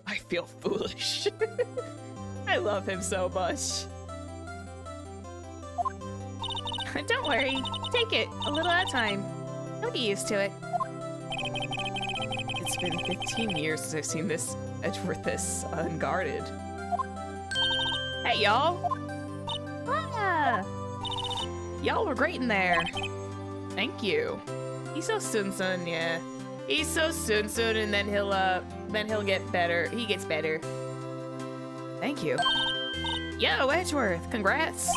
I feel foolish. I love him so much. Don't worry. Take it a little at a time. You'll get used to it. It's been 15 years since I've seen this Edgeworth this unguarded. Hey, y'all. Ah, Y'all were great in there. Thank you. He's so soon, yeah. He's so soon, and then he'll get better. He gets better. Thank you. Yo, Edgeworth, congrats.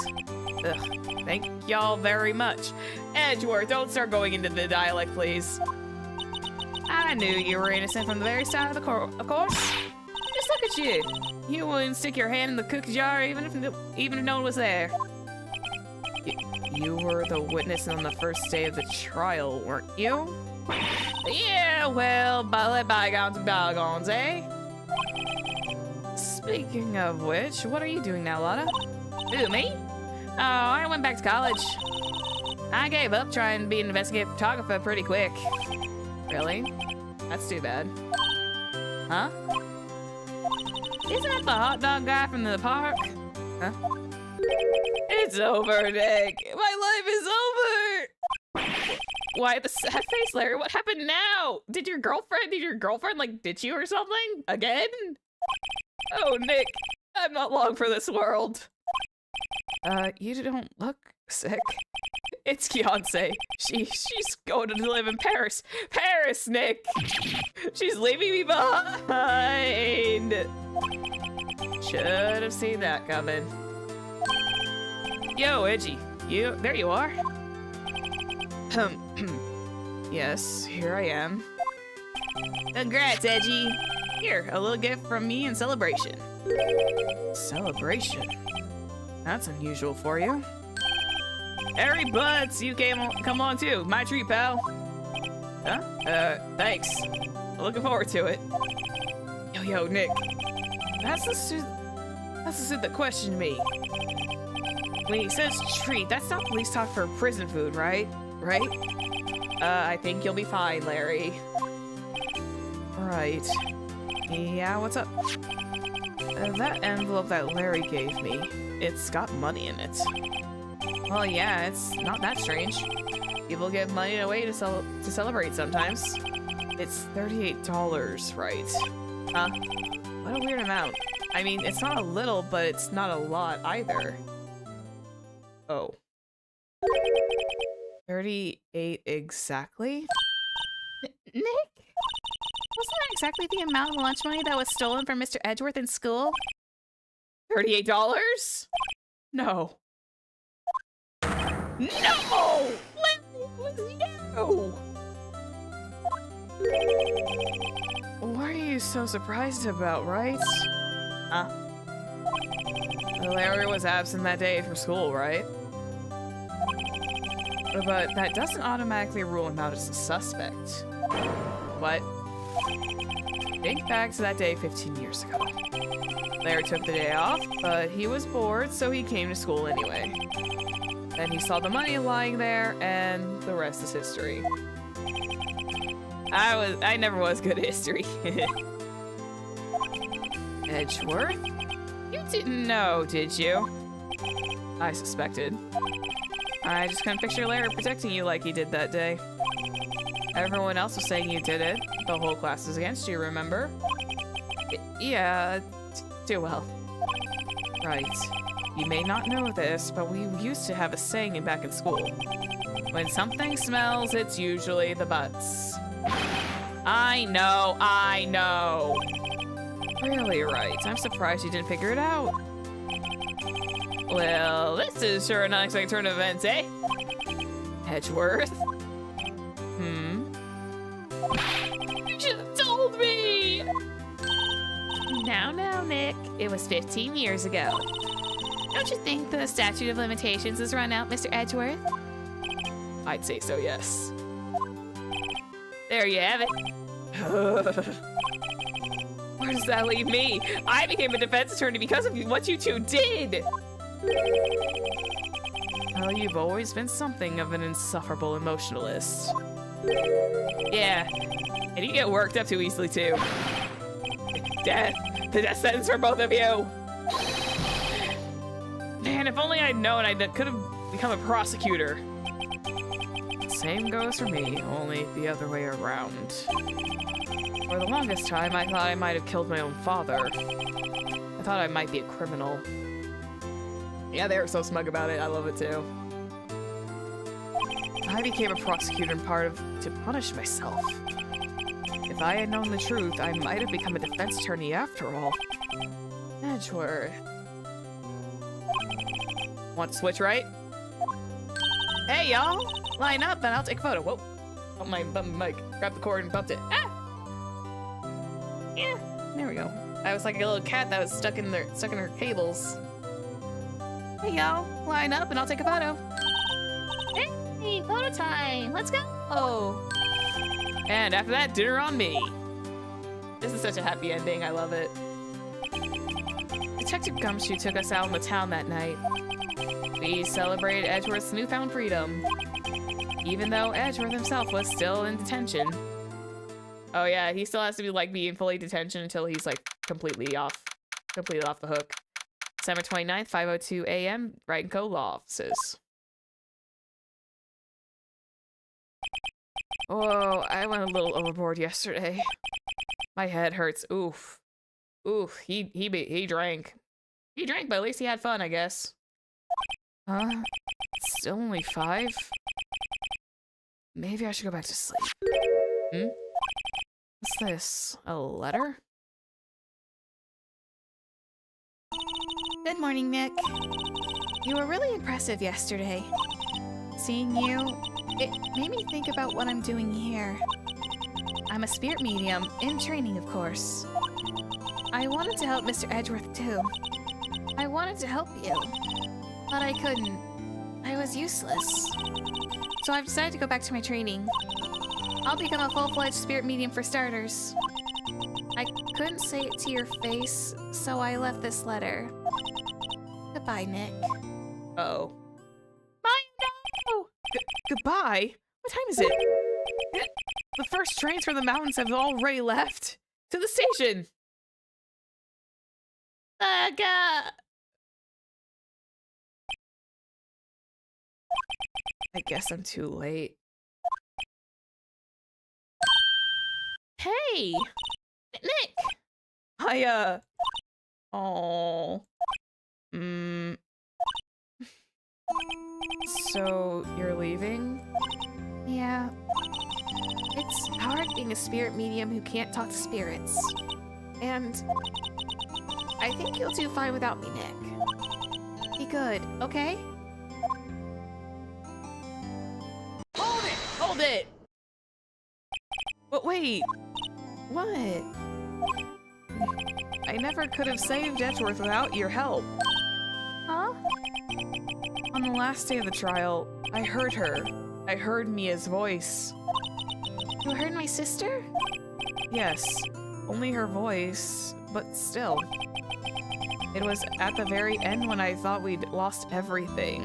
Ugh, thank y'all very much. Edgeworth, don't start going into the dialect, please. I knew you were innocent from the very start of course. Just look at you. You wouldn't stick your hand in the cookie jar even if no one was there. You were the witness on the first day of the trial, weren't you? Yeah, well, let bygones be bygones, eh? Speaking of which, what are you doing now, Lotta? Who, me? Oh, I went back to college. I gave up trying to be an investigative photographer pretty quick. Really? That's too bad. Huh? Isn't that the hot dog guy from the park? Huh? It's over, Nick. My life is over. Why the sad face, Larry? What happened now? Did your girlfriend like ditch you or something? Again? Oh, Nick, I'm not long for this world. You don't look sick. It's Beyonce. She's going to live in Paris. Paris, Nick! She's leaving me behind! Should have seen that coming. Yo, Edgy. There you are. Yes, here I am. Congrats, Edgy. Here, a little gift from me in celebration. Celebration? That's unusual for you. Harry Butts, you come on too. My treat, pal. Huh? Thanks. Looking forward to it. Yo, Nick. That's the suit that questioned me. When he says treat, that's not police talk for prison food, right? Right? I think you'll be fine, Larry. Right. Yeah, what's up? That envelope that Larry gave me, it's got money in it. Well, yeah, it's not that strange. People give money away to celebrate sometimes. It's $38, right? Huh? What a weird amount. I mean, it's not a little, but it's not a lot either. Oh. 38 exactly? Nick? Wasn't that exactly the amount of lunch money that was stolen from Mr. Edgeworth in school? $38? No. No! No! What are you so surprised about, right? Huh? Larry was absent that day from school, right? But that doesn't automatically rule him out as a suspect. What? Think back to that day 15 years ago. Larry took the day off, but he was bored, so he came to school anyway. Then he saw the money lying there, and the rest is history. I never was good at history. Edgeworth? You didn't know, did you? I suspected. I just couldn't picture Larry protecting you like he did that day. Everyone else was saying you did it. The whole class was against you, remember? Yeah, too well. Right. You may not know this, but we used to have a saying back in school. When something smells, it's usually the butts. I know. Really right. I'm surprised you didn't figure it out. Well, this is sure an unexpected turn of events, eh? Edgeworth? You should have told me! Now, Nick. It was 15 years ago. Don't you think the statute of limitations has run out, Mr. Edgeworth? I'd say so, yes. There you have it. Where does that leave me? I became a defense attorney because of what you two did! Well, you've always been something of an insufferable emotionalist. Yeah, and you get worked up too easily, too. Death! The death sentence for both of you! Man, if only I'd known, I could have become a prosecutor. Same goes for me, only the other way around. For the longest time, I thought I might have killed my own father. I thought I might be a criminal. Yeah, they were so smug about it. I love it too. I became a prosecutor in part to punish myself. If I had known the truth, I might have become a defense attorney after all. Edgeworth. Want to switch right? Hey, y'all! Line up and I'll take a photo. Whoa. Oh, my mic. Grabbed the cord and bumped it. Ah! Yeah, there we go. I was like a little cat that was stuck in her cables. Hey, y'all. Line up and I'll take a photo. Hey, photo time. Let's go. Oh. And after that, dinner on me. This is such a happy ending. I love it. Detective Gumshoe took us out in the town that night. We celebrated Edgeworth's newfound freedom, even though Edgeworth himself was still in detention. Oh yeah, he still has to be like being fully detention until he's like completely off the hook. December 29th, 5:02 a.m. Right and Co. Law Offices. Oh, I went a little overboard yesterday. My head hurts. Oof. He drank. He drank, but at least he had fun, I guess. Huh? It's still only 5? Maybe I should go back to sleep. What's this? A letter? Good morning, Nick. You were really impressive yesterday. Seeing you It made me think about what I'm doing here. I'm a spirit medium, in training, of course. I wanted to help Mr. Edgeworth, too. I wanted to help you, but I couldn't. I was useless. So I've decided to go back to my training. I'll become a full-fledged spirit medium for starters. I couldn't say it to your face, so I left this letter. Goodbye, Nick. Uh-oh. No! Goodbye? What time is it? The first trains from the mountains have already left. To the station! Aga! I guess I'm too late. Hey! Nick! Oh. So, you're leaving? Yeah. It's hard being a spirit medium who can't talk to spirits. And I think you'll do fine without me, Nick. Be good, okay? Hold it! Hold it! But wait! What? I never could have saved Edgeworth without your help. Huh? On the last day of the trial, I heard her. I heard Mia's voice. You heard my sister? Yes, only her voice, but still. It was at the very end when I thought we'd lost everything.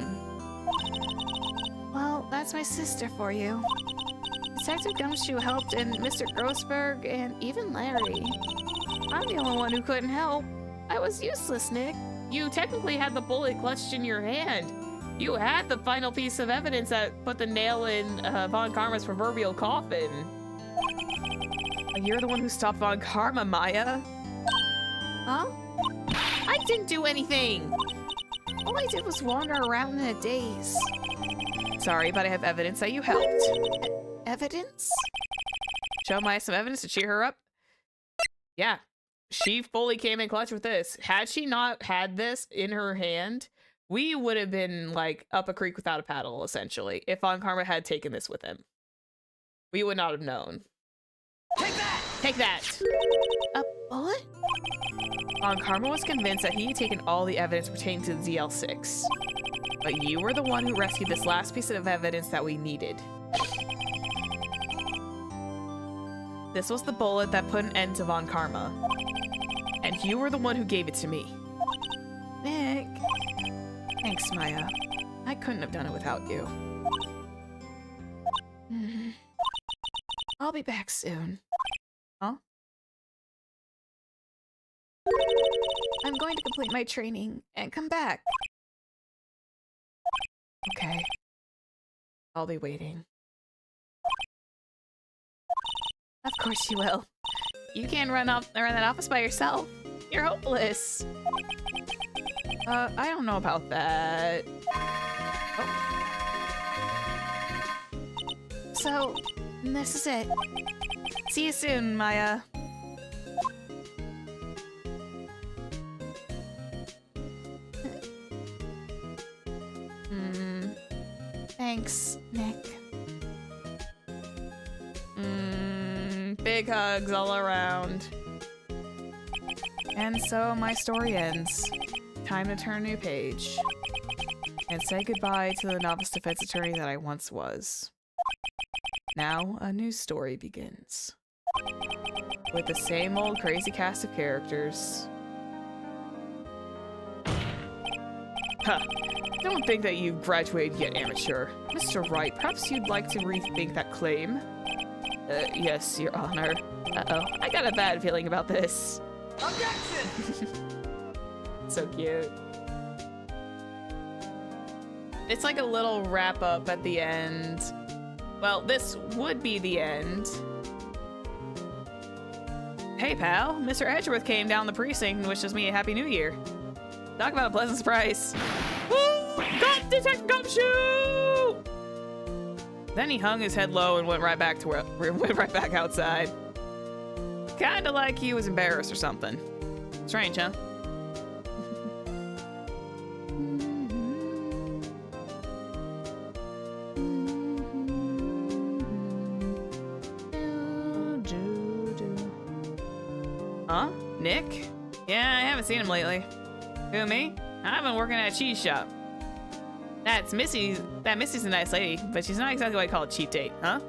Well, that's my sister for you. Detective Gumshoe helped, and Mr. Grossberg, and even Larry. I'm the only one who couldn't help. I was useless, Nick. You technically had the bullet clutched in your hand. You had the final piece of evidence that put the nail in Von Karma's proverbial coffin. You're the one who stopped Von Karma, Maya. Huh? I didn't do anything! All I did was wander around in a daze. Sorry, but I have evidence that you helped. Evidence? Show Maya some evidence to cheer her up? Yeah, she fully came in clutch with this. Had she not had this in her hand, we would have been like up a creek without a paddle, essentially, if Von Karma had taken this with him. We would not have known. Take that! Take that! A bullet? Von Karma was convinced that he had taken all the evidence pertaining to the DL-6. But you were the one who rescued this last piece of evidence that we needed. This was the bullet that put an end to Von Karma. And you were the one who gave it to me. Nick. Thanks, Maya. I couldn't have done it without you. I'll be back soon. Huh? I'm going to complete my training and come back. Okay. I'll be waiting. Of course you will. You can't run that office by yourself. You're hopeless. I don't know about that. So, this is it. See you soon, Maya. Thanks, Nick. Big hugs all around. And so my story ends. Time to turn a new page. And say goodbye to the novice defense attorney that I once was. Now, a new story begins. With the same old crazy cast of characters. Huh. Don't think that you've graduated yet, amateur. Mr. Wright, perhaps you'd like to rethink that claim? Yes, Your Honor. Uh-oh, I got a bad feeling about this. Objection! So cute. It's like a little wrap-up at the end. Well, this would be the end. Hey, pal. Mr. Edgeworth came down the precinct and wishes me a Happy New Year. Talk about a pleasant surprise. Woo! Got Detective Gumshoe! Then he hung his head low and went right back to went right back outside. Kinda like he was embarrassed or something. Strange, huh? Nick? Yeah, I haven't seen him lately. Who, me? I've been working at a cheese shop. That's Missy. That Missy's a nice lady, but she's not exactly what I call a cheap date, huh?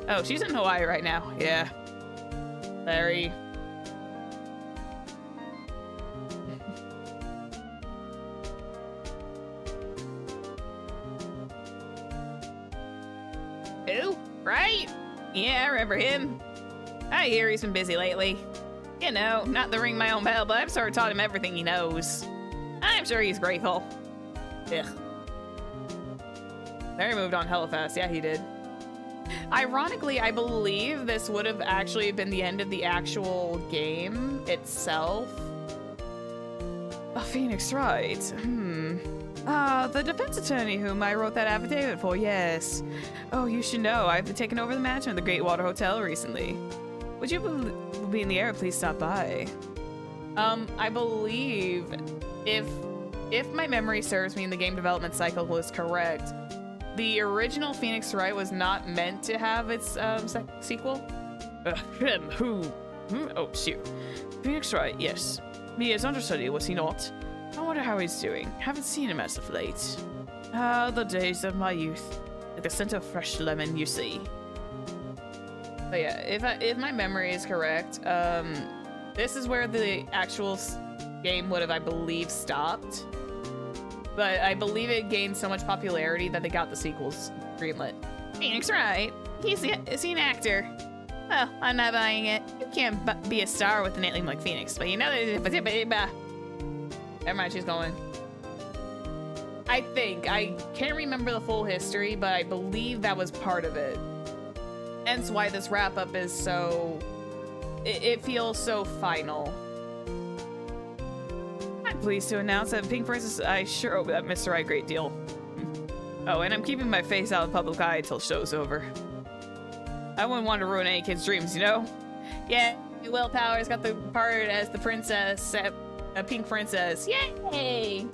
Oh, she's in Hawaii right now. Yeah. Larry. Who? Right? Yeah, I remember him. I hear he's been busy lately. You know, not to ring my own bell, but I've sort of taught him everything he knows. I'm sure he's grateful. Ugh. Larry moved on hella fast. Yeah, he did. Ironically, I believe this would have actually been the end of the actual game itself. A Phoenix, right? The defense attorney whom I wrote that affidavit for, yes. Oh, you should know, I've taken over the mansion of the Great Water Hotel recently. Would you be in the area, please stop by. I believe if my memory serves me and the game development cycle was correct, the original Phoenix Wright was not meant to have its sequel. Oh, shoot. Phoenix Wright, yes. Mia's understudy, was he not? I wonder how he's doing. Haven't seen him as of late. Ah, the days of my youth. Like the scent of fresh lemon, you see. But yeah, if my memory is correct, this is where the actual game would have, I believe, stopped. But I believe it gained so much popularity that they got the sequels greenlit. Phoenix Wright? Is he an actor? Well, I'm not buying it. You can't be a star with a name like Phoenix, but you know that. Never mind, she's going. I can't remember the full history, but I believe that was part of it. Hence why this wrap up is so. It feels so final. I'm pleased to announce that Pink Princess, I sure hope that Mr. Right a great deal. Oh, and I'm keeping my face out of the public eye until show's over. I wouldn't want to ruin any kid's dreams, you know? Yeah, Will Powers got the part as the princess, a pink princess. Yay!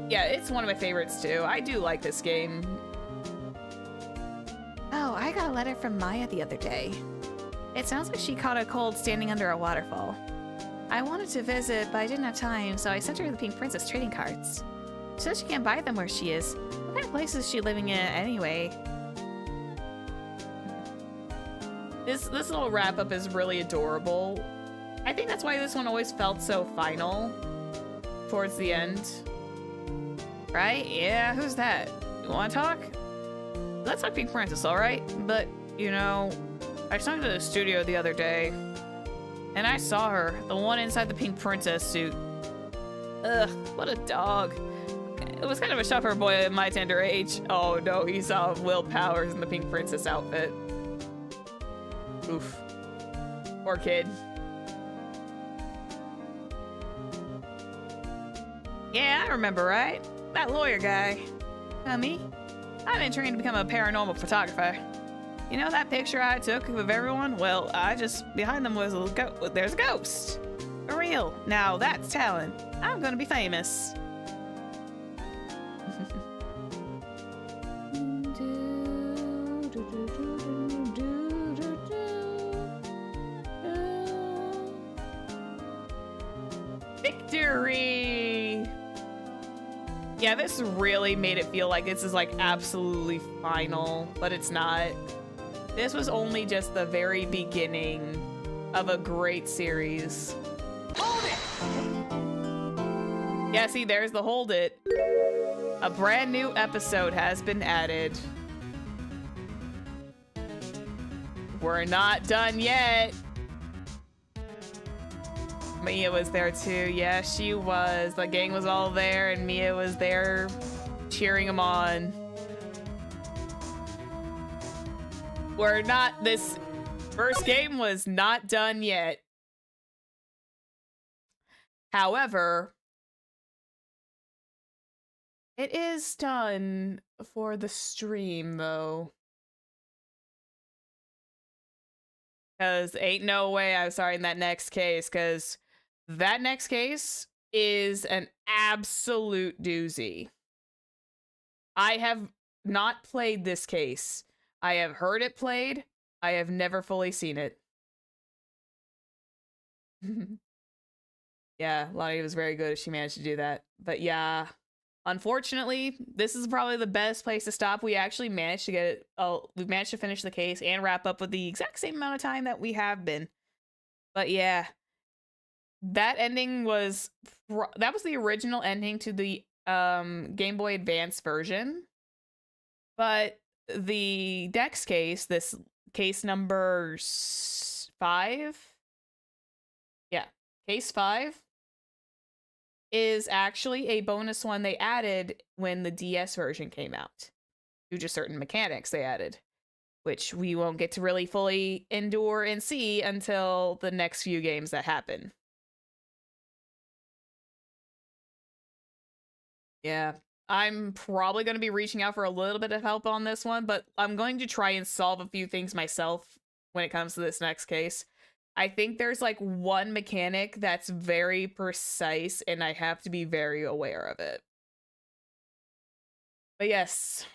Yeah, it's one of my favorites too. I do like this game. Oh, I got a letter from Maya the other day. It sounds like she caught a cold standing under a waterfall. I wanted to visit, but I didn't have time, so I sent her the Pink Princess trading cards. She says she can't buy them where she is. What kind of place is she living in anyway? This little wrap up is really adorable. I think that's why this one always felt so final towards the end. Right? Yeah, who's that? You wanna talk? Let's talk Pink Princess, alright? But, you know, I was talking to the studio the other day, and I saw her, the one inside the Pink Princess suit. Ugh, what a dog. It was kind of a shock for a boy at my tender age. Oh no, he saw Will Powers in the Pink Princess outfit. Oof. Poor kid. Yeah, I remember, right? That lawyer guy. Me? I've been trained to become a paranormal photographer. You know that picture I took of everyone? Well, behind them was there's a ghost. For real. Now that's talent. I'm gonna be famous. Victory! Yeah, this really made it feel like this is like absolutely final, but it's not. This was only just the very beginning of a great series. Hold it! Yeah, see, there's the hold it. A brand new episode has been added. We're not done yet. Mia was there too. Yeah, she was. The gang was all there and Mia was there cheering them on. This first game was not done yet. However, it is done for the stream though. Because ain't no way I'm starting that next case, because that next case is an absolute doozy. I have not played this case. I have heard it played. I have never fully seen it. Yeah, Lottie was very good. She managed to do that. But yeah, unfortunately, this is probably the best place to stop. We actually managed to get it. Oh, we've managed to finish the case and wrap up with the exact same amount of time that we have been. But yeah, that ending was that was the original ending to the Game Boy Advance version. But the next case, this case number 5, yeah, case 5 is actually a bonus one they added when the DS version came out due to certain mechanics they added, which we won't get to really fully endure and see until the next few games that happen. Yeah, I'm probably going to be reaching out for a little bit of help on this one, but I'm going to try and solve a few things myself when it comes to this next case. I think there's like one mechanic that's very precise and I have to be very aware of it. But yes,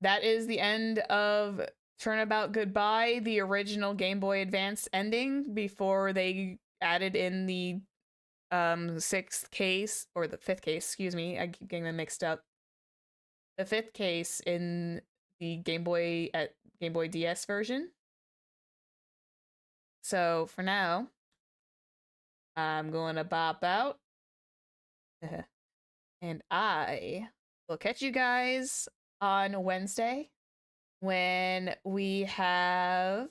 that is the end of Turnabout Goodbye, the original Game Boy Advance ending before they added in the 6th case, or the 5th case, excuse me, I keep getting them mixed up. The 5th case in the Game Boy DS version. So for now, I'm going to bop out. And I will catch you guys on Wednesday when we have.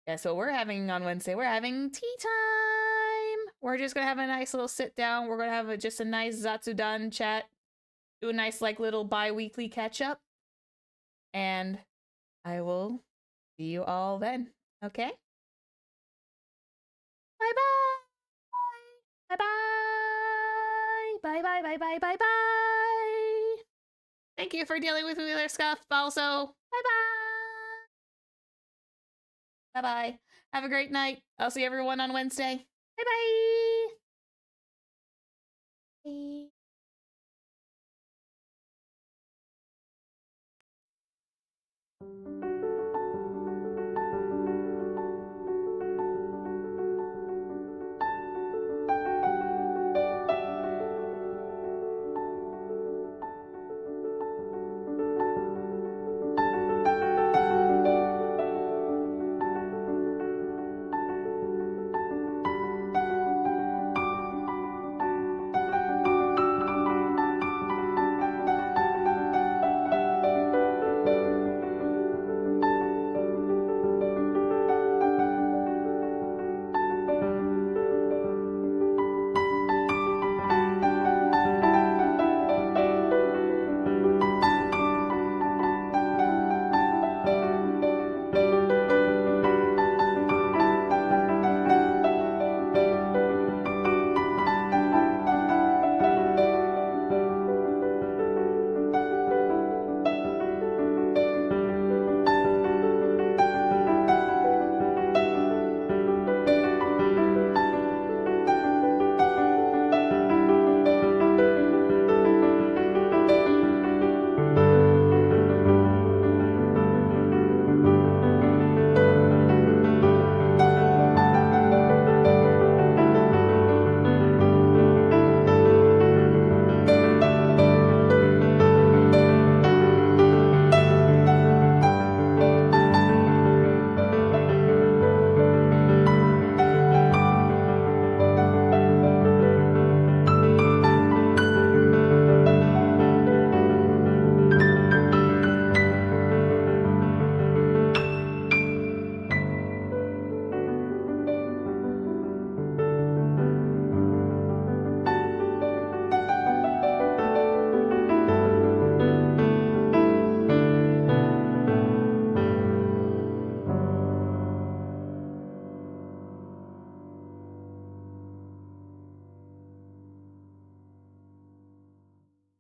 Guess what we're having on Wednesday? We're having tea time. We're just gonna have a nice little sit down. We're gonna have just a nice Zatsudan chat. Do a nice like little bi-weekly catch up. And I will see you all then. Okay? Bye bye. Bye bye. Bye bye bye bye bye bye. Thank you for dealing with me with their stuff also. Bye bye. Bye bye. Have a great night. I'll see everyone on Wednesday. Bye bye. Bye.